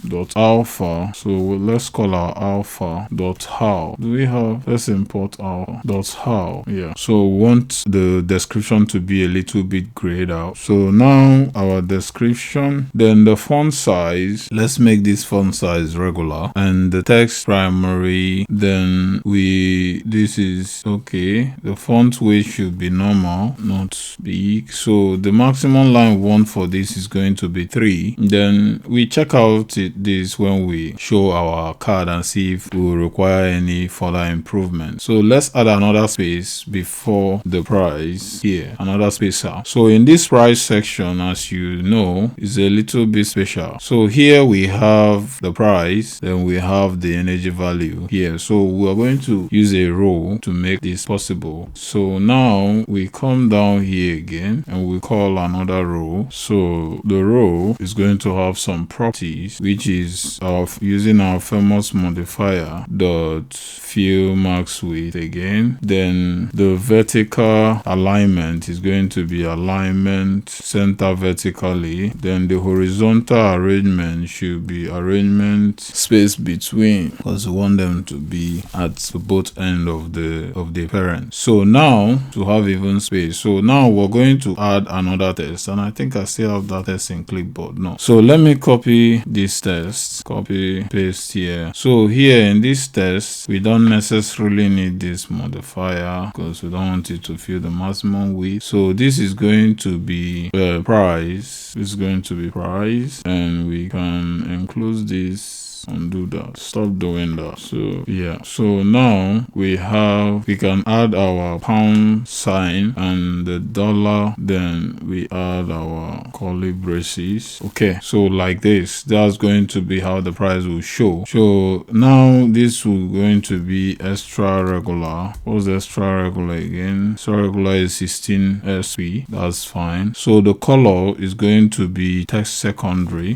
A: So let's call our alpha dot how. Do we have, let's import alpha dot how. Yeah, so we want the description to be a little bit grayed out. So now our description, then the font size, let's make this font size regular, and the text primary, then this is okay. The font weight should be normal, not big. So the maximum line we want for this is going to be 3. Then we check out this when we show our card and see if we will require any further improvement. So let's add another space before the price here, another spacer. So in this price section, as you know, is a little bit special. So here we have the price, then we have the energy value here. So we are going to use a row to make this possible. So now we come down here again and we call another row. So the row is going to have some properties, which is using our famous modifier dot fill max width again. Then the vertical alignment is going to be alignment center vertically. Then the horizontal arrangement should be arrangement space between, because we want them to be at both end of the parent. So now to have even space. So now we're going to add another test, and I think I still have that test in clipboard. No. So let me copy this test, copy paste here. So here in this test, we don't necessarily need this modifier because we don't want it to fill the maximum width. So this is going to be price. This is going to be price, and we can include this and do that. Stop doing that. So yeah, so now we can add our pound sign and the dollar, then we add our curly braces. Okay, so like this, that's going to be how the price will show. So now this will going to be extra regular. What's extra regular again? Extra regular is 16 SP. That's fine. So the color is going to be text secondary,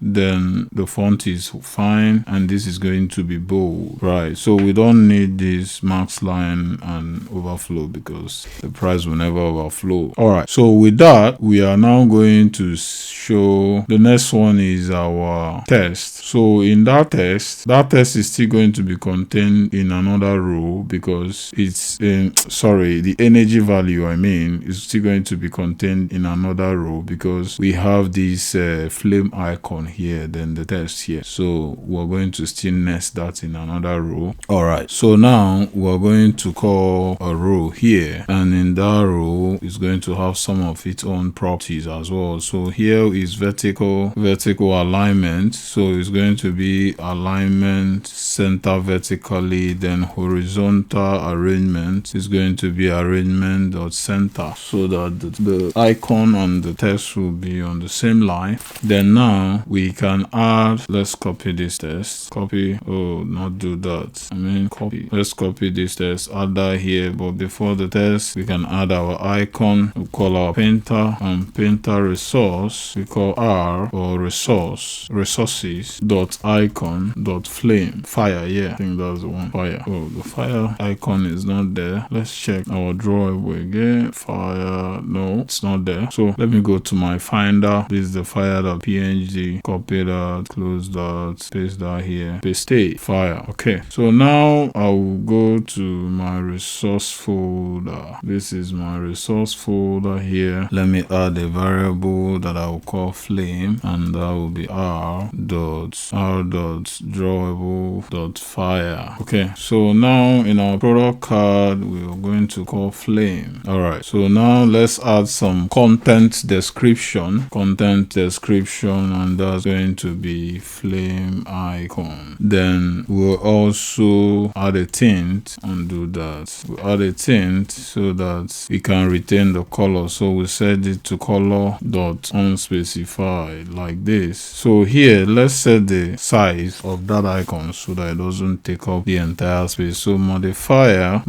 A: then the font is fine, and this is going to be bold, right? So we don't need this max line and overflow because the price will never overflow. All right, so with that, we are now going to show the next one is our test. So in that test is still going to be contained in another row because it's in, sorry, the energy value is still going to be contained in another row because we have this flame icon here, then the test here. So we're going to still nest that in another row. All right, so now we're going to call a row here, and in that row is going to have some of its own properties as well. So here is vertical alignment. So it's going to be alignment center vertically, then horizontal arrangement is going to be arrangement dot center, so that the icon and the text will be on the same line. Then now we can add, let's copy this test, copy, not do that, copy. Let's copy this test, add that here, but before the test we can add our icon. We call our painter, and painter resource we call R or resources dot icon dot flame fire. Yeah, I think that's the one, fire. The fire icon is not there. Let's check our drawable again. Fire, no, it's not there. So let me go to my finder. This is the fire.png. Copy that, close that, paste that here, paste it, fire. Okay, so now I will go to my resource folder. This is my resource folder here. Let me add a variable that I will call flame, and that will be r dot drawable dot fire. Okay, so now in our product card we are going to call flame. All right, so now let's add some content description, and that's going to be flame icon. Then we'll also add a tint and do that. We'll add a tint so that we can retain the color. So we set it to color dot unspecified like this. So here let's set the size of that icon so that it doesn't take up the entire space. So modifier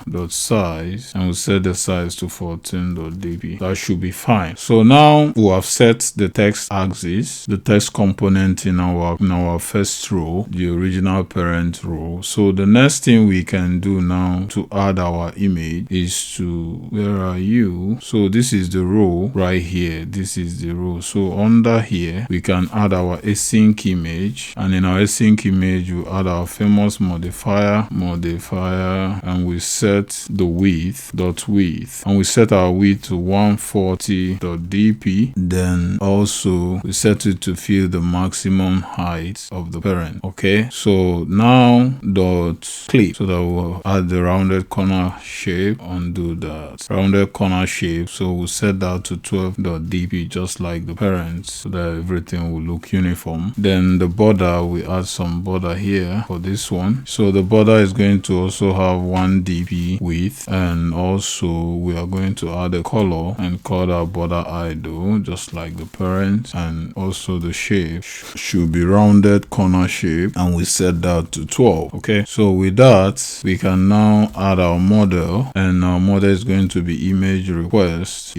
A: dot size, and we'll set the size to 14.dp. That should be fine. So now we have set the text axis, the text component in our first row, the original parent row. So the next thing we can do now to add our image is to, where are you? So this is the row right here. This is the row. So under here we can add our async image, and in our async image we add our famous modifier, and we set the width, and we set our width to 140.dp. Then also we set it to fill the maximum height of the parent. Okay, so now dot clip, so that we'll add the rounded corner shape, undo that rounded corner shape. So we'll set that to 12.dp, just like the parent, so that everything will look uniform. Then the border, we add some border here for this one. So the border is going to also have 1 dp width, and also we are going to add a color and call that border idle, just like the parent. And also the shape should be rounded corner shape, and we set that to 12. Okay, so with that we can now add our model, and our model is going to be image request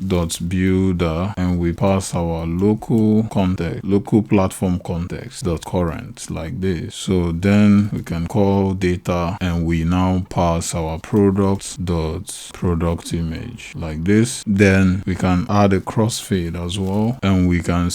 A: dot builder, and we pass our local context, local platform context dot current like this. So then we can call data, and we now pass our product dot product image like this. Then we can add a crossfade as well, and we can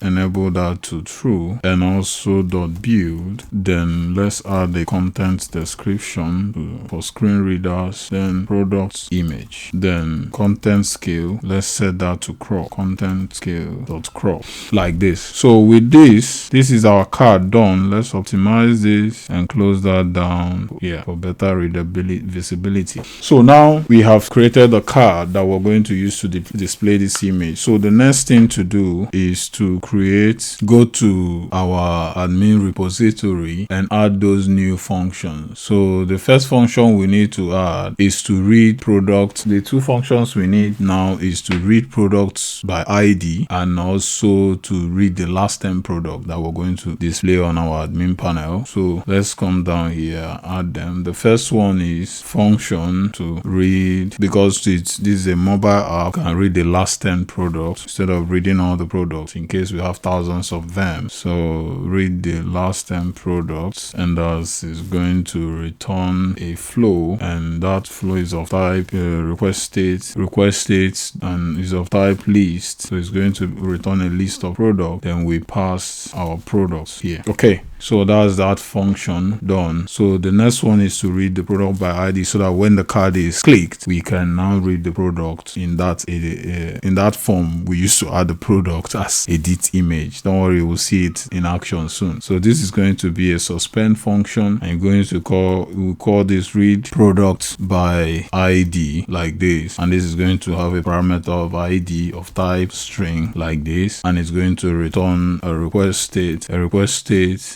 A: enable that to true, and also dot build. Then let's add a content description for screen readers, then product image, then content scale, let's set that to crop, content scale dot crop like this. So with this is our card done. Let's optimize this and close that down here for better readability, visibility. So now we have created a card that we're going to use to display this image. So the next thing to do is to go to our admin repository and add those new functions. So the first function we need to add is to read products. The two functions we need now is to read products by ID and also to read the last 10 products that we're going to display on our admin panel. So let's come down here, add them. The first one is function to read, because this is a mobile app, can read the last 10 products instead of reading all the products in case we have thousands of them. So read the last 10 products, and that is going to return a flow, and that flow is of type request state, and is of type list. So it's going to return a list of products. Then we pass our products here. Okay, so that's that function done. So the next one is to read the product by ID, so that when the card is clicked, we can now read the product in that form we used to add the product as edit image. Don't worry, we'll see it in action soon. So this is going to be a suspend function, and we'll call this read product by ID like this, and this is going to have a parameter of ID of type string like this, and it's going to return a request state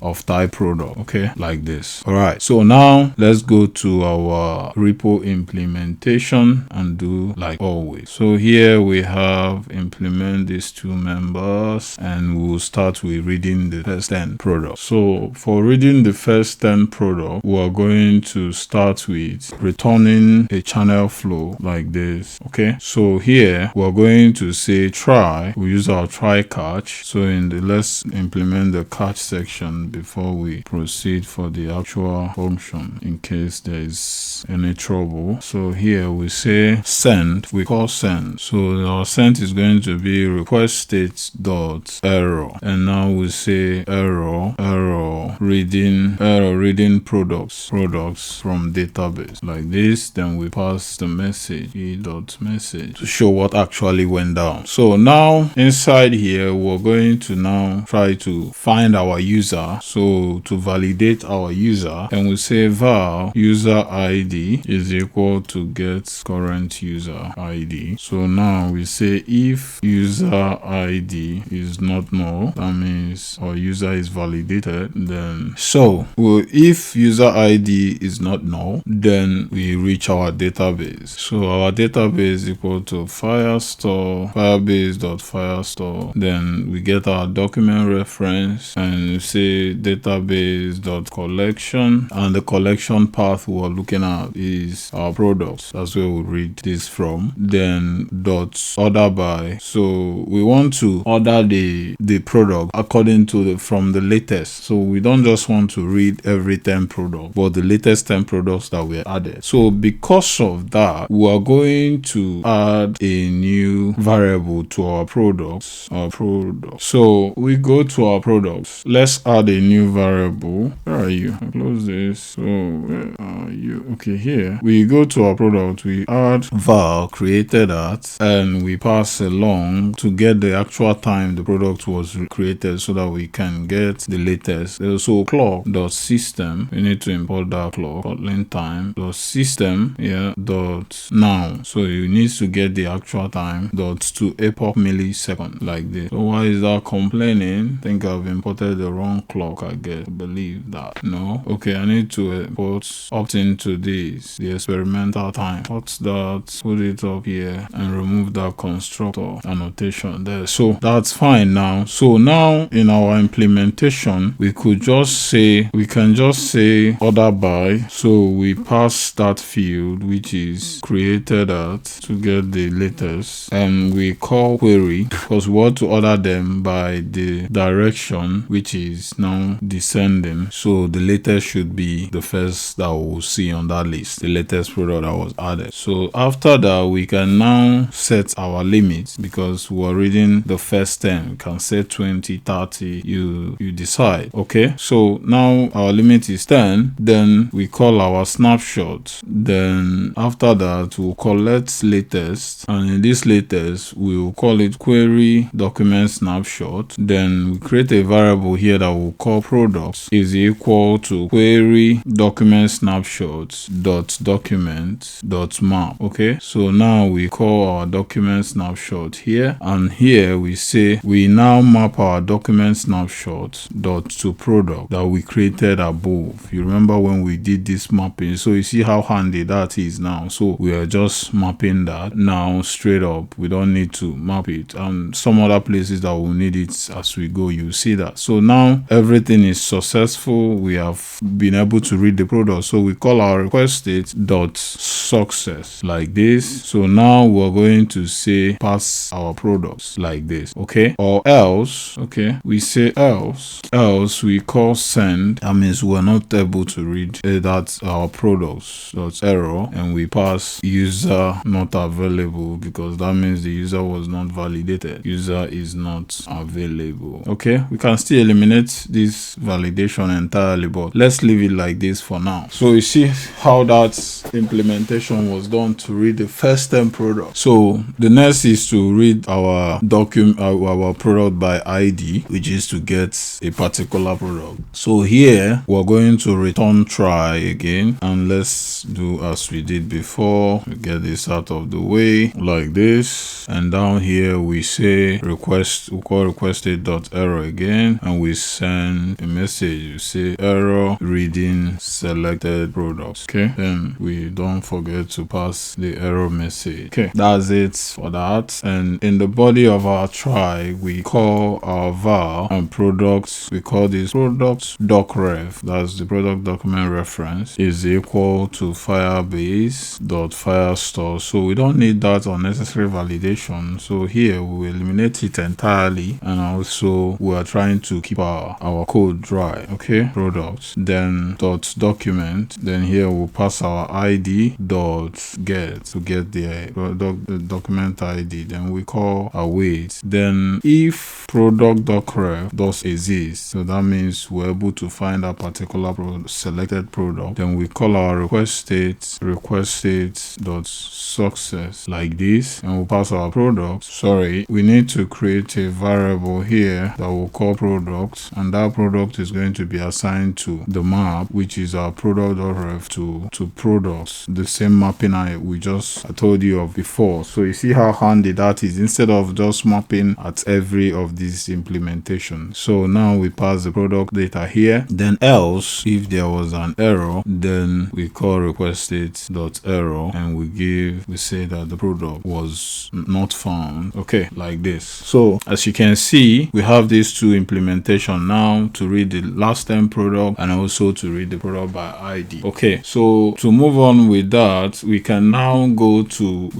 A: of type product, okay, like this. All right, so now let's go to our repo implementation and do like always. So here we have implement these two members, and we'll start with reading the first 10 products. So for reading the first 10 products, we're going to start with returning a channel flow like this. Okay, so here we're going to say try. We use our try catch. So let's implement the catch section before we proceed for the actual function in case there is any trouble. So here we say send, we call send. So our send is going to be request state dot error, and now we say error reading products from database like this. Then we pass the message e.message to show what actually went down. So now inside here we're going to now try to find our user. So to validate our user, and we say var user ID is equal to get current user ID. So now we say if user ID is not null, that means our user is validated. Then if user ID is not null, then we reach our database. So our database is equal to Firestore, Firebase.firestore. Then we get our document reference, and we say database.collection, and the collection path we're looking at is our products. That's where we read this from. Then .order by. So we want to order the product according to from the latest. So we don't just want to read every 10 products, but the latest 10 products that were added. So because of that, we are going to add a new variable to our products. So we go to our products. Let's add a new variable. Where are you? I'll close this. So where are you? Okay, here we go to our product. We add var created at, and we pass along to get the actual time the product was created, so that we can get the latest. So clock.system, we need to import that clock. Kotlin time.system now. So you need to get the actual time to epoch millisecond like this. So why is that complaining? I think I've imported the wrong clock, I guess. I believe that. No. Okay, I need to opt into this, the experimental time. What's that? Put it up here and remove that constructor annotation there. So that's fine now. So now in our implementation, we can just say order by. So we pass that field, which is created at, to get the latest. latest, and we call query because we want to order them by the direction which is now descending. So the latest should be the first that we'll see on that list, the latest product that was added. So after that, we can now set our limits because we're reading the first 10. We can set 20, 30, you decide. Okay, so now our limit is 10. Then we call our snapshot. Then after that, we'll collect latest, and in this latest we'll call it query document snapshot. Then we create a variable here that we'll call products is equal to query document snapshot dot document dot map. Okay, so now we call our document snapshot here, and here we say we now map our document snapshot dot to product that we created above. You remember when we did this mapping? So you see how handy that is now. So we are just mapping that now straight up. We don't need to map it, and some other places that we'll need it as we go, you see that. So now everything is successful. We have been able to read the product. So we call our request state dot success like this. So now we're going to say pass our products like this. Okay, or else, okay, we say else we call send. That means we're not able to read that our products dot error, and we pass user not available because that means the user was not validated. User is not available. Okay, we can still eliminate this validation entirely, but let's leave it like this for now. So you see how that implementation was done to read the first 10 products. So the next is to read our document, our product by ID, which is to get a particular product. So here we're going to return try again, and let's do as we did before. We get this out of the way like this, and down here we say request, we call requested dot error again, and we send a message. You say error reading selected products. Okay, then we don't forget to pass the error message. Okay, that's it for that. And in the body of our try, we call our var and products. We call this product docref. That's the product document reference is equal to Firebase dot Firestore. So we don't need that unnecessary validation. So here we will eliminate it entirely, and also we are trying to keep our code dry. Okay, products, then dot document, then here we'll pass our ID dot get to get the document ID. Then we call await. Then if product docref does exist, so that means we're able to find a particular selected product, then we call our request state dot success like this, and we'll pass our product. Sorry, we need to create a variable here that we'll call product, and that product is going to be assigned to the map, which is our product.ref to products, the same mapping I told you of before. So you see how handy that is, instead of just mapping at every of these implementations. So now we pass the product data here. Then else, if there was an error, then we call requested.error, and we say that the product was not found. Okay, like this. So as you can see, we have these two implementation now to read the last 10 product and also to read the product by ID. Okay, so to move on with that, we can now go to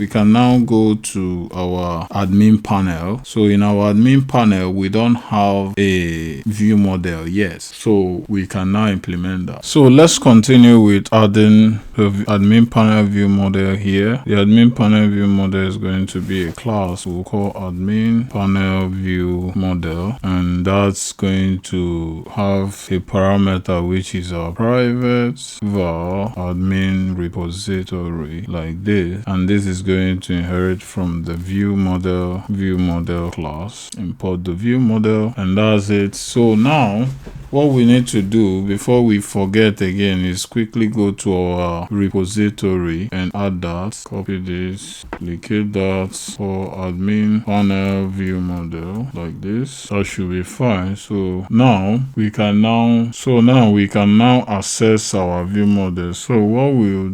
A: our admin panel. So in our admin panel, we don't have a view model yet, so we can now implement that. So let's continue with adding the admin panel view model here. The admin panel view model is going to be a class we'll call admin panel view model, and that's going to have a parameter which is our private var admin repository like this, and this is going to inherit from the view model class. Import the view model, and that's it. So now what we need to do before we forget again is quickly go to our repository and add that. Copy this, duplicate that for admin panel view model like this. That should be fine. So now we can now access our view model. So what we'll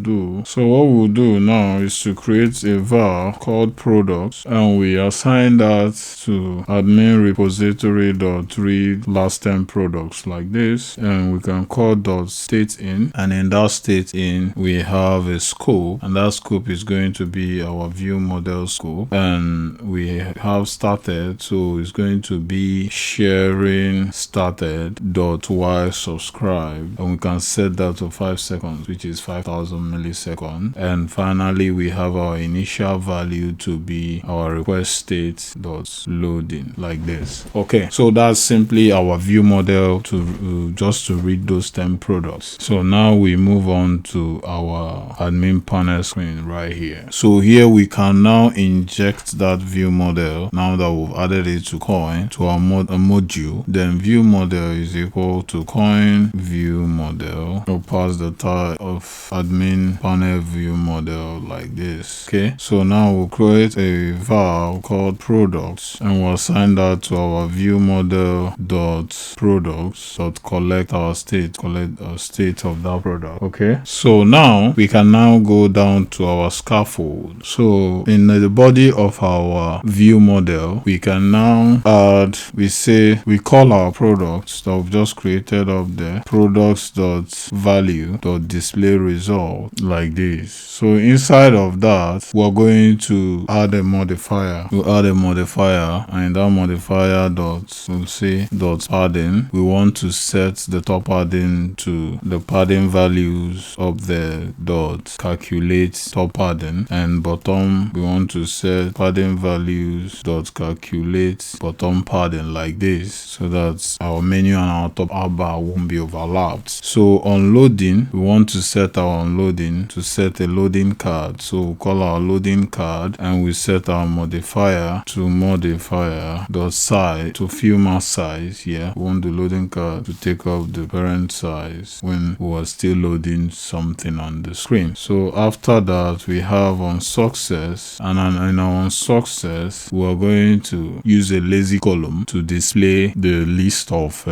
A: do now is to create a var called products, and we assign that to admin repository dot read last 10 products like this, and we can call dot state in, and in that state in we have a scope, and that scope is going to be our view model model scope, and we have started, so it's going to be sharing started dot while subscribe, and we can set that to 5 seconds, which is 5000 milliseconds. And finally, we have our initial value to be our request state dot loading, like this. Okay, so that's simply our view model to just to read those 10 products. So now we move on to our admin panel screen right here. So here we can now inject that view model now that we've added it to coin to our module. Then view model is equal to coin view model. We'll pass the tag of admin panel view model like this. Okay, so now we'll create a val called products, and we'll assign that to our view model dot products dot collect our state, collect a state of that product. Okay, so now we can now go down to our scaffold. So in the body of our view model, we can now add, we call our products that we've just created up there, products dot value dot display result, like this. So inside of that, we're going to add a modifier. We'll add a modifier, and in that modifier dot, we'll say dot padding. We want to set the top padding to the padding values up there dot calculate top padding, and bottom we want to set padding values dot calculate bottom padding, like this, so that our menu and our top bar won't be overlapped. So on loading, we want to set our unloading to set a loading card. So we'll call our loading card, and we set our modifier to modifier dot size to fill mask size. Here we want the loading card to take up the parent size when we are still loading something on the screen. So after that, we have on success, and in our success we are going to use a lazy column to display the list of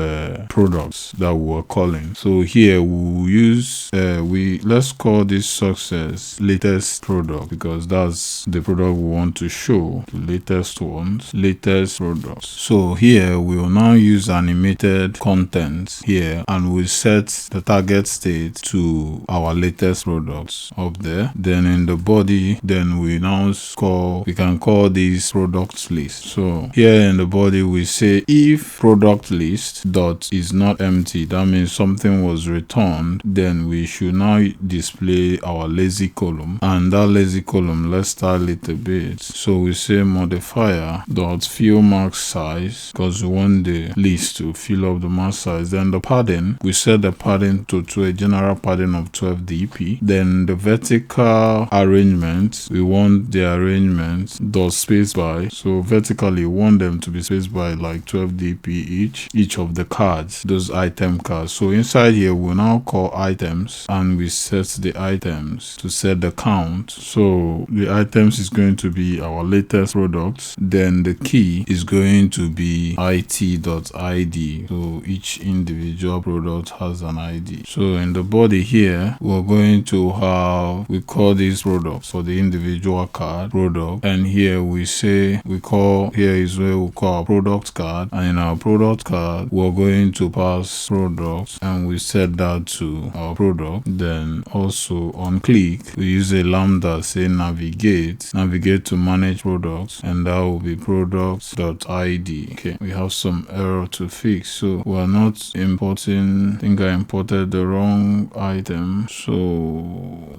A: products that we are calling. So here we'll use let's call this success latest product, because that's the product we want to show, the latest ones, latest products. So here we will now use animated content here, and we set the target state to our latest products up there. Then in the body, then we can call this product list. So here in the body, we say if product list dot is not empty, that means something was returned, then we should now display our lazy column. And that lazy column, let's style it a bit. So we say modifier dot fill mask size, because we want the list to fill up the mask size. Then the padding, we set the padding to a general padding of 12 dp. Then the vertical arrangement, we want the arrangement dot space by, so vertically we want them to be spaced by like 12 dp each of the cards, those item cards. So inside here we'll now call items, and we set the items to set the count. So the items is going to be our latest products, then the key is going to be it.id, so each individual product has an ID. So in the body here, we're going to have, we call these products for the individual card product, and here we say here is where we call our product card, and in our product card we're going to pass products, and we set that to our product. Then also on click, we use a lambda, say navigate to manage products, and that will be products.id. Okay, we have some error to fix, so we're not importing, I think I imported the wrong item, so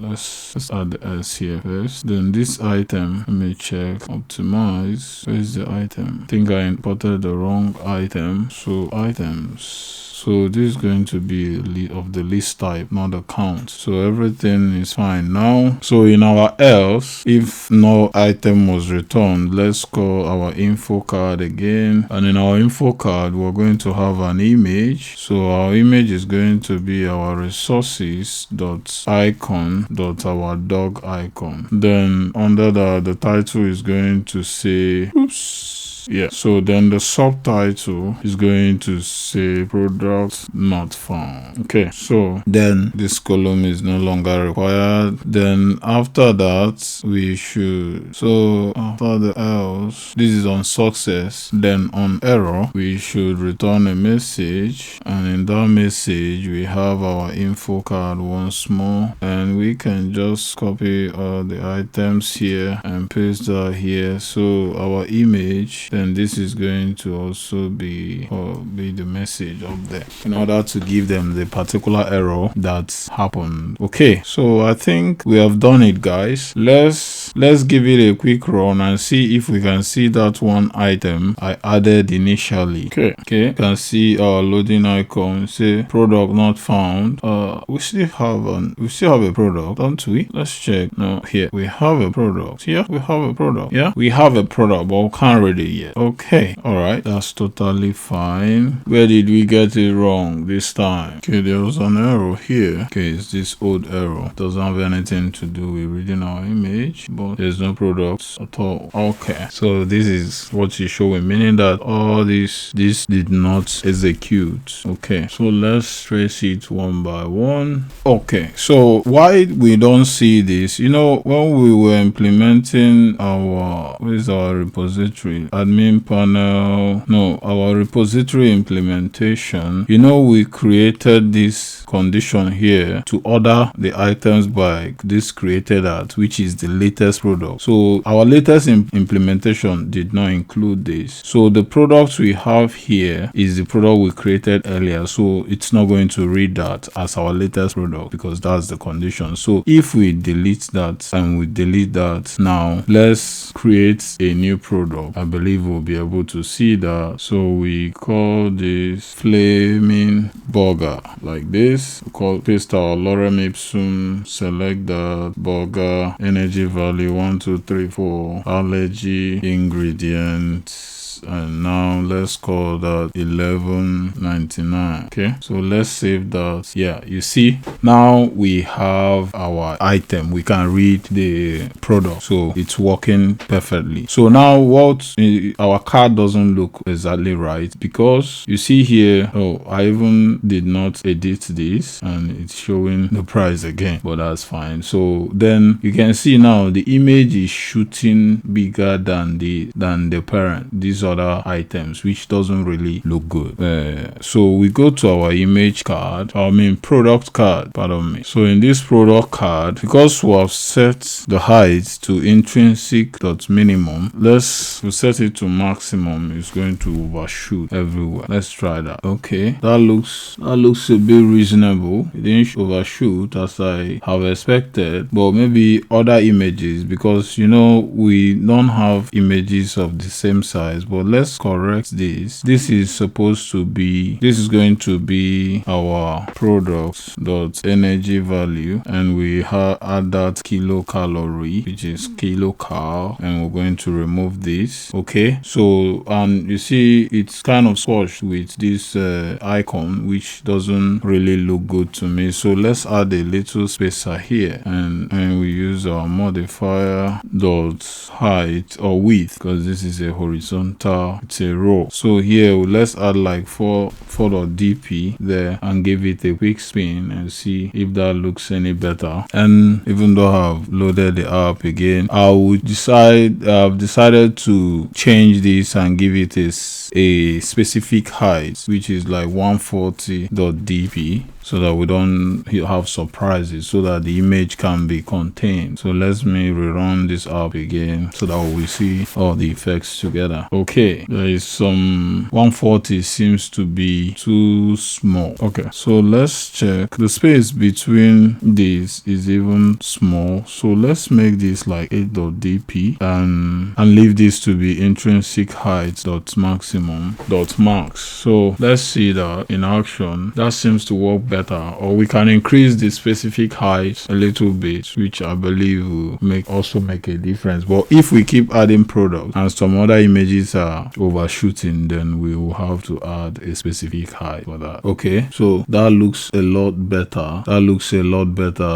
A: let's add the S here first. Then this item, let me check, optimize, where's the item? I think I imported the wrong item, so items. So this is going to be of the list type, not the count. So everything is fine now. So in our else, if no item was returned, let's call our info card again. And in our info card, we're going to have an image. So our image is going to be our resources.icon.our dog icon. Then under that, the title is going to say, oops. Yeah. So then the subtitle is going to say product not found. Okay. So then this column is no longer required. Then after that, we should, so after the else, this is on success. Then on error, we should return a message. And in that message, we have our info card once more. And we can just copy all the items here and paste that here. So our image, then this is going to also be the message up there in order to give them the particular error that happened. Okay, so I think we have done it, guys. Let's give it a quick run and see if we can see that one item I added initially. Okay, you can see our loading icon say product not found. We still have a product, don't we? Let's check. No, here we have a product. Here we have a product. Yeah, we have a product, but we can't read it yet. Okay, all right, that's totally fine. Where did we get it wrong this time? Okay, there was an error here. Okay, it's this old error. Doesn't have anything to do with reading our image, but there's no products at all. Okay, so this is what is showing, meaning that all this did not execute. Okay, so let's trace it one by one. Okay, so why we don't see this, when we were implementing our repository admin panel, our repository implementation, we created this condition here to order the items by this created at, which is the latest product. So our latest implementation did not include this. So the products we have here is the product we created earlier. So it's not going to read that as our latest product because that's the condition. So if we delete that and we delete that, now let's create a new product. I believe we'll be able to see that. So we call this flaming burger like this. We paste our lorem ipsum, select the burger, energy value 1, 2, 3, 4, allergy, ingredients, and now let's call that 11.99. Okay, so let's save that. Yeah, you see now we have our item. We can read the product, so it's working perfectly. So now our card doesn't look exactly right because you see here, I even did not edit this and it's showing the price again, but that's fine. So then you can see now the image is shooting bigger than the parent, these other items, which doesn't really look good. So we go to our image card, product card, pardon me. So in this product card, because we have set the height to intrinsic dot minimum, we'll set it to maximum. It's going to overshoot everywhere. Let's try that. Okay, that looks a bit reasonable. It didn't overshoot as I have expected, but maybe other images, because we don't have images of the same size. But let's correct this. This is going to be our product dot energy value, and we add that kilocalorie, which is kilocal, and we're going to remove this. Okay, so you see it's kind of squashed with this icon, which doesn't really look good to me. So let's add a little spacer here, and we use our modifier dot height or width, because this is a horizontal, it's a row. So here let's add like 4.dp there and give it a quick spin and see if that looks any better. And even though I've loaded the app again, I've decided to change this and give it a specific height, which is like 140.dp, so that we don't have surprises, so that the image can be contained. So let me rerun this app again so that we see all the effects together. Okay, there is some 140 seems to be too small. Okay, so let's check. The space between these is even small, so let's make this like 8.dp and leave this to be intrinsic height dot maximum dot max. So let's see that in action. That seems to work better, or we can increase the specific height a little bit, which I believe will also make a difference. But if we keep adding products and some other images are overshooting, then we will have to add a specific height for that. Okay, so that looks a lot better.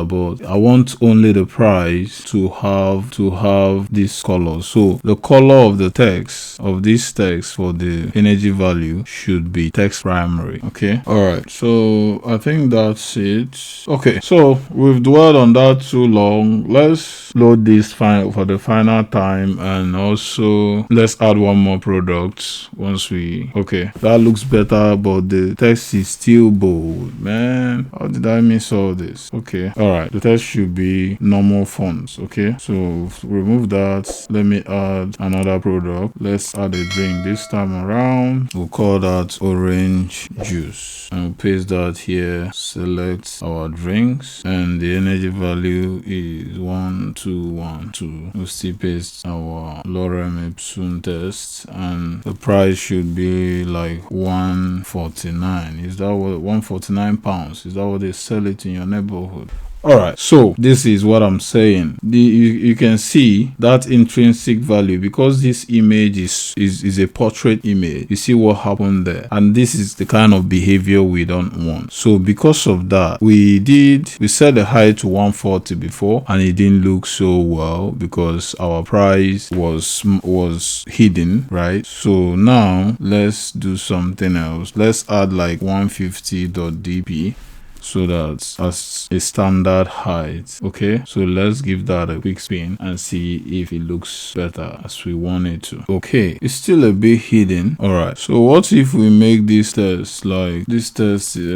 A: But I want only the price to have this color. So the color of the text of this text for the energy value should be text primary. Okay, all right, so I think that's it. Okay, so we've dwelled on that too long. Let's load this file for the final time, and also let's add one more product once we okay, that looks better, but the text is still bold. Man, how did I miss all this? Okay, all right, the text should be normal fonts. Okay, so remove that. Let me add another product. Let's add a drink this time around. We'll call that orange juice, and we'll paste that here. Select our drinks, and the energy value is 1212. We'll still paste our lorem ipsum test, and the price should be like 149. Is that what 149 pounds? Is that what they sell it in your neighborhood? All right, so this is what I'm saying. You can see that intrinsic value, because this image is a portrait image. You see what happened there, and this is the kind of behavior we don't want. So because of that, we set the height to 140 before, and it didn't look so well because our price was hidden, right? So now let's do something else. Let's add like 150.dp. so that as a standard height. Okay, so let's give that a quick spin and see if it looks better as we want it to. Okay, it's still a bit hidden. All right, so what if we make this test like this test is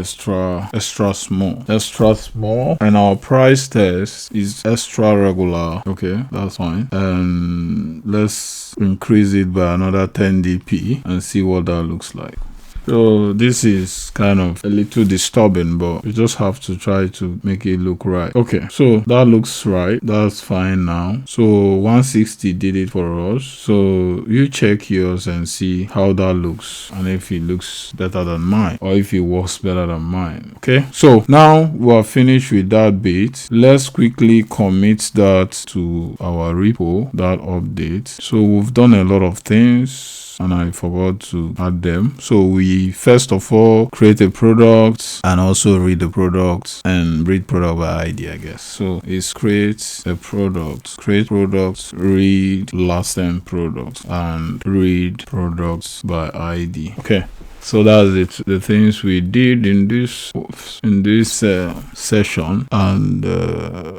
A: extra small, and our price test is extra regular. Okay, that's fine, and let's increase it by another 10 dp and see what that looks like. So this is kind of a little disturbing, but we just have to try to make it look right. Okay, so that looks right. That's fine now. So 160 did it for us. So you check yours and see how that looks, and if it looks better than mine, or if it works better than mine. Okay, so now we are finished with that bit. Let's quickly commit that to our repo, that update. So we've done a lot of things, and I forgot to add them. So we first of all create a product and also read the product and read product by ID, I guess. So it's create a product, read last time product, and read products by ID. Okay, so that's it. The things we did in this session, and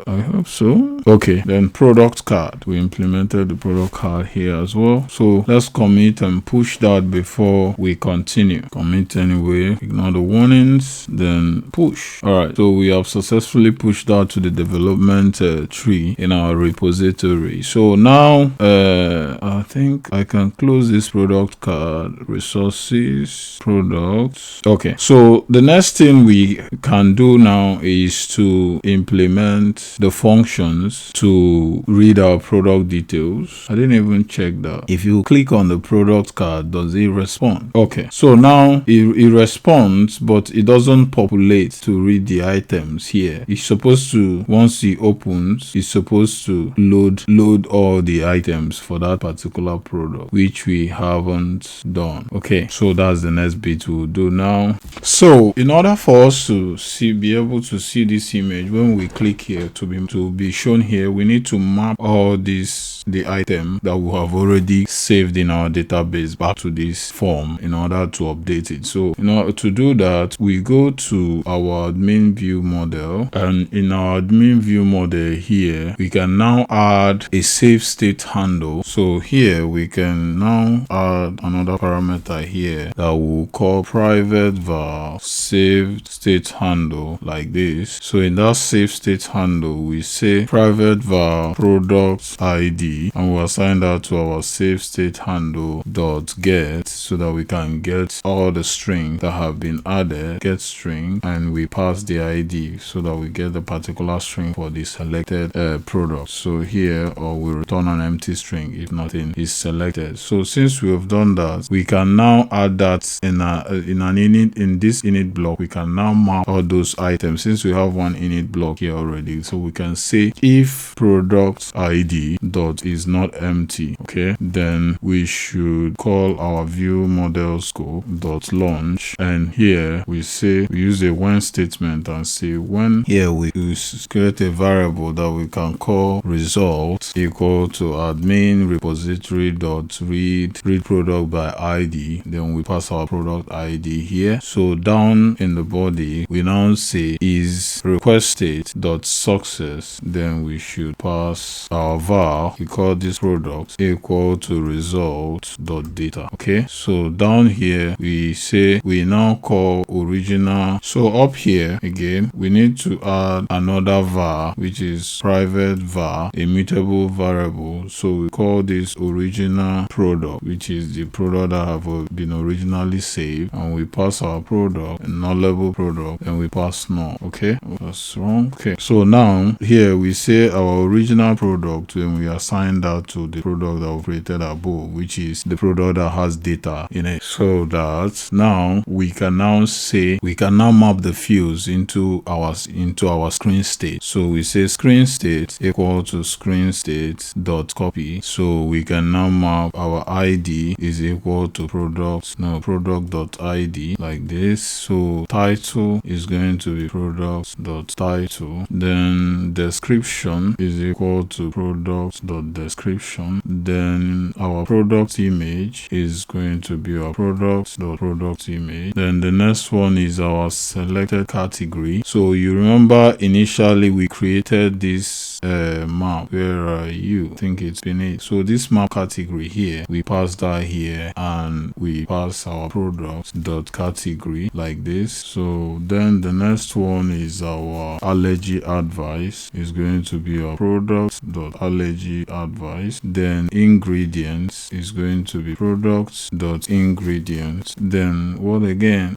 A: I hope so. Okay, then product card. We implemented the product card here as well. So let's commit and push that before we continue. Commit anyway, ignore the warnings, then push. All right, so we have successfully pushed that to the development tree in our repository. So now I think I can close this product card, resources, products. Okay, so the next thing we can do now is to implement the functions to read our product details. I didn't even check that. If you click on the product card, does it respond? Okay, so now it responds, but it doesn't populate to read the items here. It's supposed to, once it opens, it's supposed to load all the items for that particular product, which we haven't done. Okay, so that's the next bit we'll do now. So in order for us to be able to see this image, when we click here to be shown here, we need to map all the item that we have already saved in our database back to this form in order to update it. So in order to do that, we go to our admin view model, and in our admin view model here, we can now add a save state handle. So here we can now add another parameter here that we'll call private var save state handle, like this. So in that save state handle, we say private var product ID, and we'll assign that to our save state handle dot get, so that we can get all the strings that have been added, get string, and we pass the ID so that we get the particular string for the selected product. So here, or we return an empty string if nothing is selected. So since we have done that, we can now add that in this init block, we can now map all those items since we have one init block here already. So we can say if product ID dot is not empty, okay, then we should call our view model scope dot launch, and here we say we use a when statement and say when. Here we create a variable that we can call result equal to admin repository dot read product by ID. Then we pass our product ID here. So down in the body we now say is request state dot success, then we should pass our var, we call this product equal to result dot data. Okay, so down here we say we now call original. So up here again we need to add another var, which is private var, a mutable variable. So we call this original product, which is the product that have been originally saved, and we pass our product, a nullable product, and we pass null. Okay, that's wrong. Okay, so now here we say our original product, and we assign that to the product that we created above, which is the product that has data in it. So that now we can now say we can now map the fields into our screen state. So we say screen state equal to screen state dot copy. So we can now map our ID is equal to product dot ID like this. So title is going to be product dot title. Then description is equal to product dot description. Then our product image is going to be our product dot product image. Then the next one is our selected category. So you remember initially we created this map. Where are you? I think it's beneath. So this map category here, we pass that here, and we pass our product dot category like this. So then the next one is our allergy advice, is going to be our product dot allergy advice. Then ingredients is going to be product dot ingredients. Then what again?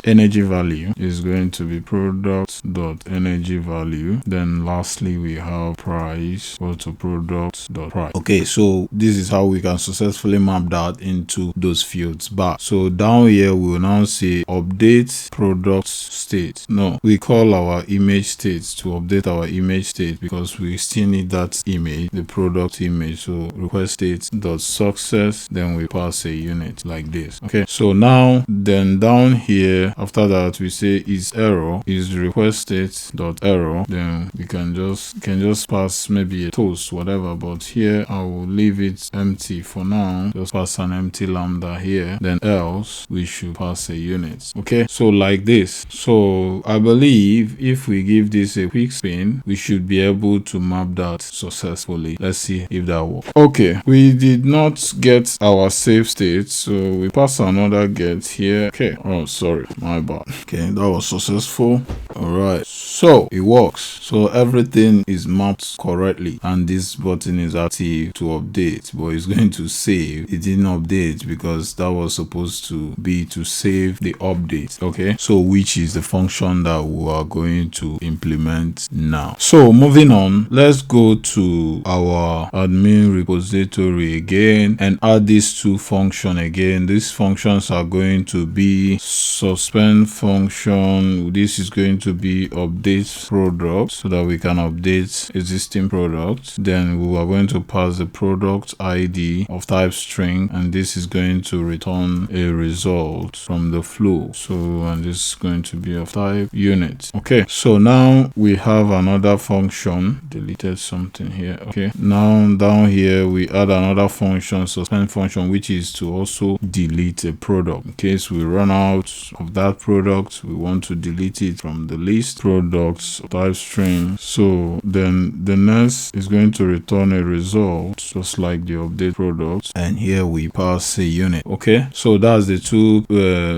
A: Energy value is going to be product dot energy value. Then lastly we have price equal to product dot price. Okay, so this is how we can successfully map that into those fields back. So down here we will now say update product state. No, we call our image state to update our image state because we still need that image, the product image. So request state dot success, then we pass a unit like this. Okay, so now then down here after that we say is error, is request state dot error. Then we can just pass maybe a toast, whatever, but here I will leave it empty for now. Just pass an empty lambda here. Then else we should pass a unit. Okay, so like this. So I believe if we give this a quick spin, we should be able to map that successfully. Let's see if that works. Okay, we did not get our save state, so we pass another get here. Okay, oh sorry, my bad. Okay, that was successful. All right, so it works. So everything is mapped correctly, and this button is active to update, but it's going to save. It didn't update because that was supposed to be to save the update. Okay, so which is the function that we are going to implement now. So moving on, let's go to our admin repository again and add these two functions again. These functions are going to be suspend function. This is going to be update product so that we can update existing products. Then we are going to pass the product ID of type string, and this is going to return a result from the flow. So and this is going to be of type unit. Okay, so now we have another function. Deleted something here. Okay, now down here we add another function, suspend function, which is to also delete a product. In case we run out of that product, we want to delete it from the list. Products type string. So then the next is going to return a result just like the update product, and here we pass a unit. Okay, so that's the two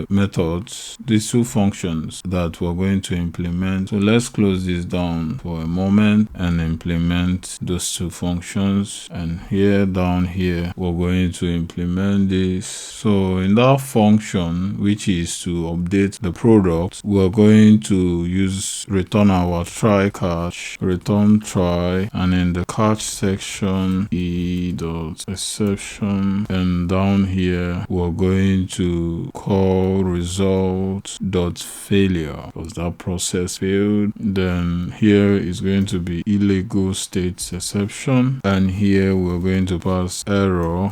A: methods, these two functions that we're going to implement. So let's close this down for a moment and implement those two functions. And here down here we're going to implement this. So in that function, which is to update the product, we're going to use return our try catch, return try, and in the catch section e dot exception, and down here we're going to call result.failure because that process failed. Then here is going to be illegal state exception, and here we're going to pass error while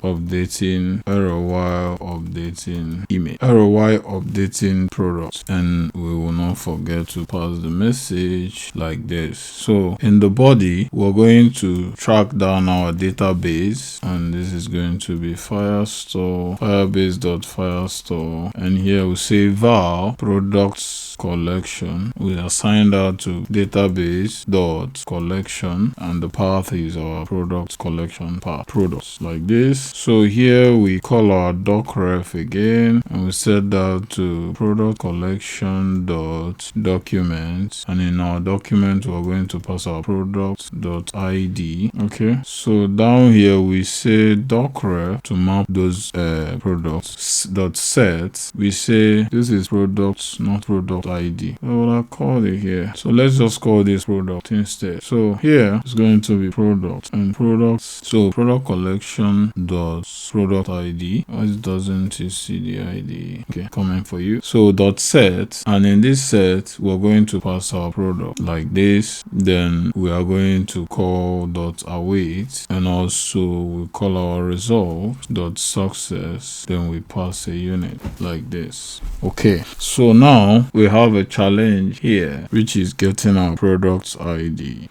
A: updating image, error while updating product, and we will not forget to pass the message like this. So in the body, we're going to track down our database, and this is going to be Firestore, Firebase.firestore, and here we say val products collection. We assign that to database.collection, and the path is our product collection path, products like this. So here we call our docref again, and we set that to product collection dot document, and in our document we're going to pass our product.id. Okay, so down here we say docref to map those products dot set. We say this is product, not product id. What will I call it here? So let's just call this product instead. So here it's going to be product and products. So product collection dot product id. Why doesn't it see the id? Okay, comment for you. So dot set, and in this set we're going to pass our product like this. Then we are going to call dot await, and also we call our result dot success. Then we pass a unit like this. Okay, so now we have a challenge here, which is getting our product id.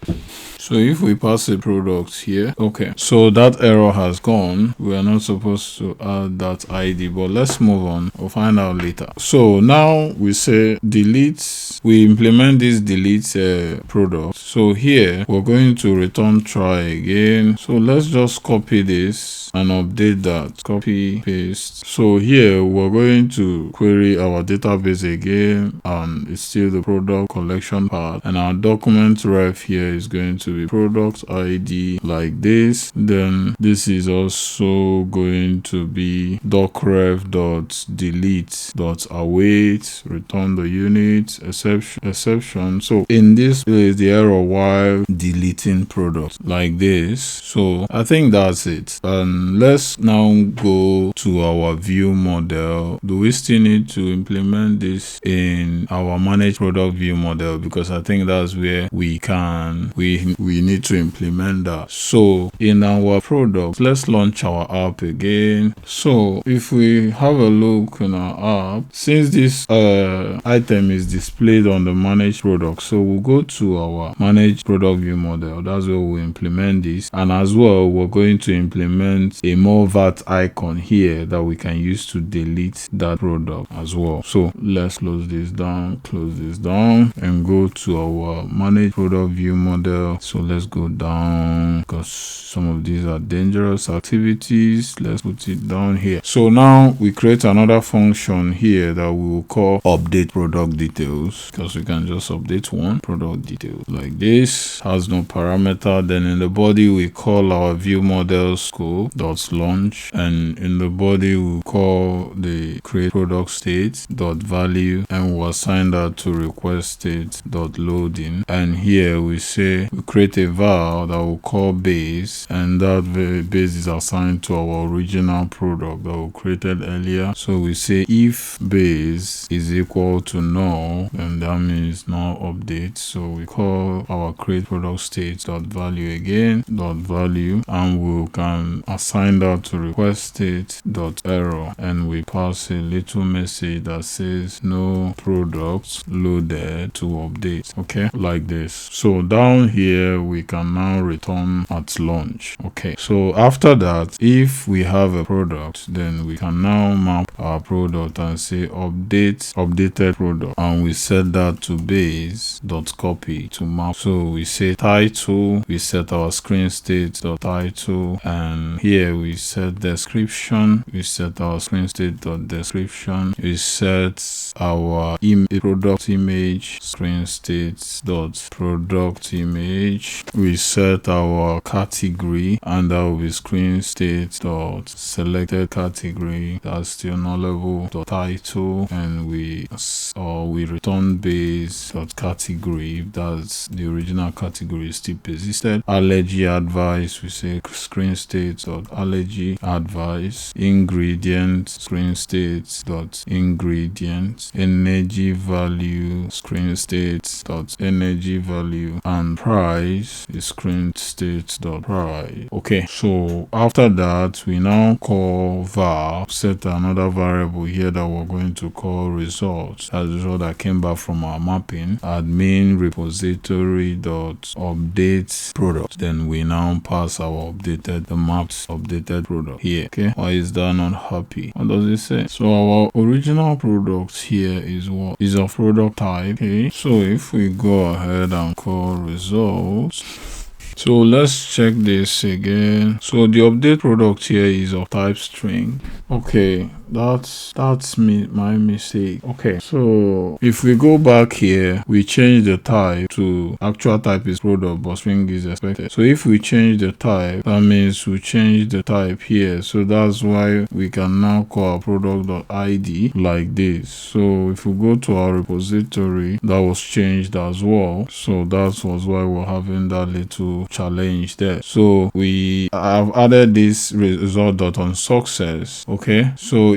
A: So if we pass a product here, okay, so that error has gone. We are not supposed to add that ID, but let's move on. We'll find out later. So now we say delete. We implement this delete product. So here we're going to return try again. So let's just copy this and update that. Copy, paste. So here we're going to query our database again, and it's still the product collection part, and our document ref here is going to be product id like this. Then this is also going to be docref.delete.await, return the unit, exception. So in this is the error while deleting product like this. So I think that's it. And let's now go to our view model. Do we still need to implement this in our managed product view model? Because I think that's where we need to implement that. So in our product, let's launch our app again. So if we have a look in our app, since this item is displayed on the managed product, so we'll go to our managed product view model. That's where we'll implement this, and as well we're going to implement a more vat icon here that we can use to delete that product as well. So let's close this down, and go to our managed product view model. So let's go down because some of these are dangerous activities. Let's put it down here. So now we create another function here that we will call update product details, because we can just update one product detail like this. Has no parameter. Then in the body we call our view model scope dot launch, and in the body we call the create product state dot value, and we'll assign that to request state dot loading. And here we say we create a val that we'll call base, and that base is assigned to our original product that we created earlier. So we say if base is equal to null, then that means null update. So we call our create product state dot value again dot value, and we can assign that to request state dot error, and we pass a little message that says no product loaded to update. Okay, like this. So down here we can now return at launch. Okay, so after that, if we have a product, then we can now map our product and say updated product, and we set that to base dot copy to map. So we say title, we set our screen state dot title, and here we set description, we set our screen state dot description, we set our product image screen state dot product image, manage, we set our category, and that will be screen state dot selected category. That's still nullable dot title, and we return base dot category if that's the original category still persisted. Allergy advice, we say screen state dot allergy advice. Ingredient, screen state dot ingredient. Energy value, screen state dot energy value, and price is screen state dot price. Okay, so after that we now call var, set another variable here that we're going to call results. That's the result that came back from our mapping. Admin repository dot update product. Then we now pass our the maps updated product here. Okay, why is that not happy? What does it say? So our original product here is what is a product type. Okay, so if we go ahead and call results, so let's check this again. So the update product here is of type string. Okay, that's my mistake. Okay, so if we go back here, we change the type to actual type is product, but string is expected. So if we change the type, that means we change the type here. So that's why we can now call our product.id like this. So if we go to our repository, that was changed as well. So that was why we're having that little challenge there. So we have added this result.onSuccess. Okay, so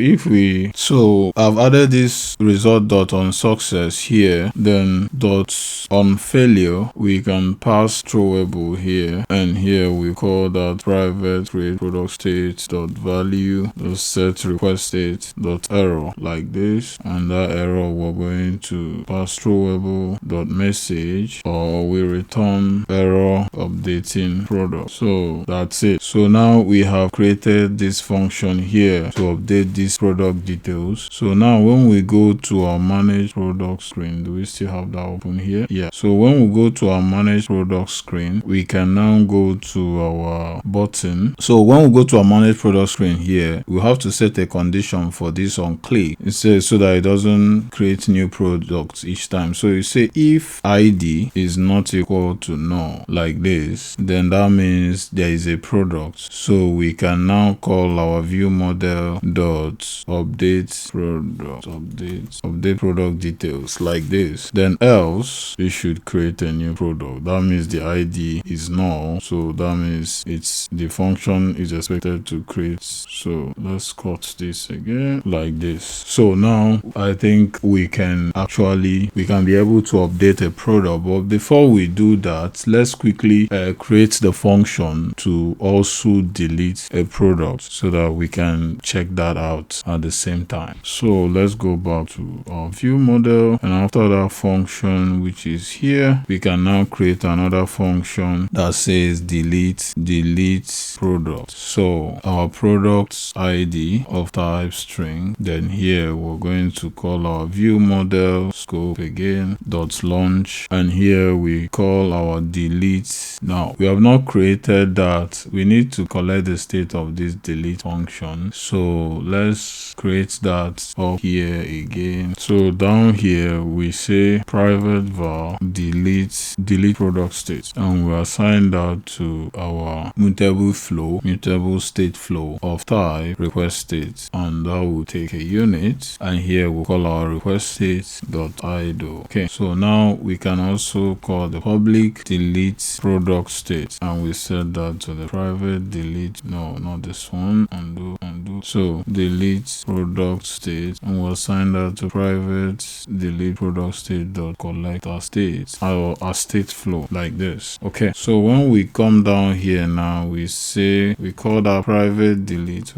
A: I've added this result.onSuccess here, then .onFailure we can pass throwable here, and here we call that private create product state .value set request state .error like this, and that error we're going to pass throwable .message, or we return error updating product. So that's it. So now we have created this function here to update this product details. So now when we go to our manage product screen, do we still have that open here? Yeah. So when we go to our manage product screen, we can now go to our button. So when we go to our manage product screen here, we have to set a condition for this on click. It says so that it doesn't create new products each time. So you say if id is not equal to null like this, then that means there is a product. So we can now call our view model dot update product details like this. Then else we should create a new product. That means the id is null, so that means the function is expected to create. So let's cut this again like this. So now I think we can be able to update a product. But before we do that, let's quickly create the function to also delete a product so that we can check that out at the same time. So let's go back to our view model, and after that function, which is here, we can now create another function that says delete product. So our product's id of type string, then here we're going to call our view model scope again dot launch, and here we call our delete. Now we have not created that. We need to collect the state of this delete function. So let's create that up here again. So down here we say private var delete product state, and we assign that to our mutable state flow of type request state, and that will take a unit, and here we'll call our request state dot idle. Okay, so now we can also call the public delete product state, and we set that to the private delete, no, not this one, undo. So delete product state, and we'll assign that to private delete product state dot collect our state, our state flow like this. Okay, so when we come down here now, we call that private delete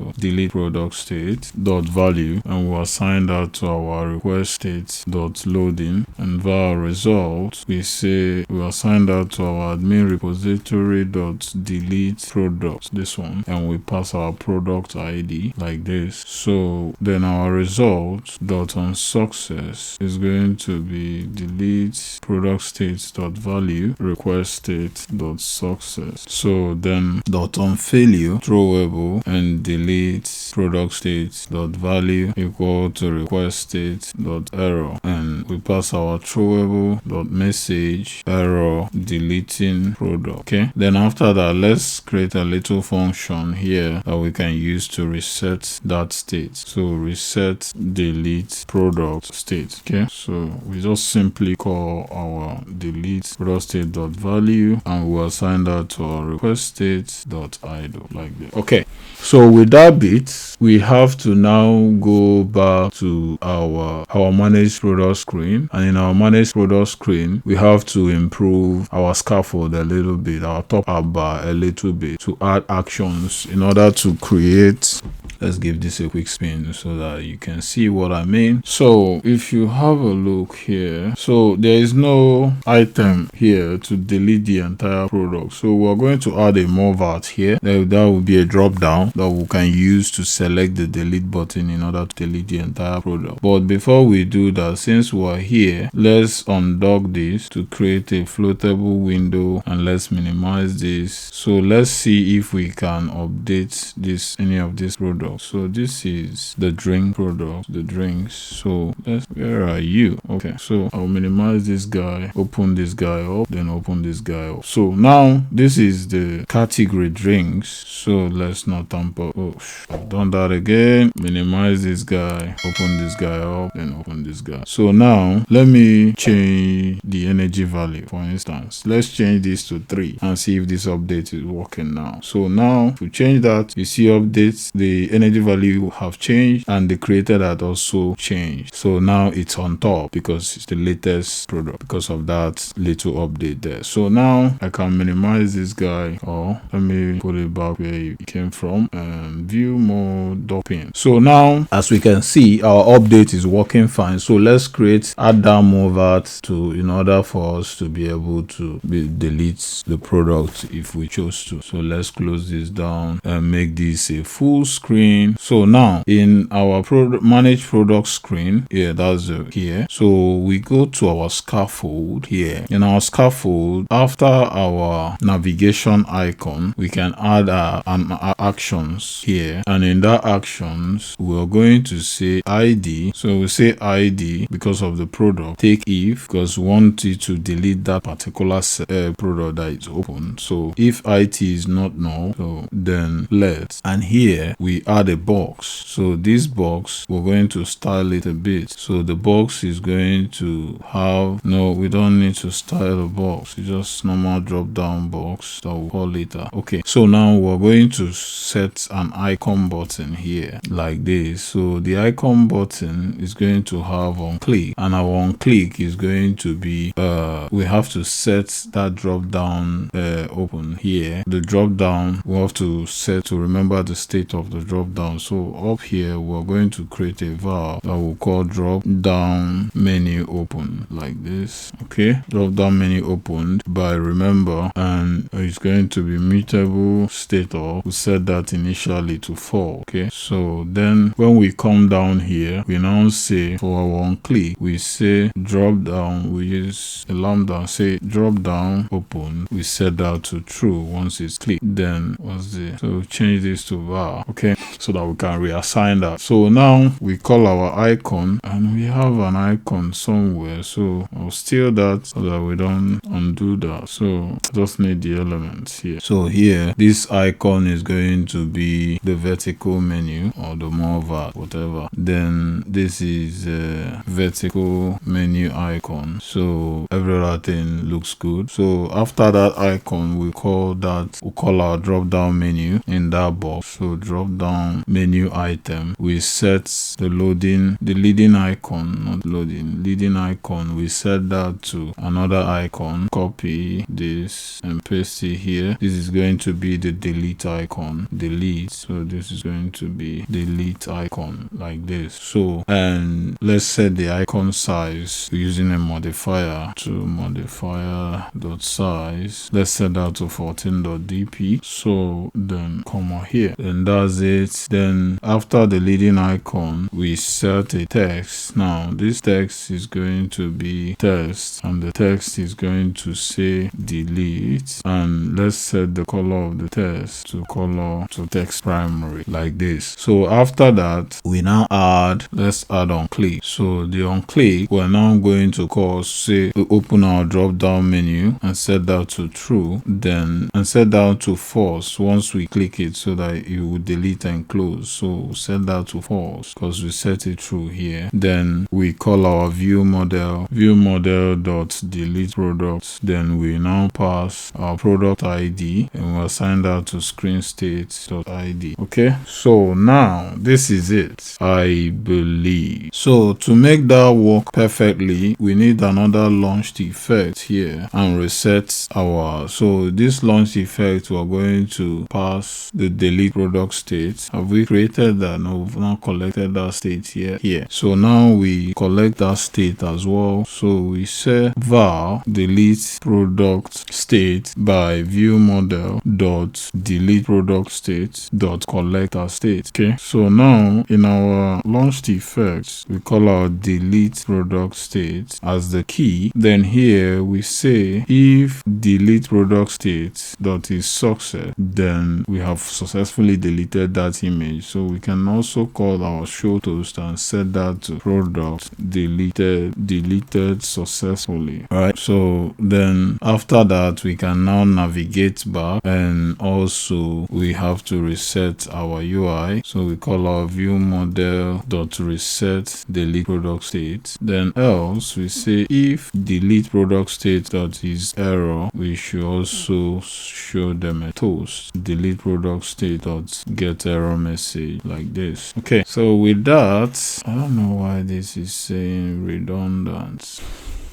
A: product state dot value, and we'll assign that to our request state dot loading, and var result we assign that to our admin repository dot delete product, this one, and we pass our product id like this. So then our result dot on success is going to be delete product state dot value request state dot success. So then dot on failure throwable and delete product state dot value equal to request state dot error, and we pass our throwable dot message error deleting product. Okay, then after that, let's create a little function here that we can use to reset that state. So reset delete product state. Okay, so we just simply call our delete product state dot value and we'll assign that to our request state dot idle like this. Okay, so with that bit, we have to now go back to our manage product screen, and in our manage product screen we have to improve our scaffold a little bit, our top up bar a little bit, to add actions in order to create. Let's give this a quick spin so that you can see what I mean. So if you have a look here, so there is no item here to delete the entire product, so we're going to add a move out here. That will be a drop down that we can use to select the delete button in order to delete the entire product. But before we do that, since we're here, let's undock this to create a floatable window, and let's minimize this. So let's see if we can update any of these products. So this is the drink product, the drinks. So where are you? Okay, so I'll minimize this guy, open this guy up, then open this guy up. So now this is the category drinks. So let's not tamper. Oh, I've done that again. Minimize this guy, open this guy up, then open this guy. So now let me change the energy value. For instance, let's change this to 3 and see if this update is working now. So now to change that, you see updates, the energy value have changed and the created had also changed. So now it's on top because it's the latest product because of that little update there. So now I can minimize this guy, or let me put it back where it came from, and view mode doping. So now as we can see, our update is working fine. So let's add that move out to in order for us to be able to delete the product if we chose to. So let's close this down and make this a full screen. So now in our manage product screen, that's here. So we go to our scaffold here. In our scaffold, after our navigation icon, we can add an actions here, and in that actions we're going to say ID. So we say ID because of the product. Take if, because we want it to delete that particular product that is open. So if IT is not null, so then let, and here we add a box. So this box, we're going to style it a bit. So the box is going to have, no, we don't need to style the box. It's just normal drop down box that we'll call later. Okay, so now we're going to set an icon button here like this. So the icon button is going to have on click, and our on click is going to be we have to set that drop down open here. The drop down we have to set to remember the state of the drop down. So up here we're going to create a var that we'll call drop down menu open like this. Okay, drop down menu opened by remember, and it's going to be mutable state of, we set that initially to 4. Okay, so then when we come down here, we now say for our on click, we say drop down, we use a lambda, say drop down open, we set that to true once it's clicked. Then what's this? So change this to var. Okay, so that we can reassign that. So now we call our icon, and we have an icon somewhere, so I'll steal that so that we don't undo that. So just need the elements here. So here this icon is going to be the vertical menu or the mover, whatever. Then this is a vertical menu icon, so everything looks good. So after that icon, we'll call our drop down menu in that box. So drop down menu item, we set the leading icon, not loading, leading icon, we set that to another icon. Copy this and paste it here. This is going to be the delete icon, delete. So this is going to be delete icon like this. So, and let's set the icon size using a modifier to modifier.size. Let's set that to 14.dp. So then comma here, and that's it. Then after the leading icon, we set a text. Now this text is going to be text, and the text is going to say delete, and let's set the color of the text to text primary like this. So after that, we now let's add on click. So the on click, we're now going to open our drop down menu and set that to true, then and set that to false once we click it, so that it will delete and close. So set that to false because we set it true here. Then we call our view model dot delete product. Then we now pass our product ID and we'll assign that to screen state dot ID. Okay, so now this is it, I believe. So to make that work perfectly, we need another launched effect here and reset our. So this launched effect, we're going to pass the delete product state. Have we created that? No, we've not collected that state here. So now we collect that state as well. So we say var delete product state by view model dot delete product state dot collect our state. Okay, so now in our launched effects, we call our delete product state as the key. Then here we say if delete product state dot is success, then we have successfully deleted that image. So we can also call our show toast and set that to product deleted successfully. Alright, so then after that, we can now navigate back, and also we have to reset our UI. So we call our view model dot reset delete product state. Then else we say if delete product state dot is error, we should also show them a toast delete product state dot get error message like this. Okay, so with that, I don't know why this is saying redundant.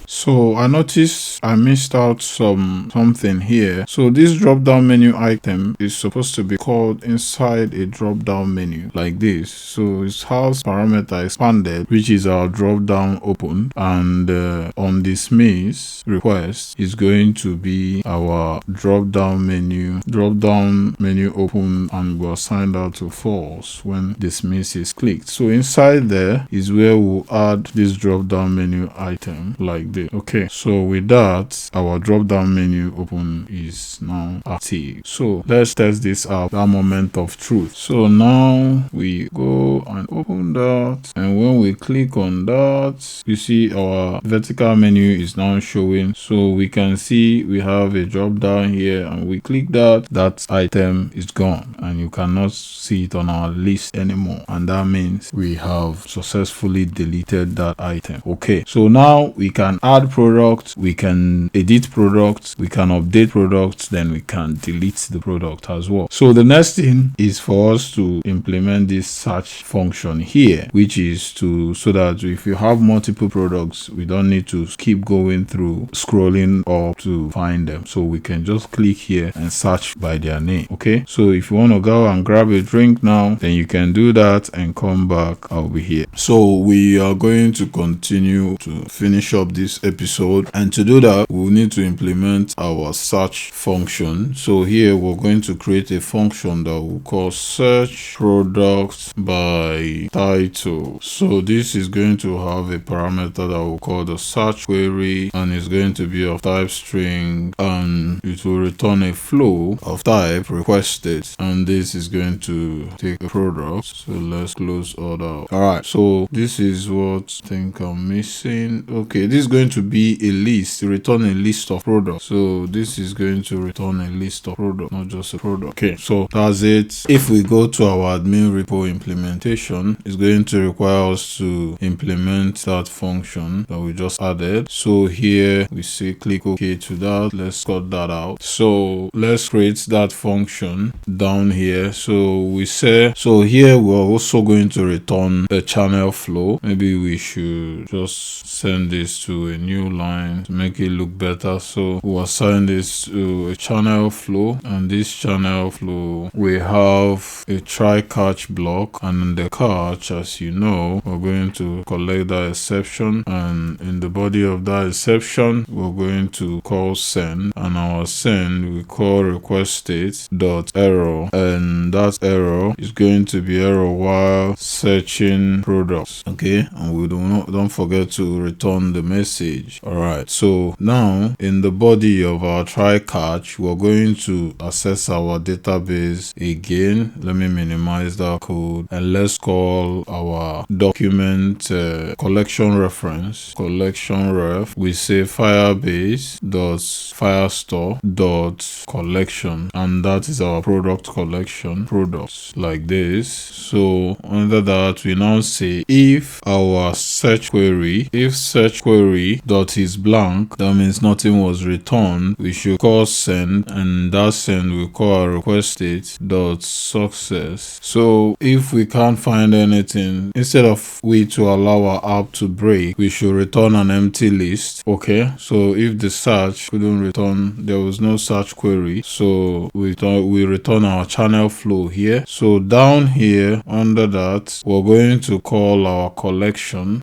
A: So I noticed I missed out something here. So this drop down menu item is supposed to be called inside a drop down menu like this. So it has parameter expanded, which is our drop down open, and on dismiss request is going to be our drop down menu open, and we'll assign that to false when dismiss is clicked. So inside there is where we'll add this drop down menu item like this. Okay, so with that, our drop down menu open is now active. So let's test this out, that moment of truth. So now we go and open that, and when we click on that, you see our vertical menu is now showing. So we can see we have a drop down here, and we click that item is gone, and you cannot see it on our list anymore, and that means we have successfully deleted that item. Okay, so now we can add products, we can edit products, we can update products, then we can delete the product as well. So the next thing is for us to implement this search function here, which is so that if you have multiple products, we don't need to keep going through scrolling up to find them. So we can just click here and search by their name. Okay, so if you want to go and grab a drink now, then you can do that and come back. I'll be here. So we are going to continue to finish up this episode, and to do that, we'll need to implement our search function. So here we're going to create a function that we'll call search product by title. So this is going to have a parameter that we'll call the search query, and it's going to be of type string, and it will return a flow of type requested, and this is going to take a product. So let's close all that. Alright, so this is what I think I'm missing. Okay, this is going to be a list, return a list of products. So this is going to return a list of products, not just a product. Okay, so that's it. If we go to our admin repo implementation, it's going to require us to implement that function that we just added. So here we say click OK to that. Let's cut that out. So let's create that function down here. So we say, so here we're also going to return a channel flow. Maybe we should just send this to a new line to make it look better. So we'll assign this to a channel flow, and this channel flow we have a try catch block, and in the catch, as you know, we're going to collect that exception, and in the body of that exception we're going to call send, and our send we call request state dot error, and that error is going to be error while searching products. Okay, and we don't forget to return the message. All right, so now in the body of our try catch, we're going to access our database again. Let me minimize that code, and let's call our document collection reference, collection ref. We say firebase dot firestore dot collection, and that is our product collection, products, like this. So under that, we now say if our search query, if search query dot is blank, that means nothing was returned, we should call send, and that send we call our request state dot success. So if we can't find anything, instead of we to allow our app to break, we should return an empty list. Okay, so if the search couldn't return, there was no search query, so we return our channel flow here. So down here under that, we're going to call our collection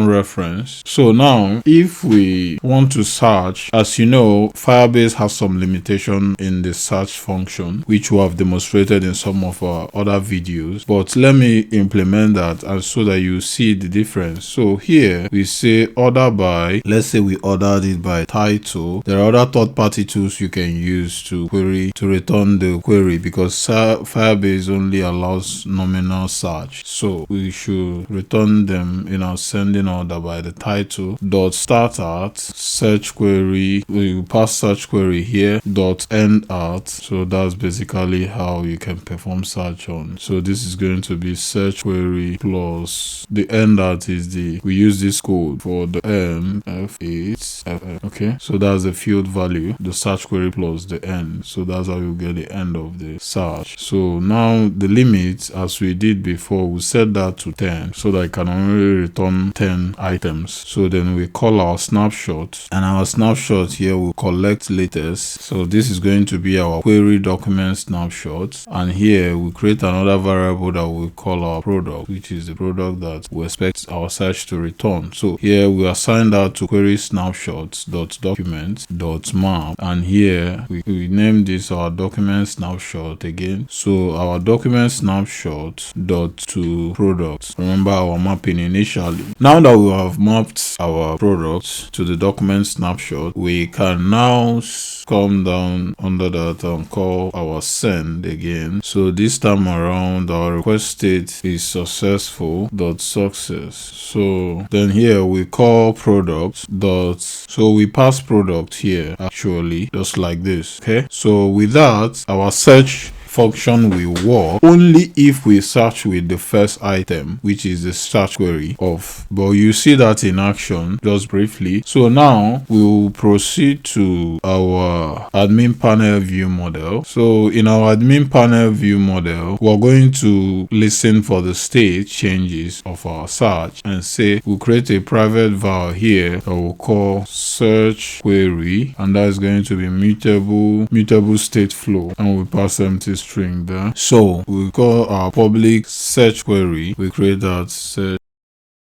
A: reference. So now if we want to search, as you know, Firebase has some limitation in the search function, which we have demonstrated in some of our other videos, but let me implement that and so that you see the difference. So here we say order by, let's say we ordered it by title. There are other third-party tools you can use to query, to return the query, because Firebase only allows nominal search. So we should return them in our sending order by the title dot start at search query. We pass search query here dot end at. So that's basically how you can perform search on. So this is going to be search query plus the end at is we use this code for the F8 okay, so that's the field value, the search query plus the end. So that's how you get the end of the search. So now the limit, as we did before, we set that to 10 so that I can only return 10 items. So then we call our snapshot, and our snapshot here will collect latest. So this is going to be our query document snapshot, and here we create another variable that we call our product, which is the product that we expect our search to return. So here we assign that to query snapshots dot document dot map, and here we name this our document snapshot again. So our document snapshot dot to product. Remember our mapping initially. Now that we have mapped our product to the document snapshot, we can now come down under that and call our send again. So this time around our request state is successful dot success. So then here we call product dot, so we pass product here actually, just like this. Okay, so with that our search function will work only if we search with the first item, which is the search query of, but you see that in action just briefly. So now we will proceed to our admin panel view model. So in our admin panel view model, we're going to listen for the state changes of our search and say we'll create a private var here that we'll call search query, and that is going to be mutable state flow, and we'll pass empty string there. So we call our public search query, we create that search.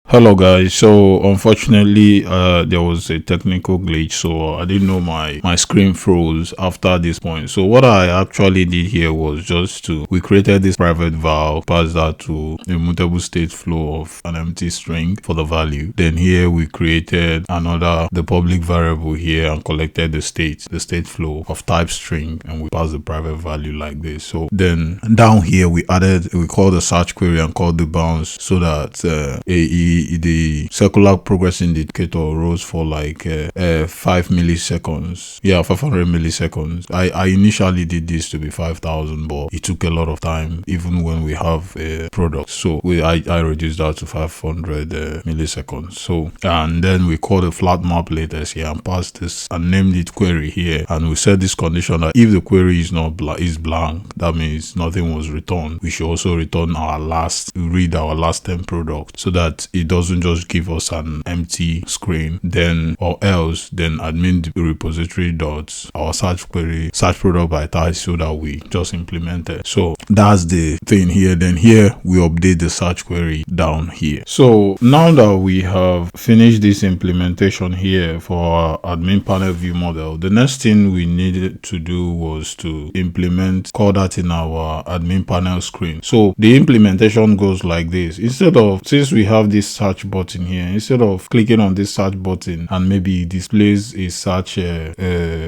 A: Hello guys, so unfortunately there was a technical glitch, so I didn't know my screen froze after this point. So what I actually did here was just we created this private val, passed that to a mutable state flow of an empty string for the value. Then here we created the public variable here and collected the state flow of type string, and we passed the private value like this. So then down here we called the search query and called the bounds, so that the circular progress indicator rose for like 5 milliseconds. Yeah, 500 milliseconds. I initially did this to be 5,000, but it took a lot of time even when we have a product. So I reduced that to 500 milliseconds. So, and then we called the flat map latest here and passed this and named it query here, and we set this condition that if the query is blank, that means nothing was returned. We should also return read our last 10 products, so that it doesn't just give us an empty screen, then or else then admin repository dot our search query search product by title that we just implemented. So that's the thing here. Then here we update the search query down here. So now that we have finished this implementation here for our admin panel view model, the next thing we needed to do was to implement call that in our admin panel screen. So the implementation goes like this. Since we have this search button here, instead of clicking on this search button and maybe it displays a search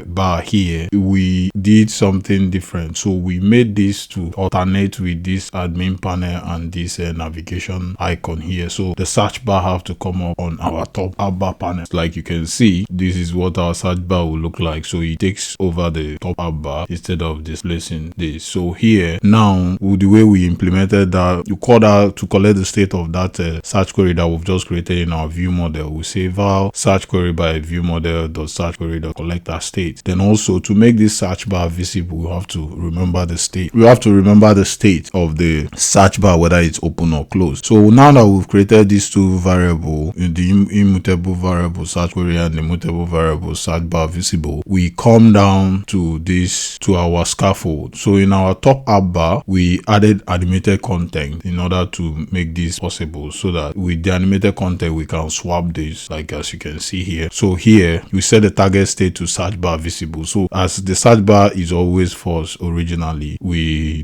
A: bar here, we did something different. So we made this to alternate with this admin panel and this navigation icon here. So the search bar have to come up on our top app bar panel. Like you can see, this is what our search bar will look like. So it takes over the top app bar instead of displacing this. So here now, the way we implemented that, you call that to collect the state of that search query that we've just created in our view model. We say val search query by view model dot search query dot collect that state. Then also to make this search bar visible, we have to remember the state. We have to remember the state of the search bar, whether it's open or closed. So now that we've created these two variables, the immutable variable search query and the immutable variable search bar visible, we come down to this, to our scaffold. So in our top app bar, we added animated content in order to make this possible, so that with the animated content we can swap this, like as you can see here. So here we set the target state to search bar visible. So as the search bar is always false originally, we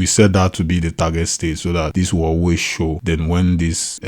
A: set that to be the target state, so that this will always show. Then when this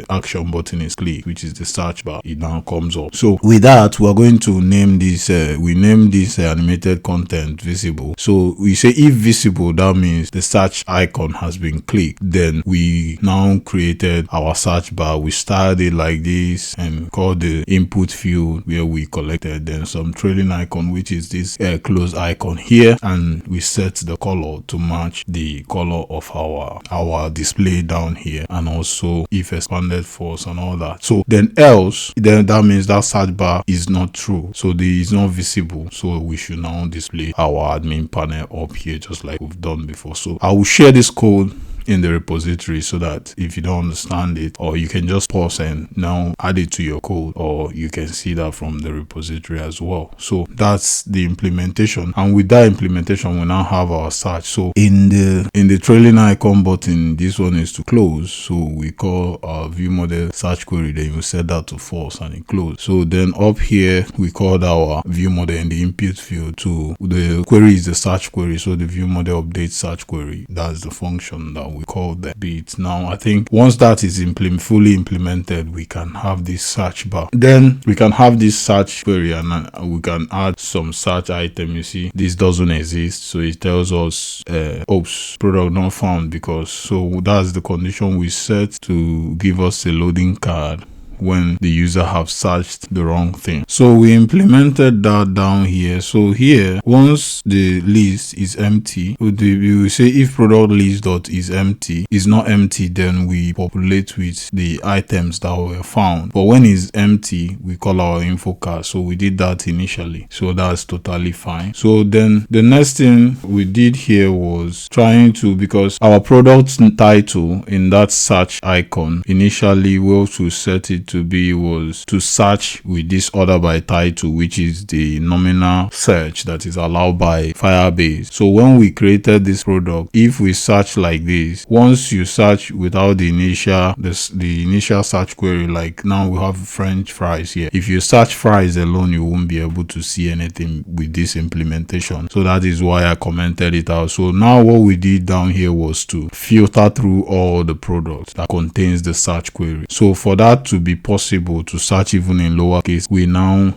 A: action button is clicked, which is the search bar, it now comes up. So with that, we're going to name this we name this animated content visible. So we say if visible, that means the search icon has been clicked. Then we now created our search bar. We styled it like this and called the input field where we collected then some trailing icon, which is this close icon here, and we set the color to match the color of our display down here, and also if expanded false and all that. So then else, then that means that search bar is not true, so is not visible. So we should now display our admin panel up here just like we've done before. So I will share this code in the repository, so that if you don't understand it, or you can just pause and now add it to your code, or you can see that from the repository as well. So that's the implementation, and with that implementation we now have our search. So in the trailing icon button, this one is to close, so we call our view model search query, then you set that to false and it close. So then up here we called our view model in the input field to the query is the search query, so the view model update search query, that's the function that we call the bit. Now I think once that is fully implemented, we can have this search bar. Then we can have this search query, and we can add some search item. You see, this doesn't exist, so it tells us oops, product not found, because so that's the condition we set to give us a loading card when the user have searched the wrong thing. So we implemented that down here. So here, once the list is empty, we will say if product list dot is empty, is not empty, then we populate with the items that were found. But when it's empty, we call our info card. So we did that initially, so that's totally fine. So then the next thing we did here was trying to, because our product title in that search icon initially we also set it to be was to search with this order by title, which is the nominal search that is allowed by Firebase. So when we created this product, if we search like this, once you search without the initial search query, like now we have French fries here, if you search fries alone, you won't be able to see anything with this implementation. So that is why I commented it out. So now what we did down here was to filter through all the products that contains the search query. So for that to be possible to search even in lowercase, we now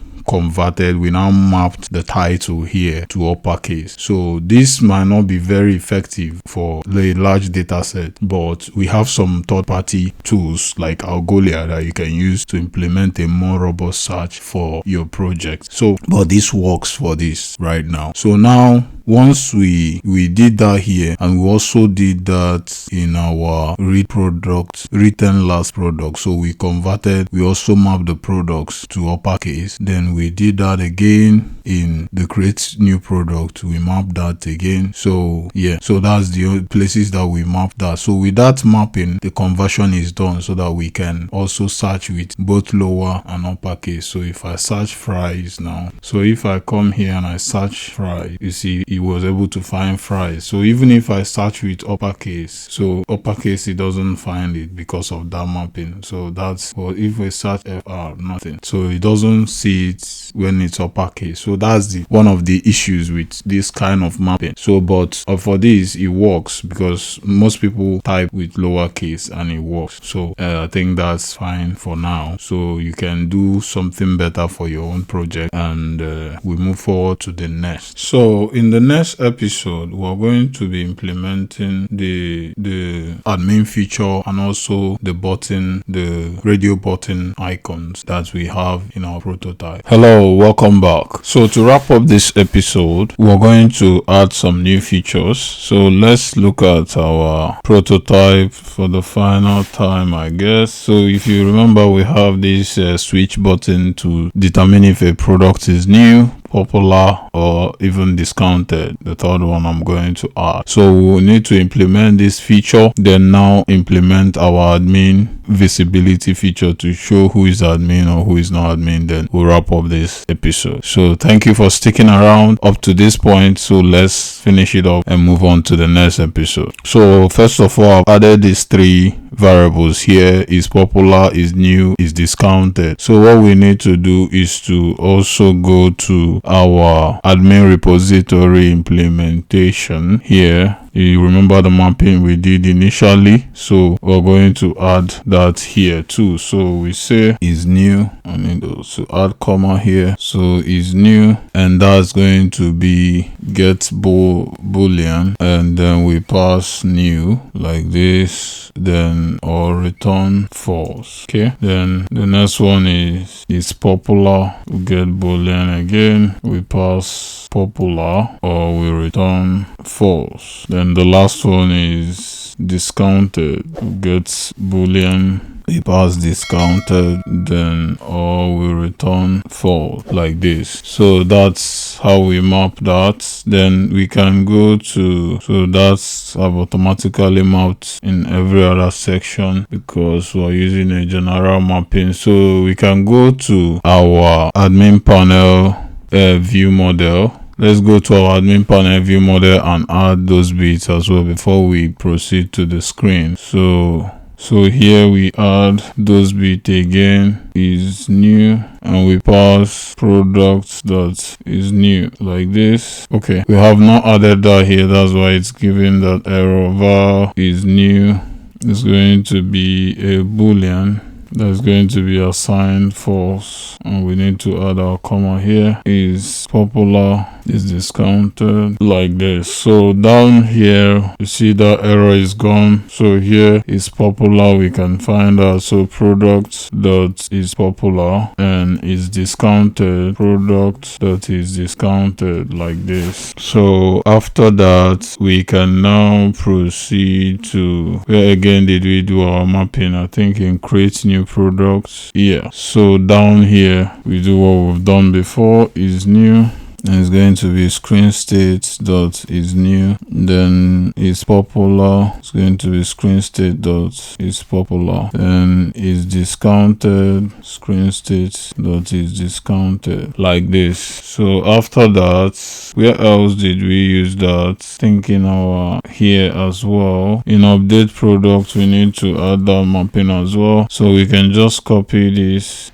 A: mapped the title here to uppercase. So this might not be very effective for a large data set, but we have some third-party tools like Algolia that you can use to implement a more robust search for your project. So but this works for this right now. So now once we did that here, and we also did that in our return last product. So we also mapped the products to uppercase. Then we did that again in the create new product. We map that again. So yeah, so that's the places that we map that. So with that mapping, the conversion is done so that we can also search with both lower and uppercase. So if I search fries now, so if I come here and I search fries, you see it was able to find fries. So even if I search with uppercase, so uppercase, it doesn't find it because of that mapping. So that's, well, if we search FR, nothing. So it doesn't see it when it's uppercase. So that's one of the issues with this kind of mapping. So but for this, it works because most people type with lowercase and it works. So I think that's fine for now. So you can do something better for your own project, and we move forward to the next. So in the next episode, we're going to be implementing the admin feature and also the button, the radio button icons that we have in our prototype. Hello, welcome back. So to wrap up this episode, we're going to add some new features. So let's look at our prototype for the final time, I guess. So if you remember, we have this switch button to determine if a product is new, popular, or even discounted. The third one I'm going to add. So we will need to implement this feature, then now implement our admin visibility feature to show who is admin or who is not admin. Then we'll wrap up this episode. So thank you for sticking around up to this point. So let's finish it up and move on to the next episode. So first of all, I've added these three variables here: is popular, is new, is discounted. So what we need to do is to also go to our admin repository implementation here. You remember the mapping we did initially, so we're going to add that here too. So we say is new, I need to add comma here. So is new, and that's going to be get boolean, and then we pass new like this, then or return false. Okay, then the next one is popular. We get boolean again, we pass popular or we return false. Then the last one is discounted. We get boolean, we pass discounted, then or we return false like this. So that's how we map that. Then we can go to, so that's I've automatically mapped in every other section because we're using a general mapping. So we can go to our admin panel view model. Let's go to our admin panel view model and add those bits as well before we proceed to the screen. So here we add those bits again, is new, and we pass products that is new like this. Okay, we have not added that here, that's why it's giving that error. Var is new is going to be a boolean that's going to be assigned false, and we need to add our comma here. Is popular, is discounted like this. So down here you see that error is gone. So here is popular, we can find out. So product that is popular and is discounted, product that is discounted like this. So after that we can now proceed to, where again did we do our mapping? I think in create new products. Yeah, so down here we do what we've done before, is new, and it's going to be screen state dot is new, then is popular, it's going to be screen state dot is popular, then is discounted, screen state dot is discounted like this. So after that, where else did we use that? Thinking our here as well, in update product we need to add that mapping as well. So we can just copy this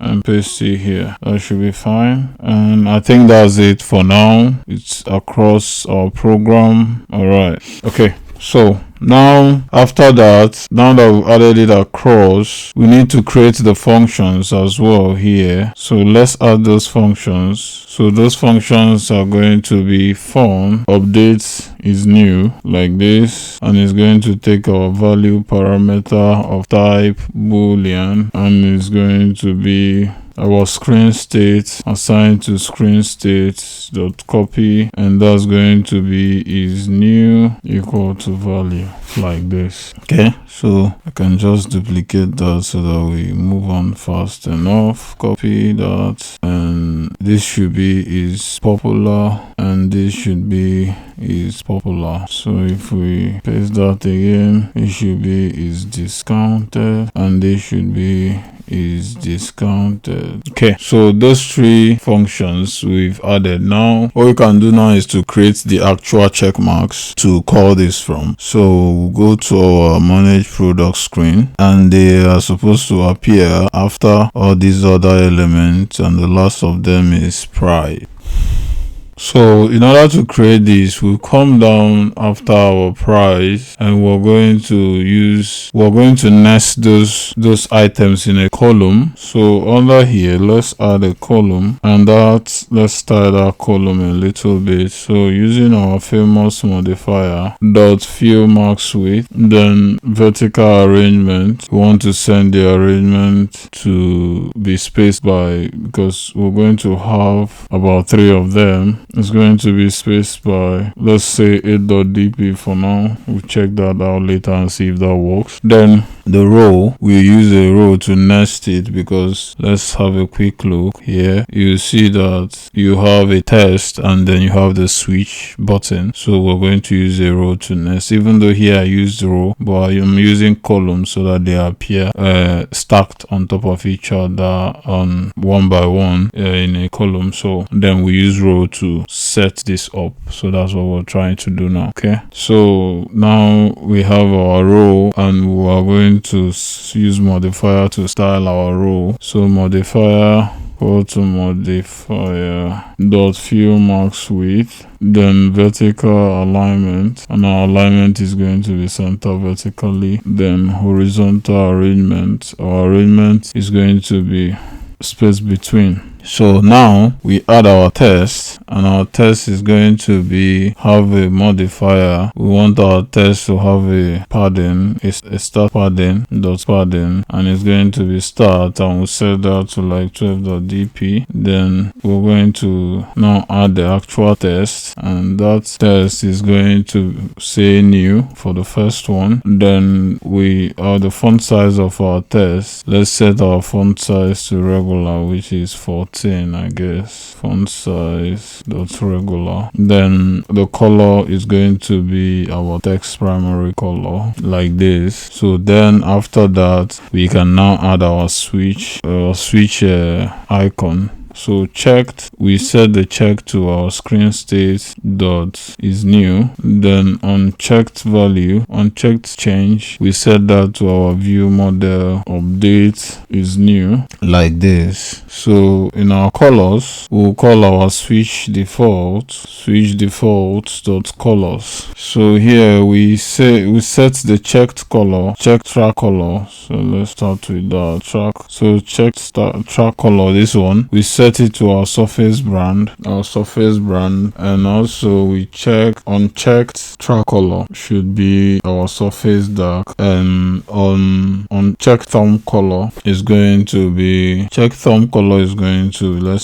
A: and paste it here. That should be fine. And I think that's it for now. It's across our program. All right, okay. So now after that, now that we've added it across, we need to create the functions as well here. So let's add those functions. So those functions are going to be form updates is new like this, and it's going to take our value parameter of type boolean, and it's going to be our screen state assigned to screen state dot copy, and that's going to be is new equal to value like this. Okay, so I can just duplicate that so that we move on fast enough. Copy that, and this should be is popular, and this should be is popular. So if we paste that again, it should be is discounted, and this should be is discounted. Okay, so those three functions we've added. Now what we can do now is to create the actual check marks to call this from. So we'll go to our manage product screen, and they are supposed to appear after all these other elements, and the last of them is price. So in order to create this, we'll come down after our price, and we're going to nest those items in a column. So under here, let's add a column, and let's style that column a little bit. So using our famous modifier dot fill max width, then vertical arrangement, we want to send the arrangement to be spaced by, because we're going to have about 3 of them. It's going to be spaced by, let's say, 8.dp for now. We'll check that out later and see if that works. Then the row, we use a row to nest it, because let's have a quick look here. You see that you have a test and then you have the switch button. So we're going to use a row to nest, even though here I used row, but I'm using columns so that they appear stacked on top of each other on one by one in a column. So then we use row to set this up. So that's what we're trying to do now. Okay, so now we have our row, and we are going to use modifier to style our row. So modifier, go to modifier dot fill max width, then vertical alignment, and our alignment is going to be center vertically. Then horizontal arrangement, our arrangement is going to be space between. So now we add our test, and our test is going to have a modifier. We want our test to have a padding, a start padding dot padding, and it's going to be start, and we'll set that to like 12.dp. Then we're going to now add the actual test, and that test is going to say new for the first one. Then we are the font size of our test. Let's set our font size to regular, which is 14, I guess. Font size dot regular. Then the color is going to be our text primary color like this. So then after that, we can now add our switch icon. So checked, we set the check to our screen state dot is new. Then unchecked value, unchecked change, we set that to our view model update is new like this. So in our colors, we'll call our switch default dot colors. So here we set the checked color, checked track color. So let's start with that track. So checked track color, this one, we set it to our surface brand, and also we check unchecked track color should be our surface dark, and on checked thumb color is going to be let's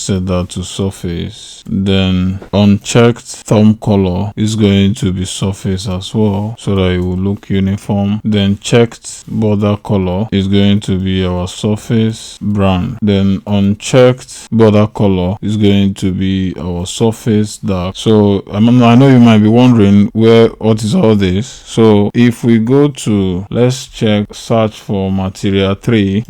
A: set that to surface. Then unchecked thumb color is going to be surface as well, so that it will look uniform. Then checked border color is going to be our surface brand. Then unchecked border color is going to be our surface dark. So I know you might be wondering what is all this. So if we go to, let's search for material 3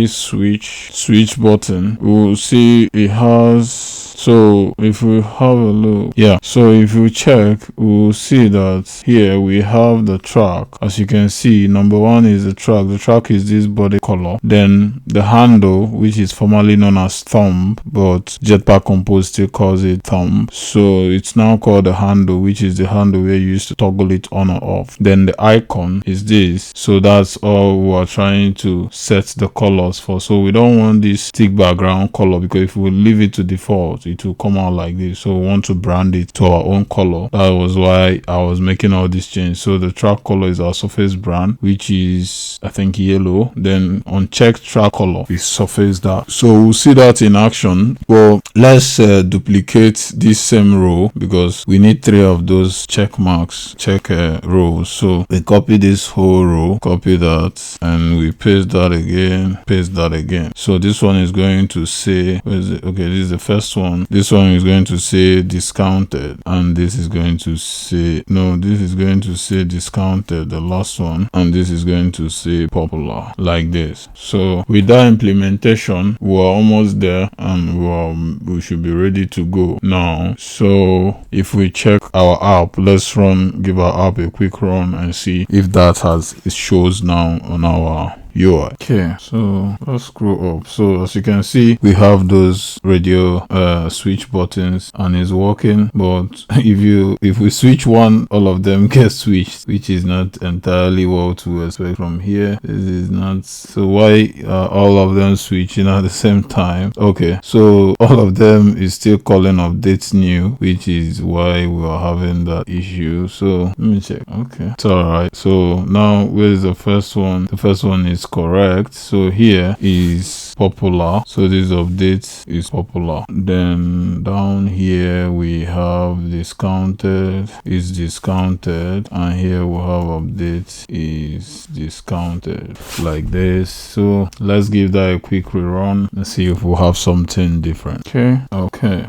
A: switch button, we'll see it has. So if we have a look, so if you check, we'll see that here we have the track. As you can see, number 1 is the track is this body color. Then the handle, which is formerly known as thumb, but Jetpack Compose still calls it thumb, so it's now called the handle, which is the handle where you used to toggle it on or off. Then the icon is this. So that's all we are trying to set the colors for. So we don't want this stick background color, because if we leave it to default, out, it will come out like this. So we want to brand it to our own color. That was why I was making all these changes. So the track color is our surface brand, which is I think yellow. Then unchecked track color is surface dark. So we'll see that in action. Well, let's duplicate this same row because we need 3 of those check marks, check rows. So we copy this whole row, copy that, and we paste that again, paste that again. So this one is going to say, where is it? Okay, this is the first one. This one is going to say discounted, and this is going to say, no, this is going to say discounted, the last one, and this is going to say popular, like this. So with that implementation, we're almost there, and we should be ready to go now. So if we check our app, let's give our app a quick run and see if that it shows now on our UI. Okay, so let's scroll up. So as you can see, we have those radio switch buttons and it's working, but if we switch one, all of them get switched, which is not entirely what to expect from here. This is not, so why all of them switching at the same time? Okay, so all of them is still calling updates new, which is why we are having that issue. So let me check. Okay, it's all right. So now where is the first one? The first one is correct. So here is popular, so this update is popular. Then down here we have discounted is discounted, and here we have update is discounted, like this. So let's give that a quick rerun and see if we have something different. Okay,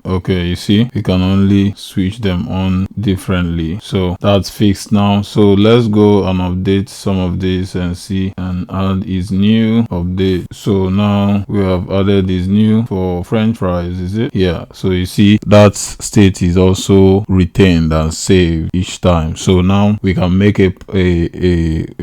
A: you see we can only switch them on differently, so that's fixed now. So let's go and update some of these and see, and add is new update. So now we have added is new for french fries, is it? Yeah, so you see that state is also retained and saved each time. So now we can make a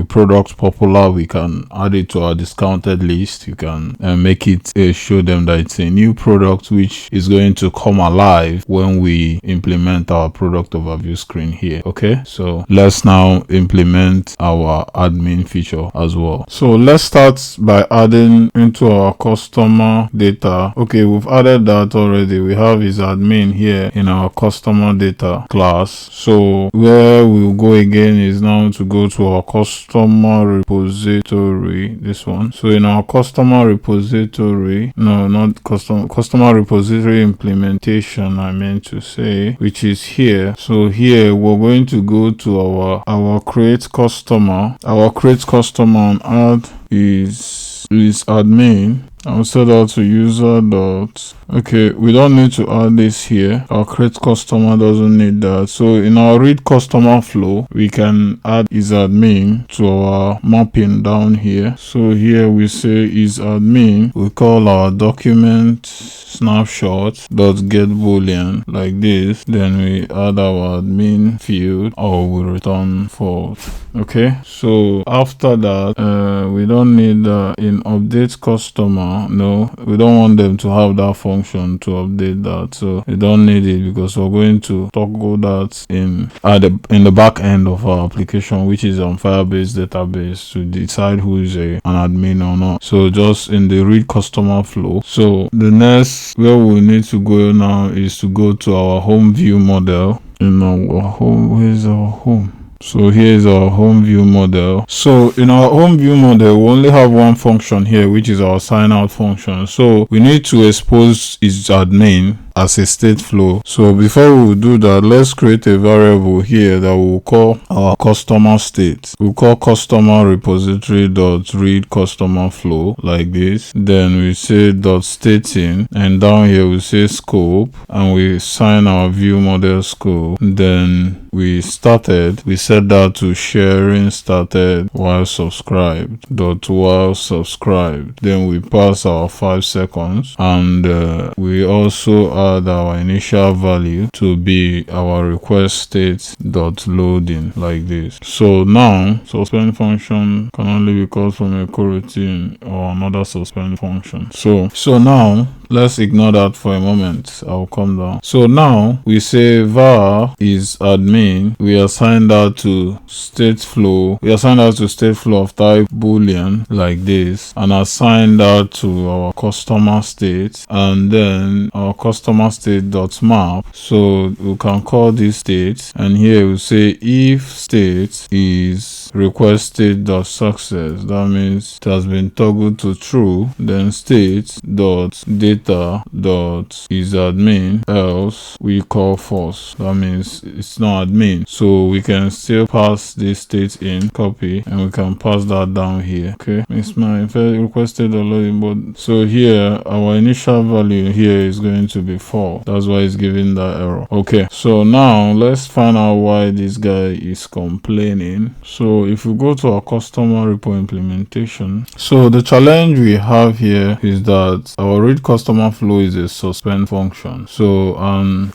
A: product popular, we can add it to our discounted list, you can make it show them that it's a new product which is going to come alive when we implement our product overview screen here. Okay, so let's now implement our admin feature as well. So let's start by adding into our customer data. Okay, we've added that already. We have his admin here in our customer data class. So where we'll go again is now to go to our customer repository, this one. So in our customer repository, no, not customer repository implementation, I meant to say, which is here. So here we're going to go to our create customer and add is admin. I'll set that to user dot. Okay, we don't need to add this here. Our create customer doesn't need that. So in our read customer flow, we can add is admin to our mapping down here. So here we say is admin. We call our document snapshot dot get boolean, like this. Then we add our admin field, or we return false. Okay, so after that, we don't need in update customer. No, we don't want them to have that function to update that, so we don't need it because we're going to toggle that in the back end of our application, which is on Firebase database, to decide who is an admin or not. So just in the read customer flow. So the next where we need to go now is to go to our home view model. In our home, where's our home? So here's our home view model. So in our home view model, we only have one function here, which is our sign out function. So we need to expose its admin as a state flow. So before we do that, let's create a variable here that we'll call our customer state. We'll call customer repository dot read customer flow, like this. Then we say dot stating, and down here we say scope, and we sign our view model scope. Then we set that to sharing started while subscribed dot while subscribed. Then we pass our 5 seconds, and we also add our initial value to be our request state dot loading, like this. So now suspend function can only be called from a coroutine or another suspend function. So now let's ignore that for a moment. I'll come down. So now we say var is admin. We assign that to state flow. We assign that to state flow of type boolean like this, and assign that to our customer state, and then our customer state dot map. So we can call this state, and here we say if state is requested dot success, that means it has been toggled to true, then state dot data dot is admin, else we call false, that means it's not admin. So we can still pass this state in, copy, and we can pass that down here. Okay, it's my requested loading, but so here our initial value here is going to be 4. That's why it's giving that error. Okay, so now let's find out why this guy is complaining. So if we go to our customer repo implementation, so the challenge we have here is that our read customer flow is a suspend function. So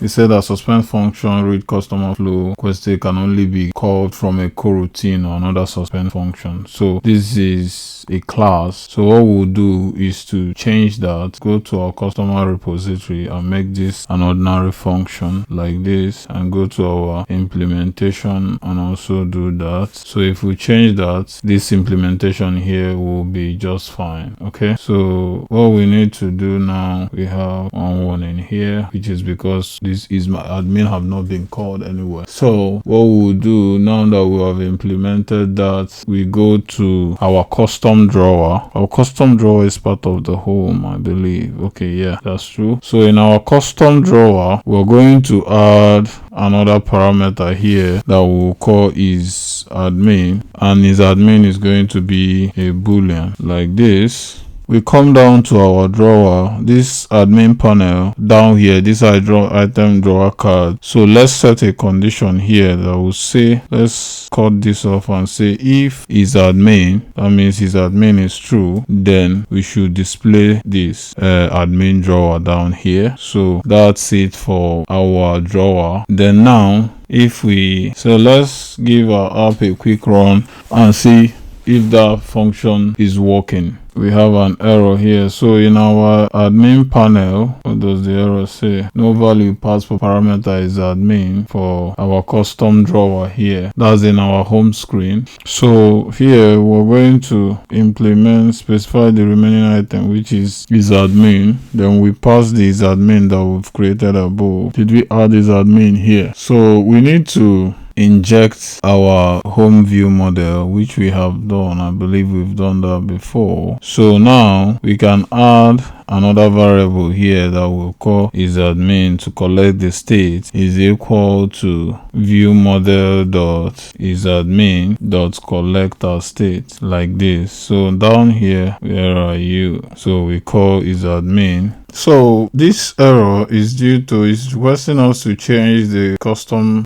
A: it said that suspend function read customer flow requested can only be called from a coroutine or another suspend function. So this is a class. So what we'll do is to change that, go to our customer repository and make this an ordinary function like this, and go to our implementation and also do that. So if we change that, this implementation here will be just fine. Okay, so what we need to do now, we have one in here, which is because this is my admin have not been called anywhere. So what we'll do now that we have implemented that, we go to our custom drawer. Our custom drawer is part of the home, I believe. Okay, yeah, that's true. So in our custom drawer, we're going to add another parameter here that we'll call is admin, and his admin is going to be a boolean like this. We come down to our drawer, this admin panel down here, this item drawer card. So let's set a condition here that will say, let's cut this off and say if is admin, that means his admin is true, then we should display this admin drawer down here. So that's it for our drawer. Then now if we, so let's give our app a quick run and see if that function is working. We have an error here. So in our admin panel, what does the error say? No value passed for parameter is admin for our custom drawer here. That's in our home screen. So here we're going to implement, specify the remaining item, which is admin. Then we pass the admin that we've created above. Did we add this admin here? So we need to inject our home view model, which we have done. I believe we've done that before. So now we can add another variable here that we'll call is admin to collect the state is equal to view model dot is admin dot collect our state like this. So down here, where are you? So we call is admin. So this error is due to is requesting us to change the custom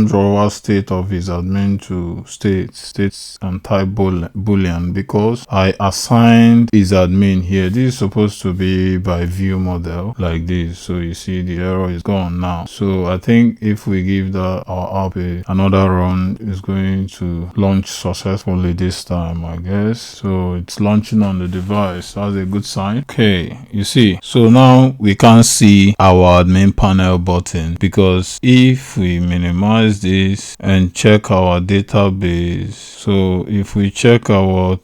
A: drawer state of his admin to states and type boolean, because I assigned his admin here. This is supposed to be by view model like this. So you see the error is gone now. So I think if we give that our app another run, it's going to launch successfully this time, I guess. So it's launching on the device. That's a good sign. Okay, you see. So now we can't see our admin panel button, because if we minimize this and check our database, so if we check our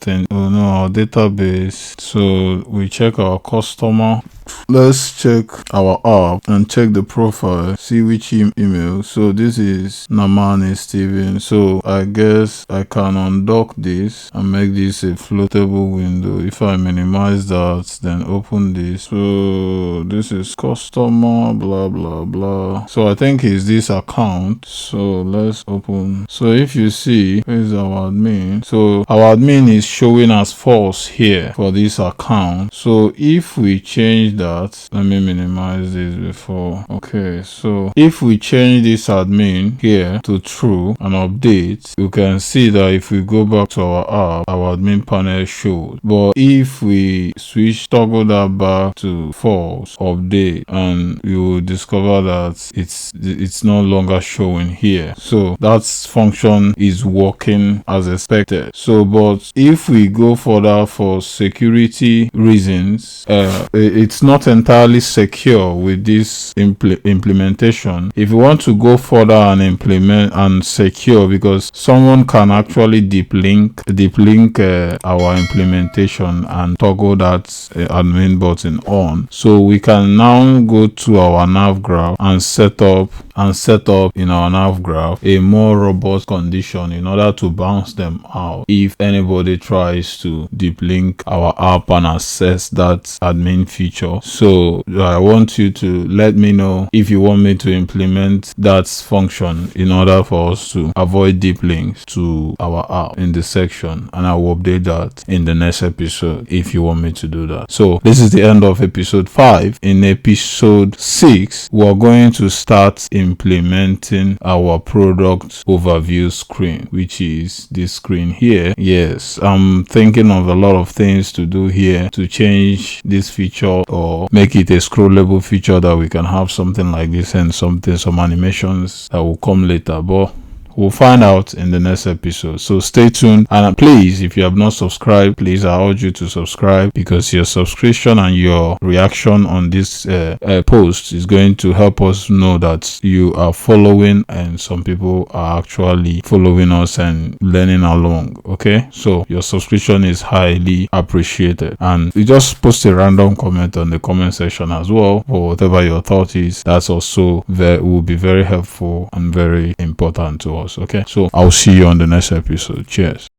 A: database, so we check our customer, let's check our app and check the profile, see which email. So this is Namani Steven. So I guess I can undock this and make this a floatable window. If I minimize that, then open this. So this is customer blah blah blah. So I think it's this account. So let's open. So if you see, here's our admin. So our admin is showing as false here for this account. So if we change that, let me minimize this before. Okay, so if we change this admin here to true and update, you can see that if we go back to our app, our admin panel shows. But if we toggle that back to false, update, and you will discover that it's no longer showing here. So that function is working as expected. So but if we go further for security reasons, it's not entirely secure with this implementation. If you want to go further and implement and secure, because someone can actually deep link our implementation and toggle that admin button on. So we can now go to our nav graph and set up in our nav graph a more robust condition in order to bounce them out if anybody tries to deep link our app and access that admin feature. So I want you to let me know if you want me to implement that function in order for us to avoid deep links to our app in the section, and I will update that in the next episode if you want me to do that. So this is the end of episode 5. In episode 6, we're going to start implementing our product overview screen, which is this screen here. Yes, I'm thinking of a lot of things to do here to change this feature or make it a scrollable feature that we can have something like this and some animations that will come later, but we'll find out in the next episode. So stay tuned, and please, if you have not subscribed, please, I urge you to subscribe, because your subscription and your reaction on this post is going to help us know that you are following, and some people are actually following us and learning along. Okay, so your subscription is highly appreciated, and you just post a random comment on the comment section as well, or whatever your thought is. That's also will be very helpful and very important to us. Okay, so I'll see you on the next episode. Cheers.